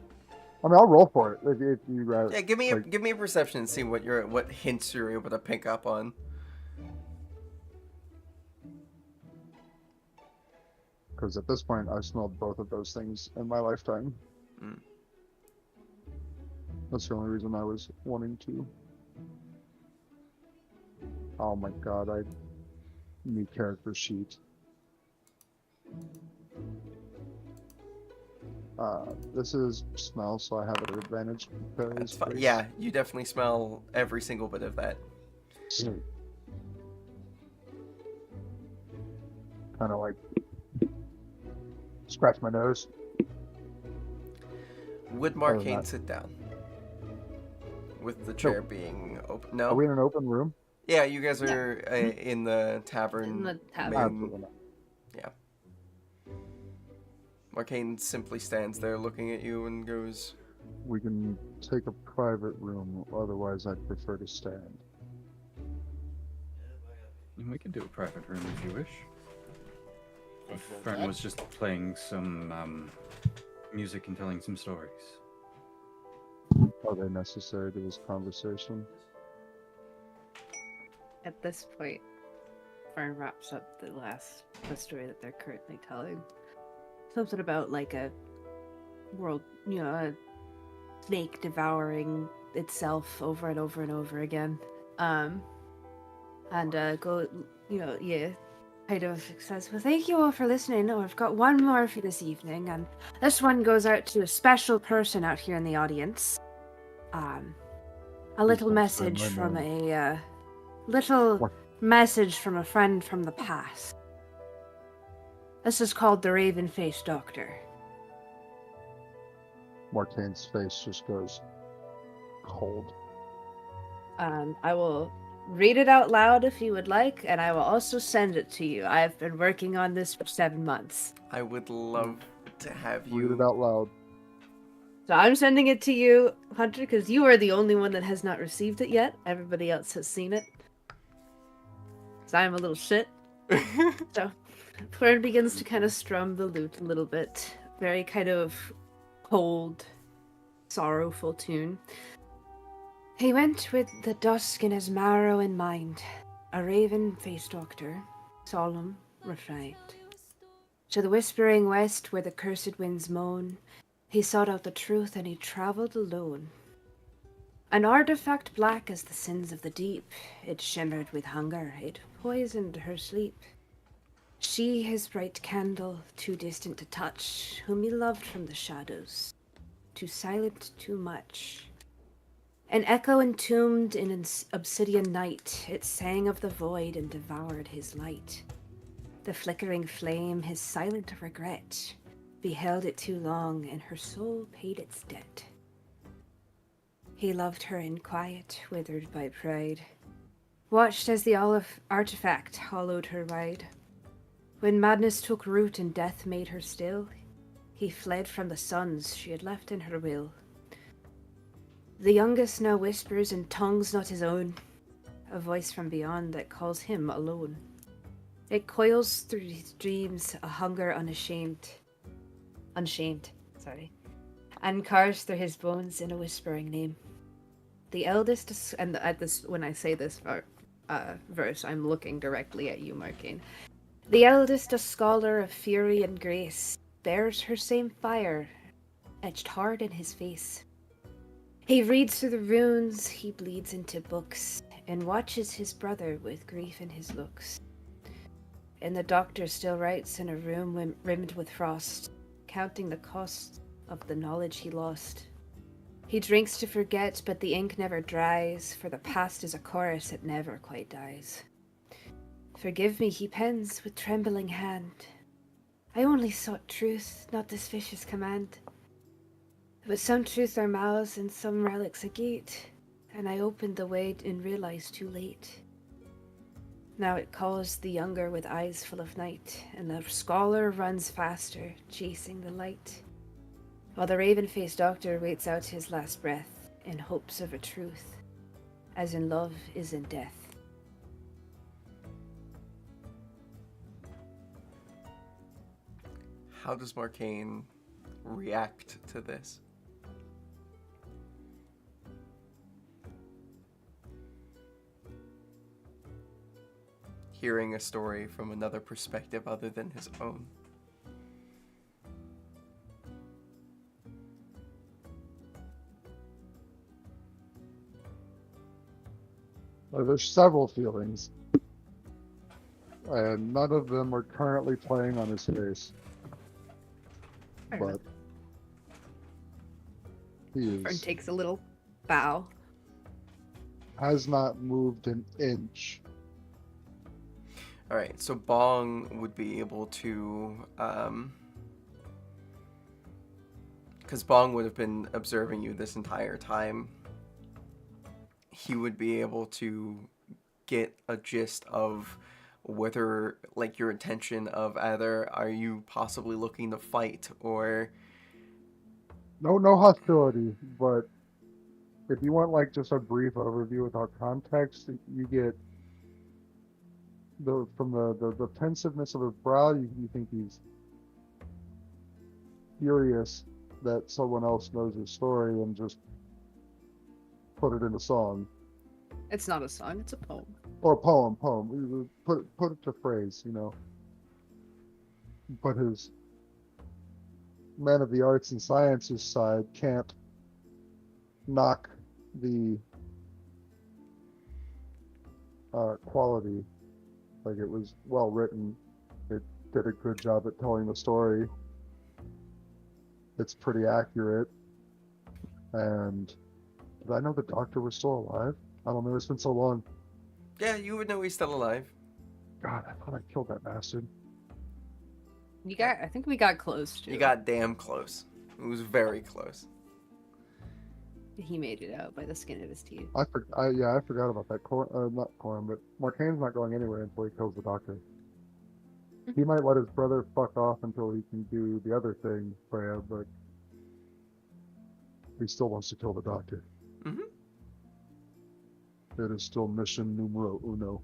I mean, I'll roll for it if you. Yeah, give me a perception and see what hints you're able to pick up on. Because at this point, I've smelled both of those things in my lifetime. Mm. That's the only reason I was wanting to. Oh my god, I need character sheet. This is smell, so I have an advantage because That's fine. Yeah, you definitely smell every single bit of that. Sweet. kind of like scratch my nose. Would Other than Marcane that- sit down? With the chair being open? No? Are we in an open room? Yeah, you guys are in the tavern. In the tavern. main- Absolutely not. Marcane simply stands there looking at you and goes, We can take a private room, otherwise I'd prefer to stand. We can do a private room if you wish. Comfortable with Fern that? was just playing some music and telling some stories. Are they necessary to this conversation? At this point, Fern wraps up the story that they're currently telling. Something about like a world, a snake devouring itself over and over and over again. Kind of says, well, thank you all for listening. Oh, I've got one more for this evening, and this one goes out to a special person out here in the audience. A little don't say message my from name. a little What? message from a friend from the past. This is called the Raven-Faced Doctor. Marcane's face just goes cold. I will read it out loud if you would like, and I will also send it to you. I've been working on this for 7 months. I would love to have Read you. it out loud. So I'm sending it to you, Hunter, because you are the only one that has not received it yet. Everybody else has seen it. So I'm a little shit. So Fern begins to kind of strum the lute a little bit. Very kind of cold, sorrowful tune. He went with the dusk in his marrow and mind, a raven-faced doctor, solemn, refined. To the whispering west where the cursed winds moan, he sought out the truth and he travelled alone. An artifact black as the sins of the deep, it shimmered with hunger, it poisoned her sleep. She, his bright candle, too distant to touch, whom he loved from the shadows, too silent, too much. An echo entombed in an obsidian night, it sang of the void and devoured his light. The flickering flame, his silent regret, beheld it too long, and her soul paid its debt. He loved her in quiet, withered by pride, watched as the olive artifact hollowed her wide. When madness took root and death made her still, he fled from the sons she had left in her will. The youngest now whispers in tongues not his own, a voice from beyond that calls him alone. It coils through his dreams, a hunger unshamed, and carves through his bones in a whispering name. The eldest, and at this, when I say this verse, I'm looking directly at you, Marcane. The eldest, a scholar of fury and grace, bears her same fire, etched hard in his face. He reads through the runes, he bleeds into books, and watches his brother with grief in his looks. And the doctor still writes in a room rimmed with frost, counting the cost of the knowledge he lost. He drinks to forget, but the ink never dries, for the past is a chorus that never quite dies. Forgive me, he pens with trembling hand. I only sought truth, not this vicious command. But some truths are mouths and some relics a gate, and I opened the way and realized too late. Now it calls the younger with eyes full of night, and the scholar runs faster, chasing the light, while the raven-faced doctor waits out his last breath in hopes of a truth, as in love is in death. How does Marcane react to this? Hearing a story from another perspective other than his own. There's several feelings, and none of them are currently playing on his face. But he Fern is, takes a little bow. has not moved an inch. All right, so Bong would be able to, because Bong would have been observing you this entire time. He would be able to get a gist of whether, like, your intention of either are you possibly looking to fight or No hostility, but if you want like just a brief overview without context, you get from the pensiveness of his brow, you think he's furious that someone else knows his story and just put it in a song It's not a song, it's a poem. or a poem. Put it to phrase, But his man of the arts and sciences side can't knock the quality. Like, it was well written. It did a good job at telling the story. It's pretty accurate. And did I know the doctor was still alive? I don't know. It's been so long. yeah, you would know he's still alive. God, I thought I killed that bastard. I think we got close to You got damn close. It was very close. He made it out by the skin of his teeth. I forgot about that. Not Corin, but Marcane's not going anywhere until he kills the doctor. He might let his brother fuck off until he can do the other thing, Freya, but he still wants to kill the doctor. Mm-hmm. It is still mission numero uno.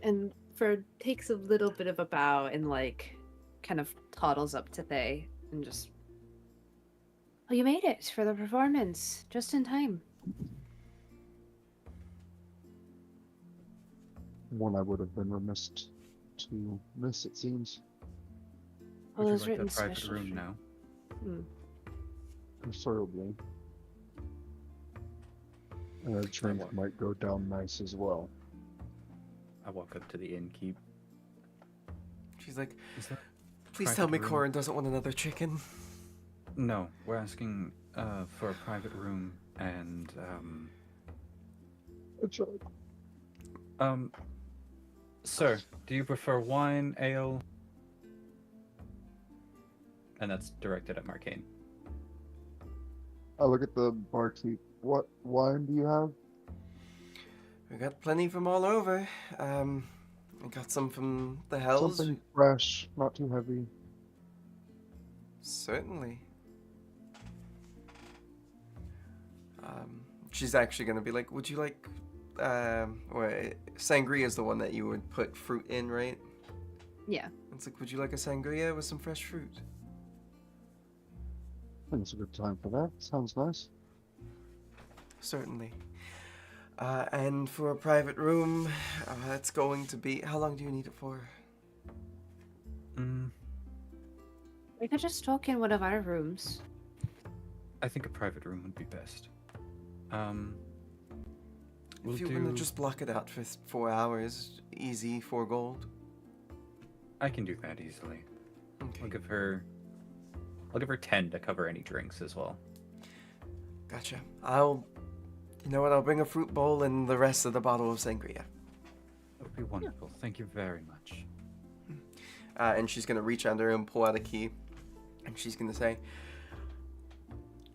And Ferd takes a little bit of a bow and like kind of toddles up to Thay and just, Oh, you made it for the performance, just in time. One I would have been remiss to miss, it seems. Well, Would it you was like written the private special room for- now? Considerably. And a drink might go down nice as well. I walk up to the innkeep. She's like, Is that please private tell me room? Corin doesn't want another chicken. No, we're asking for a private room and sir, do you prefer wine, ale? And that's directed at Marcane. I look at the barkeep. What wine do you have? We got plenty from all over. I got some from the Hells. Something fresh, not too heavy. Certainly. She's actually gonna be like, would you like, sangria is the one that you would put fruit in, right? yeah. It's like, would you like a sangria with some fresh fruit? I think it's a good time for that. Sounds nice. Certainly. And for a private room, it's going to be, how long do you need it for? We could just talk in one of our rooms. I think a private room would be best. We'll If you do... want to just block it out for 4 hours, easy, 4 gold. I can do that easily. Okay. I'll give her 10 to cover any drinks as well. Gotcha. You know what, I'll bring a fruit bowl and the rest of the bottle of sangria. That would be wonderful. Thank you very much. And she's going to reach under and pull out a key. And she's going to say,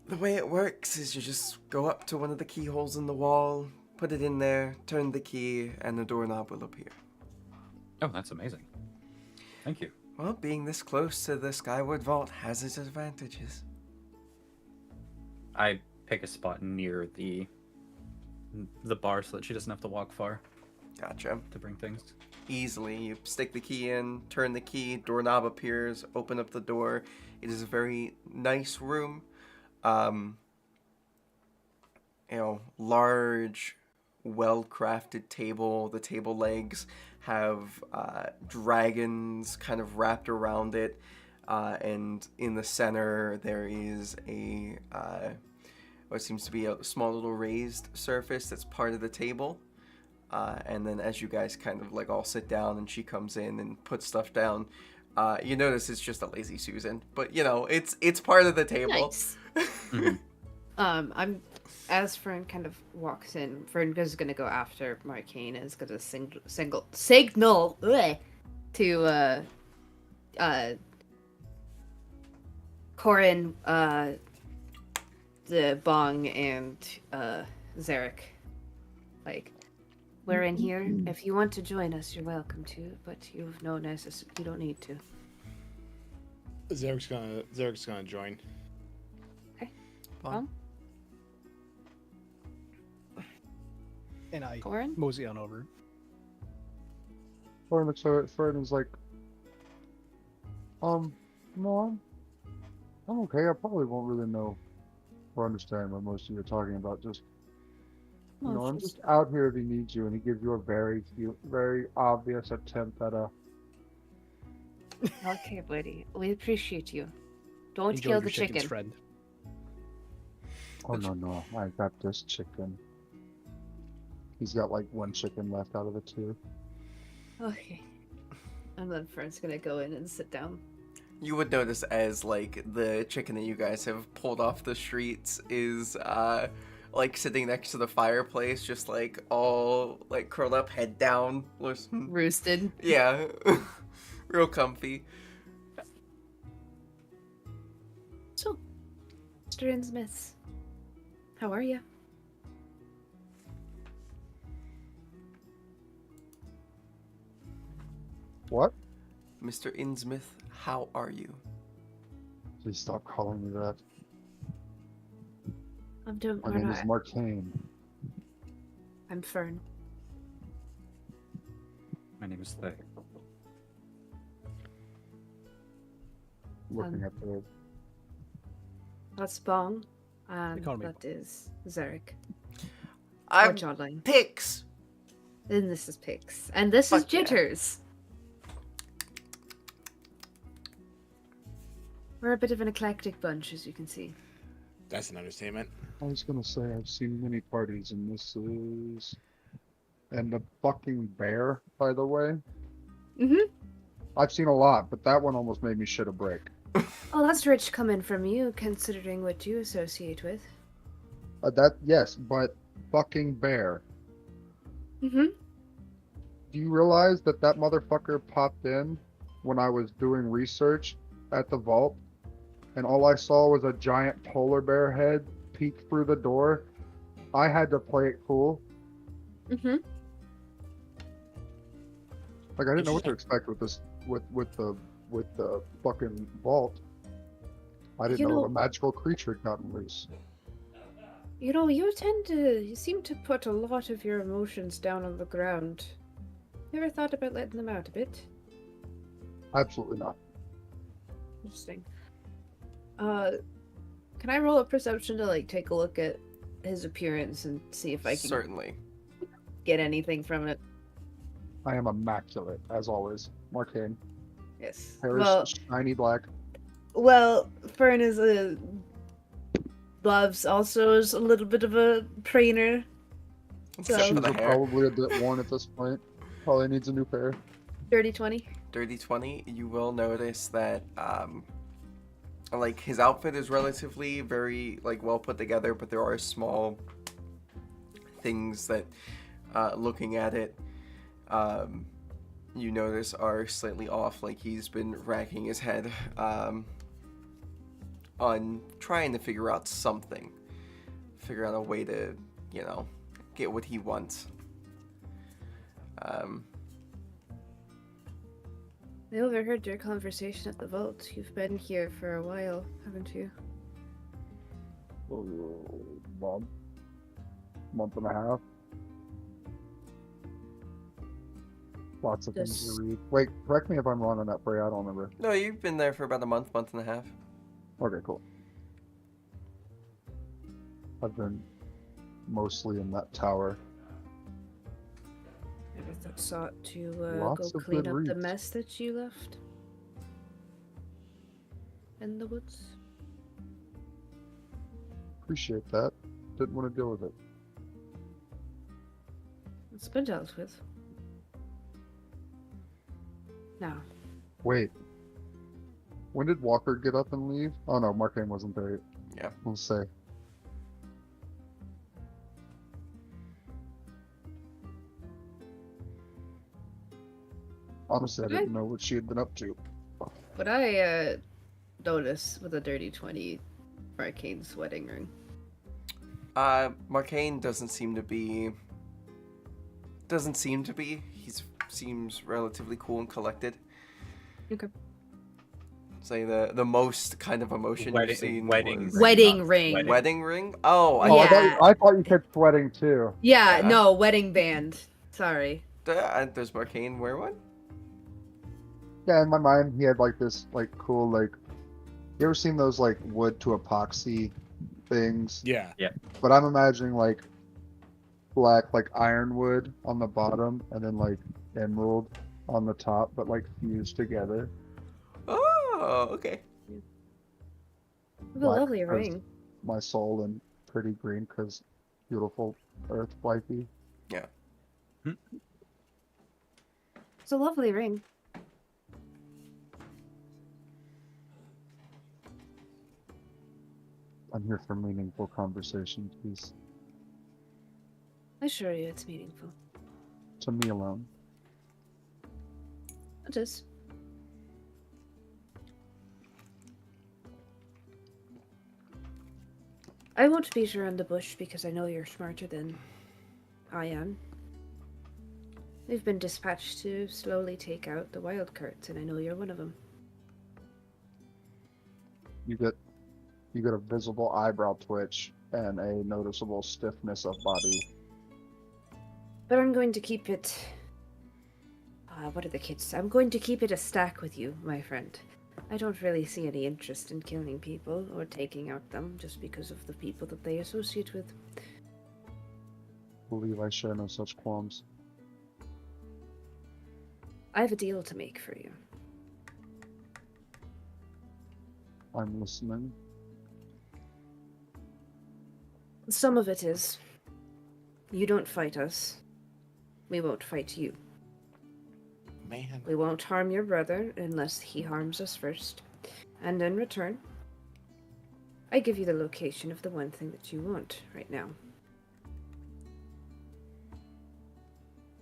the way it works is you just go up to one of the keyholes in the wall, put it in there, turn the key, and the doorknob will appear. Oh, that's amazing. Thank you. Well, being this close to the skyward vault has its advantages. I pick a spot near the bar so that she doesn't have to walk far Gotcha. to bring things. Easily, you stick the key in, turn the key, doorknob appears, open up the door. It is a very nice room. Large, well-crafted table. The table legs have dragons kind of wrapped around it, and in the center there is what seems to be a small little raised surface that's part of the table. And then as you guys kind of like all sit down and she comes in and puts stuff down, you notice it's just a lazy Susan, but it's part of the table. Nice. Mhm. I'm as Fern kind of walks in, Fern is gonna go after Marcane and is gonna signal bleh, to Corin, the Bong, and Zarek. Like, We're in here. If you want to join us, you're welcome to, but you've no necessity. You don't need to. Zarek's gonna join. Bong. And I Corin? mosey on over. Fern looks over at Fern and is like, no, I'm okay. I probably won't really know or understand what most of you are talking about. Just, you know, I'm just out here if he needs you, and he gives you a very obvious attempt at a. Okay, buddy. We appreciate you. Don't Enjoy kill your the chicken's chicken. friend. Oh no, I got this chicken. He's got like one chicken left out of the two. Okay. And then Fern's gonna go in and sit down. You would notice as like the chicken that you guys have pulled off the streets is like sitting next to the fireplace, just like all like curled up, head down, Roosted. yeah, real comfy. So, Mr. Innsmith, how are you? What? Mr. Innsmouth, how are you? Please stop calling me that. I'm doing My name is Marcane. I'm Fern. My name is Thay. Looking at the. That's Bong. call me That is Zarek. Or I'm Jawline. Pix. And this is Pix. And this is Fuck yeah. Jitters. We're a bit of an eclectic bunch, as you can see. That's an understatement. I was gonna say I've seen many parties, and this is. And the fucking bear, by the way. Mm-hmm. I've seen a lot, but that one almost made me shit a brick. Oh, that's rich coming from you, considering what you associate with. Yes, but fucking bear. Mm-hmm. Do you realize that motherfucker popped in when I was doing research at the vault, and all I saw was a giant polar bear head peek through the door? I had to play it cool. Mm-hmm. Like I didn't know what to expect with this, with the fucking vault. I didn't You know know- a magical creature had gotten loose. You know, you seem to put a lot of your emotions down on the ground. You ever thought about letting them out a bit? Absolutely not. Interesting. Can I roll a perception to like take a look at his appearance and see if I can Certainly. get anything from it? I am immaculate as always. Marcane. Yes. Hair is Well, shiny black. Fern loves also is a little bit of a trainer. Except So- for Shoes the are hair. probably a bit worn at this point. Probably needs a new pair. Dirty 20. Dirty 20, you will notice that like his outfit is relatively very like well put together, but there are small things that looking at it you notice are slightly off. Like he's been racking his head on trying to figure out something, figure out a way to, you know, get what he wants. I overheard your conversation at the vault. You've been here for a while, haven't you? Month and a half. Lots of things This- to read. Wait, correct me if I'm wrong on that, Frey. I don't remember. No, you've been there for about a month and a half. Okay, cool. I've been mostly in that tower. Ever thought to Lots go of clean good up the reads. mess that you left in the woods? Appreciate that. Didn't want to deal with it. It's been dealt with. Now, Wait. When did Walker get up and leave? Oh no, Marcane wasn't there. Yeah. We'll say. Honestly, I Did I- didn't know what she had been up to. Would I notice with a dirty 20 Arcane's wedding ring? Marcane doesn't seem to be. He seems relatively cool and collected. Okay. Say the most kind of emotion Wedding- you've seen wedding was ring. Wedding not ring. wedding. wedding ring. Oh, Oh, Yeah. I thought you said sweating too. Yeah, Yeah. no, wedding band. Sorry. Does Marcane wear one? Yeah, in my mind, he had like this like cool like. You ever seen those like wood to epoxy things? Yeah. But I'm imagining like black like ironwood on the bottom and then like emerald on the top, but like fused together. Oh, okay. What a Black lovely because ring. My soul and pretty green because beautiful earth wifey. It's a lovely ring. I'm here for meaningful conversation, please. I assure you it's meaningful. To me alone. It is. I won't beat around the bush because I know you're smarter than I am. We've been dispatched to slowly take out the wild carts, and I know you're one of them. You get a visible eyebrow twitch and a noticeable stiffness of body. But I'm going to keep it. What are the kids? I'm going to keep it a stack with you, my friend. I don't really see any interest in killing people or taking out them just because of the people that they associate with. Believe I share no such qualms. I have a deal to make for you. I'm listening. Some of it is, you don't fight us, we won't fight you. Man. We won't harm your brother unless he harms us first. And in return, I give you the location of the one thing that you want right now.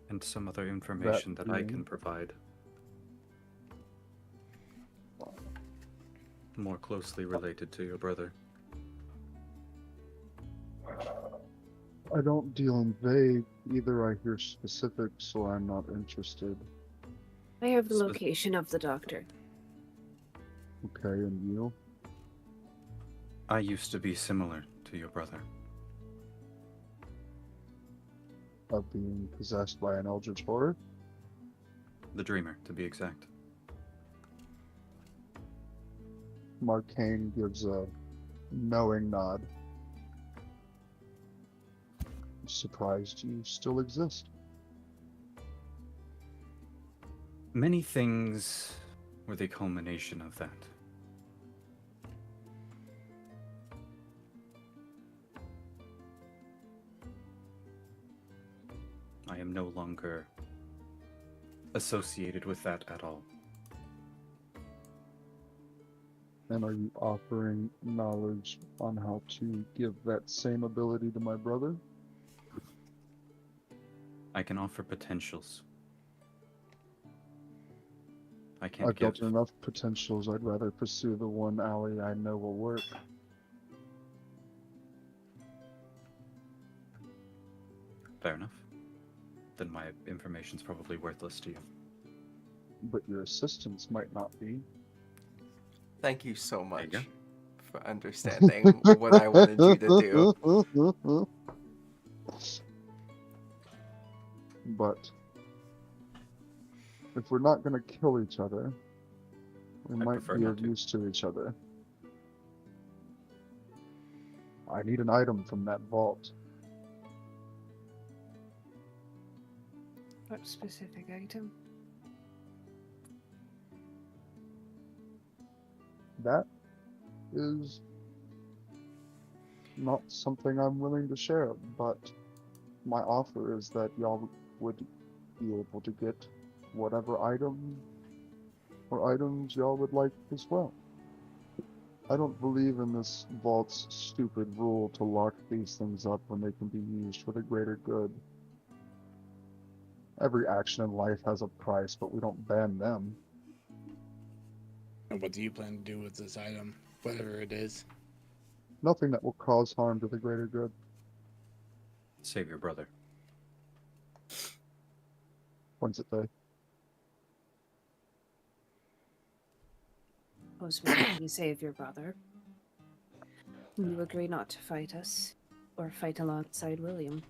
And some other information that I being? can provide. More closely related to your brother. I don't deal in vague. Either I hear specifics or I'm not interested. I have the Spec- location of the doctor. Okay, and you? I used to be similar to your brother. Of being possessed by an eldritch horror? The Dreamer, to be exact. Marcane gives a knowing nod. Surprised you still exist. Many things were the culmination of that. I am no longer associated with that at all. And are you offering knowledge on how to give that same ability to my brother? I can offer potentials. I can't I've give. built enough potentials. I'd rather pursue the one alley I know will work. Fair enough. Then my information's probably worthless to you. But your assistance might not be. Thank you so you much go. for understanding what I wanted you to do. But if we're not going to kill each other, we I might prefer be not of to. use to each other. I need an item from that vault. What specific item? That is not something I'm willing to share, but my offer is that y'all would be able to get whatever item or items y'all would like as well. I don't believe in this vault's stupid rule to lock these things up when they can be used for the greater good. Every action in life has a price, but we don't ban them. And what do you plan to do with this item, whatever it is? Nothing that will cause harm to the greater good. Save your brother. Points at Faye. Most willingly save your brother. You agree not to fight us, or fight alongside William.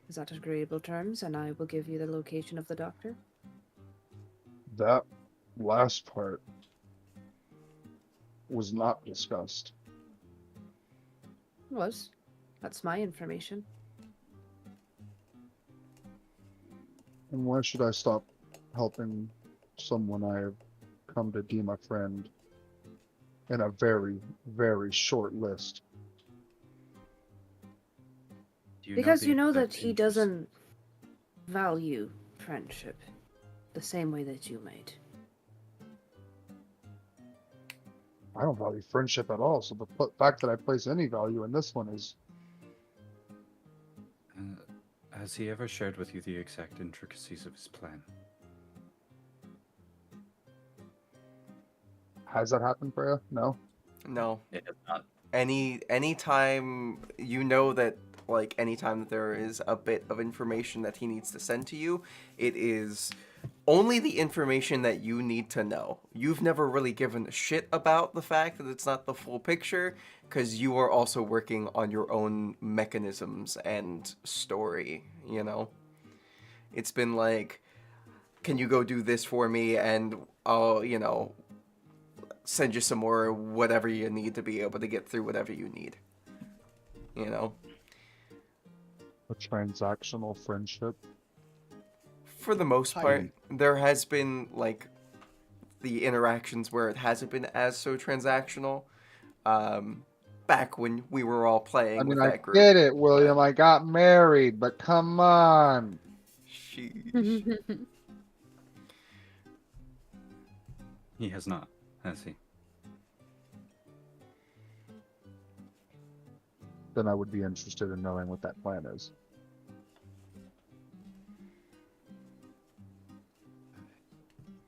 Is that agreeable terms, and I will give you the location of the doctor? That last part was not discussed. Was. That's my information. And why should I stop helping someone I have come to deem a friend in a very, very short list? Because you know that exact he interest? doesn't value friendship the same way that you might. I don't value friendship at all, so the fact that I place any value in this one is... Has he ever shared with you the exact intricacies of his plan? Has that happened, Freya? No? No. It is not. Anytime you know that, like, anytime that there is a bit of information that he needs to send to you, it is only the information that you need to know. You've never really given a shit about the fact that it's not the full picture, because you are also working on your own mechanisms and story, you know? It's been like, can you go do this for me, and I'll, you know, send you some more whatever you need to be able to get through whatever you need. You know? A transactional friendship? For the most part, there has been, like, the interactions where it hasn't been as so transactional. Back when we were all playing I mean, with I that group. get it, William. I got married, but come on. Sheesh. He has not, has he? Then I would be interested in knowing what that plan is.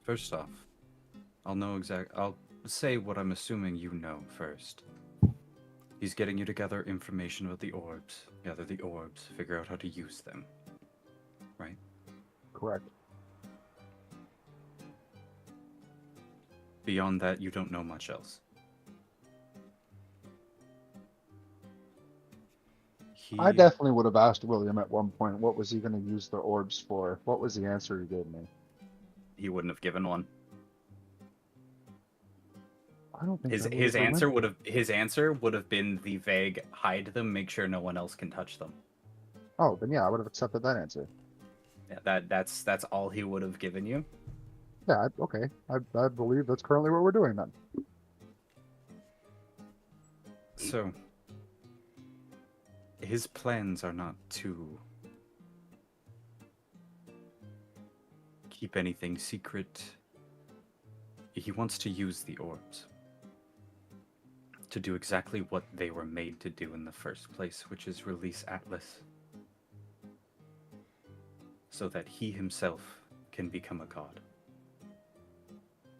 First off, I'll say what I'm assuming you know first. He's getting you to gather information about the orbs, gather the orbs, figure out how to use them. Right? Correct. Beyond that, you don't know much else. I definitely would have asked William at one point, what was he going to use the orbs for? What was the answer he gave me? He wouldn't have given one. I don't think His that his ever answer went- his answer would have been the vague hide them, make sure no one else can touch them. Oh, then yeah, I would have accepted that answer. Yeah, that's all he would have given you. Yeah, okay. I believe that's currently what we're doing then. So, his plans are not to keep anything secret. He wants to use the orbs to do exactly what they were made to do in the first place, which is release Atlas, so that he himself can become a god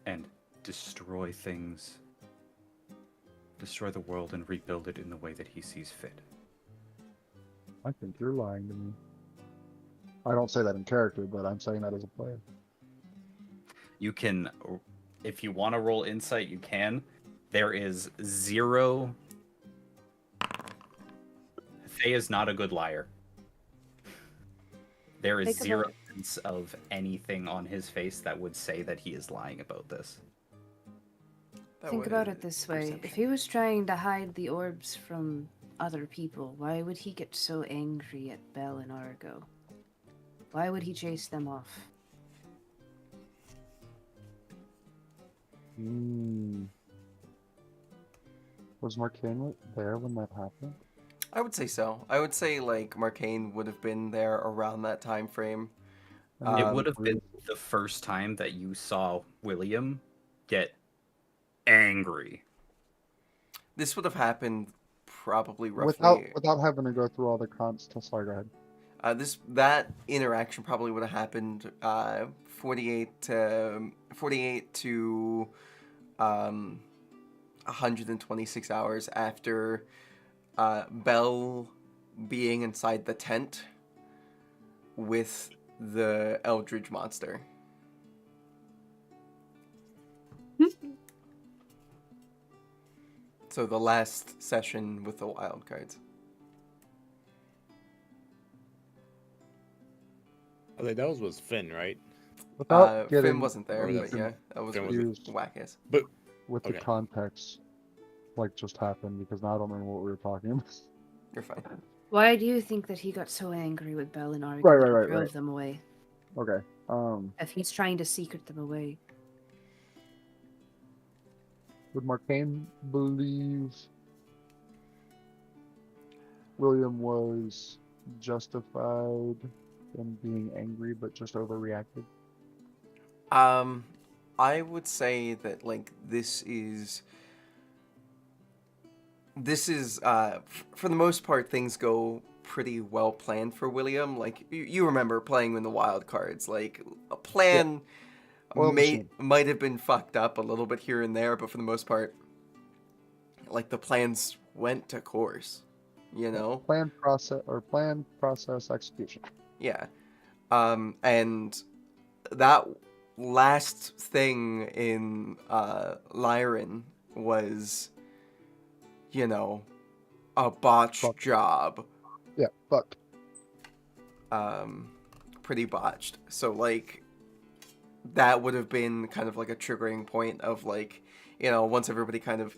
and destroy things, destroy the world, and rebuild it in the way that he sees fit. I think you're lying to me. I don't say that in character, but I'm saying that as a player. You can, if you want to roll insight, you can. There is zero. Faye is not a good liar. There is Think zero about- sense of anything on his face that would say that he is lying about this. Think about it this way. If he was trying to hide the orbs from other people, why would he get so angry at Belle and Argo? Why would he chase them off? Was Marcane there when that happened? I would say so. I would say, like, Marcane would have been there around that time frame. It would have been the first time that you saw William get angry. This would have happened probably roughly. Without having to go through all the sorry, go that interaction probably would have happened 48 to 126 hours after Bell being inside the tent with the Eldridge monster. So the last session with the wild cards. Okay, that was Finn, right? Without getting Finn wasn't there, Or but the- yeah, that was Finn with used Wackus. But with Okay. the context, like just happened, because now I don't remember what we were talking about. You're fine. Why do you think that he got so angry with Bell and Argo Right, that he right, drove right. them away? Okay. If he's trying to secret them away. Would Marcane believe William was justified in being angry, but just overreacted? I would say that like this is for the most part things go pretty well planned for William. Like you remember playing in the wild cards, like a plan Well, machine. might have been fucked up a little bit here and there, but for the most part, like the plans went to course, you know? Plan, process, execution. Yeah. And that last thing in Lyran was, you know, a botched Fuck. job. Yeah, fucked. Pretty botched. So like that would have been kind of like a triggering point of like, you know, once everybody kind of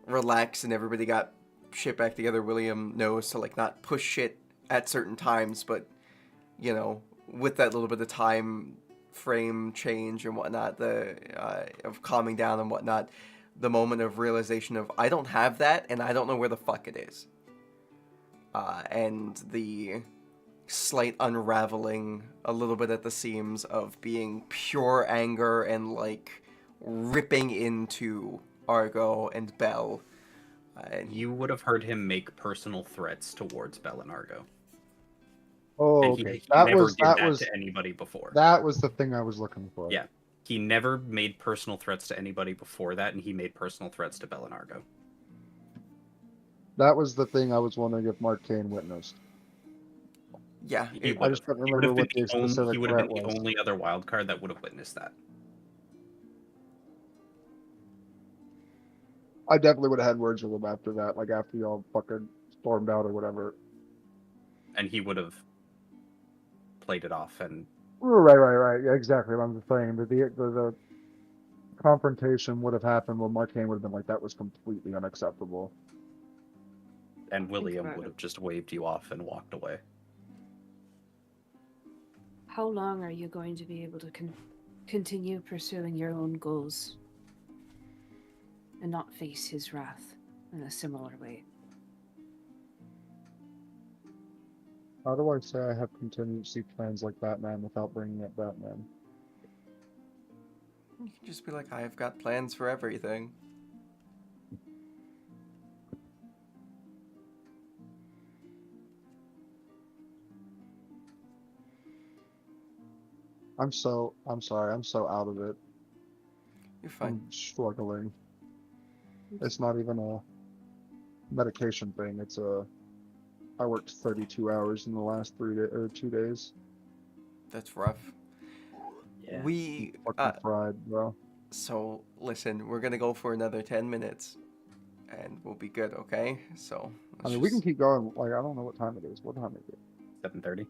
relaxed and everybody got shit back together, William knows to like not push shit at certain times, but you know, with that little bit of time frame change and whatnot, the of calming down and whatnot, the moment of realization of I don't have that and I don't know where the fuck it is, and the slight unraveling a little bit at the seams of being pure anger and like ripping into Argo and Bell. And You would have heard him make personal threats towards Bell and Argo. Oh, And okay. he That never was did that that was to anybody before. that was the thing I was looking for. Yeah. He never made personal threats to anybody before that, and he made personal threats to Bell and Argo. That was the thing I was wondering if Marcane witnessed. yeah, He it- would just have. don't He would remember have been what the the only, specific he would have threat been the was. only other wild card that would have witnessed that. I definitely would have had words with him after that, like after y'all fucking stormed out or whatever. And he would have played it off and Right. Yeah, exactly. I'm just saying that the confrontation would have happened when Marcane would have been like, that was completely unacceptable. William about would it. have just waved you off and walked away. How long are you going to be able to continue pursuing your own goals and not face his wrath in a similar way? How do I say I have contingency plans like Batman without bringing up Batman? you can just be like, I've got plans for everything. I'm sorry, I'm so out of it. You're fine. I'm struggling. It's not even a medication thing. I worked 32 hours in the last 2 days. That's rough. Yeah. We Fucking fried, bro. so listen, we're gonna go for another 10 minutes, and we'll be good. Okay? So I mean, we can keep going. Like, I don't know what time it is. What time is it? 7:30.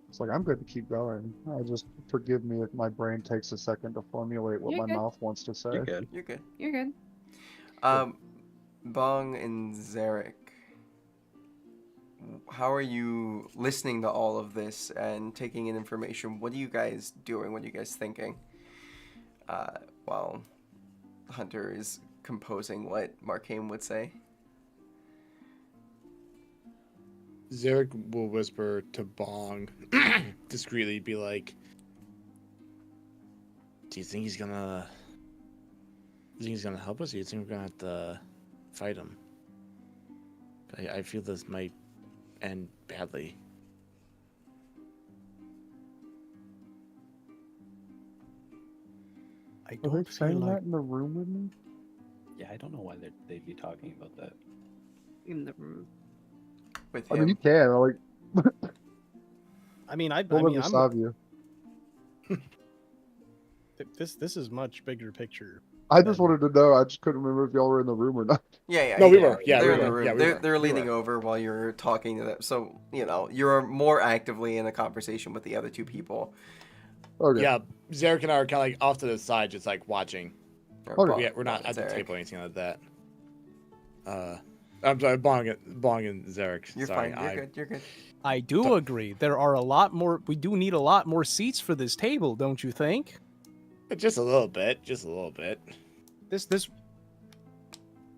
It's like, I'm good to keep going. I just, forgive me if my brain takes a second to formulate what You're my good. mouth wants to say. You're good. You're good. You're good. Bong and Zarek, how are you listening to all of this and taking in information? What are you guys doing? What are you guys thinking? While Hunter is composing what Marcane would say. Zarek will whisper to Bong discreetly, be like, "Do you think he's gonna? Do you think he's gonna help us? Or do you think we're gonna have to fight him? I feel this might end badly." I Are don't they feel saying like that in the room with me? Yeah, I don't know why they'd be talking about that. In the room. With I mean, you him. can. Like, I mean, I we'll mean, never I'm stop you. this is much bigger picture. I just than- wanted to know. I just couldn't remember if y'all were in the room or not. Yeah, No, we yeah. were. Yeah, they're we in the were. room. Yeah, we they're were. they're We leaning were. over while you're talking to them. So, you're more actively in a conversation with the other two people. Okay. Yeah, Zarek and I are kind of like off to the side, just like watching. Or Okay. Bong- Yeah, we're not Bong at the and Zarek. table or anything like that. I'm sorry, Bong and Zarek. You're sorry, fine. You're good. You're good. I do agree. There are a lot more. We do need a lot more seats for this table, don't you think? Just a little bit. Just a little bit. This.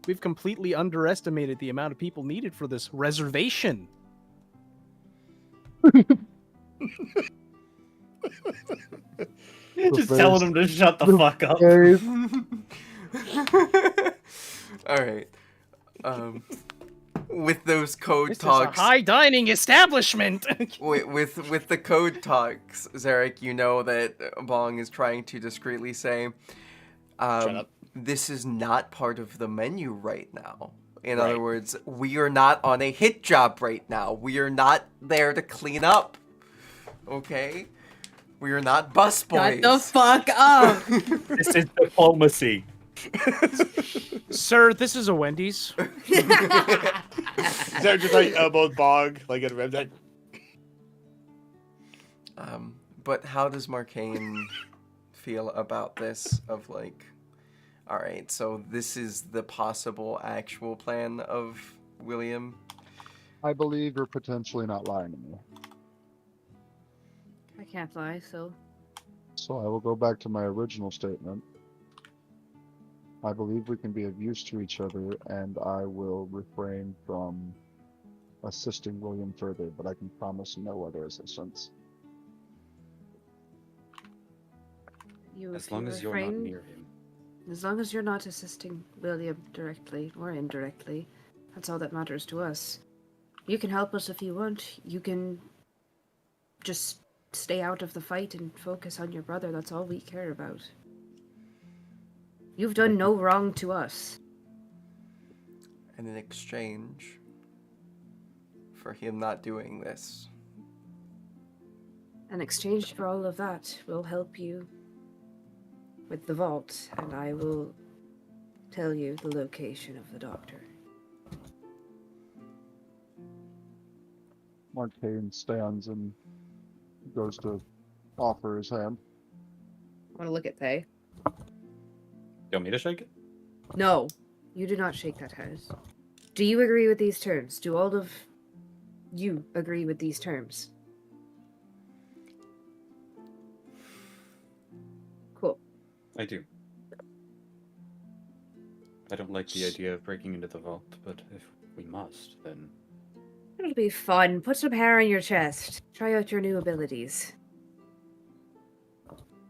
We've completely underestimated the amount of people needed for this reservation. Just face. telling him to shut the fuck up. Hey, All right. With those code This talks, is a high dining establishment. with the code talks, Zarek, you know that Bong is trying to discreetly say, Shut up. this is not part of the menu right now. In Right. other words, we are not on a hit job right now. We are not there to clean up. Okay? We are not busboys. Shut the fuck up! This is diplomacy. Sir, this is a Wendy's. Zarek just like elbowed Bong like at a red. But how does Marcane feel about this? Of like, all right, so this is the possible actual plan of William. I believe you're potentially not lying to me. I can't lie, so. So I will go back to my original statement. I believe we can be of use to each other, and I will refrain from assisting William further, but I can promise no other assistance. As long as you're not near him. As long as you're not assisting William directly or indirectly, that's all that matters to us. You can help us if you want. You can just stay out of the fight and focus on your brother. That's all we care about. You've done no wrong to us. And in exchange for him not doing this, In exchange for all of that, we'll help you with the vault, and I will tell you the location of the doctor. Marcane stands and goes to offer his hand. I want to look at Thay. You want me to shake it? No, you do not shake that hand. Do you agree with these terms? Do all of you agree with these terms? Cool. I do. I don't like the idea of breaking into the vault, but if we must, then It'll be fun. Put some hair on your chest. Try out your new abilities.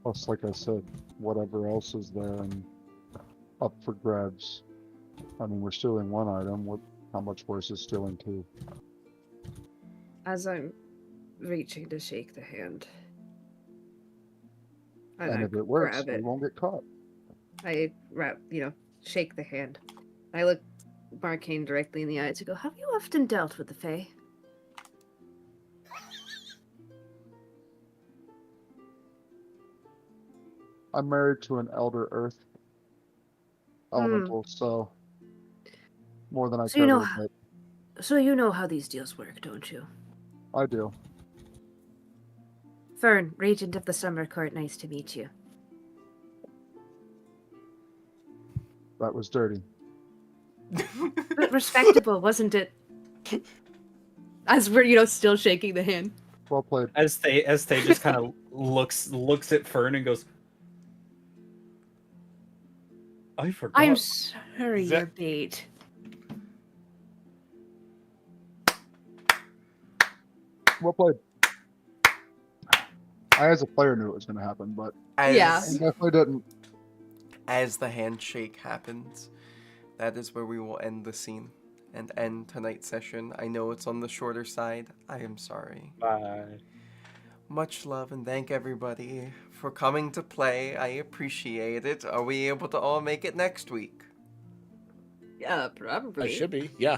Plus, like I said, whatever else is there and up for grabs. I mean, we're stealing one item. How much worse is stealing two? As I'm reaching to shake the hand. And I if it works, grab we it. won't get caught. I shake the hand. I look Marcane directly in the eyes and go, have you often dealt with the Fae? I'm married to an Elder Earth elemental, so more than I So care you to know- admit. So you know how these deals work, don't you? I do. Fern, Regent of the Summer Court, nice to meet you. That was dirty. But respectable, wasn't it? As we're, still shaking the hand. Well played. as they just kind of looks at Fern and goes, I forgot. I'm sorry, That- you're bait. Well played. I, as a player, knew it was going to happen, but as, Yeah. I definitely didn't. as the handshake happens, that is where we will end the scene and end tonight's session. I know it's on the shorter side. I am sorry. Bye. much love and thank everybody for coming to play. I appreciate it. Are we able to all make it next week? Yeah, I probably. should be. Yeah.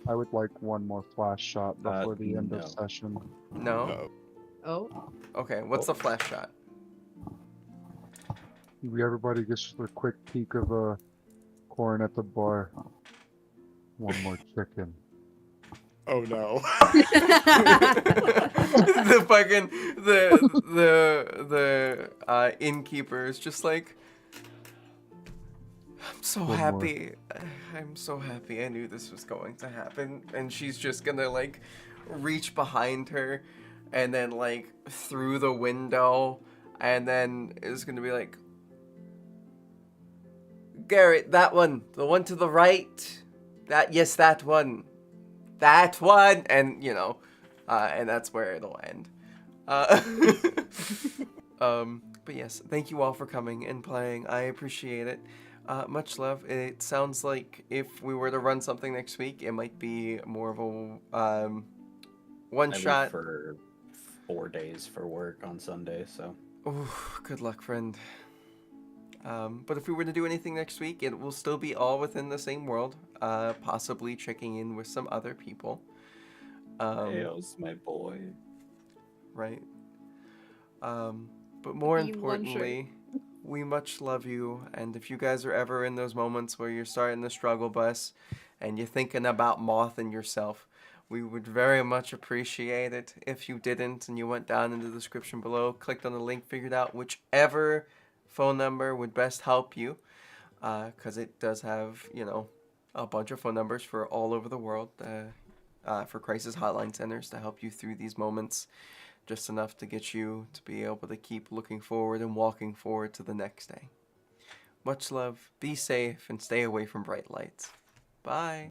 I would like one more flash shot before the end no. of session. No? Oh. Okay, what's the flash shot? Everybody gets a quick peek of a corn at the bar. One more chicken. Oh no. The fucking the innkeeper is just like, I'm so One more. happy. I'm so happy. I knew this was going to happen. And she's just gonna like reach behind her and then like through the window and then is gonna be like, Garrett, that one, the one to the right. Yes, that one. That one, and you know, and that's where it'll end. But yes, thank you all for coming and playing. I appreciate it. Much love. It sounds like if we were to run something next week, it might be more of a one I leave shot. for 4 days for work on Sunday, so. Ooh, good luck, friend. But if we were to do anything next week, it will still be all within the same world, possibly checking in with some other people. Eos, my boy. Right. But more You want importantly, we much love you, and if you guys are ever in those moments where you're starting the struggle bus and you're thinking about Moth and yourself, we would very much appreciate it if you didn't and you went down in the description below, clicked on the link, figured out whichever phone number would best help you, because it does have, you know, a bunch of phone numbers for all over the world, for crisis hotline centers to help you through these moments, just enough to get you to be able to keep looking forward and walking forward to the next day. Much love, be safe, and stay away from bright lights. Bye.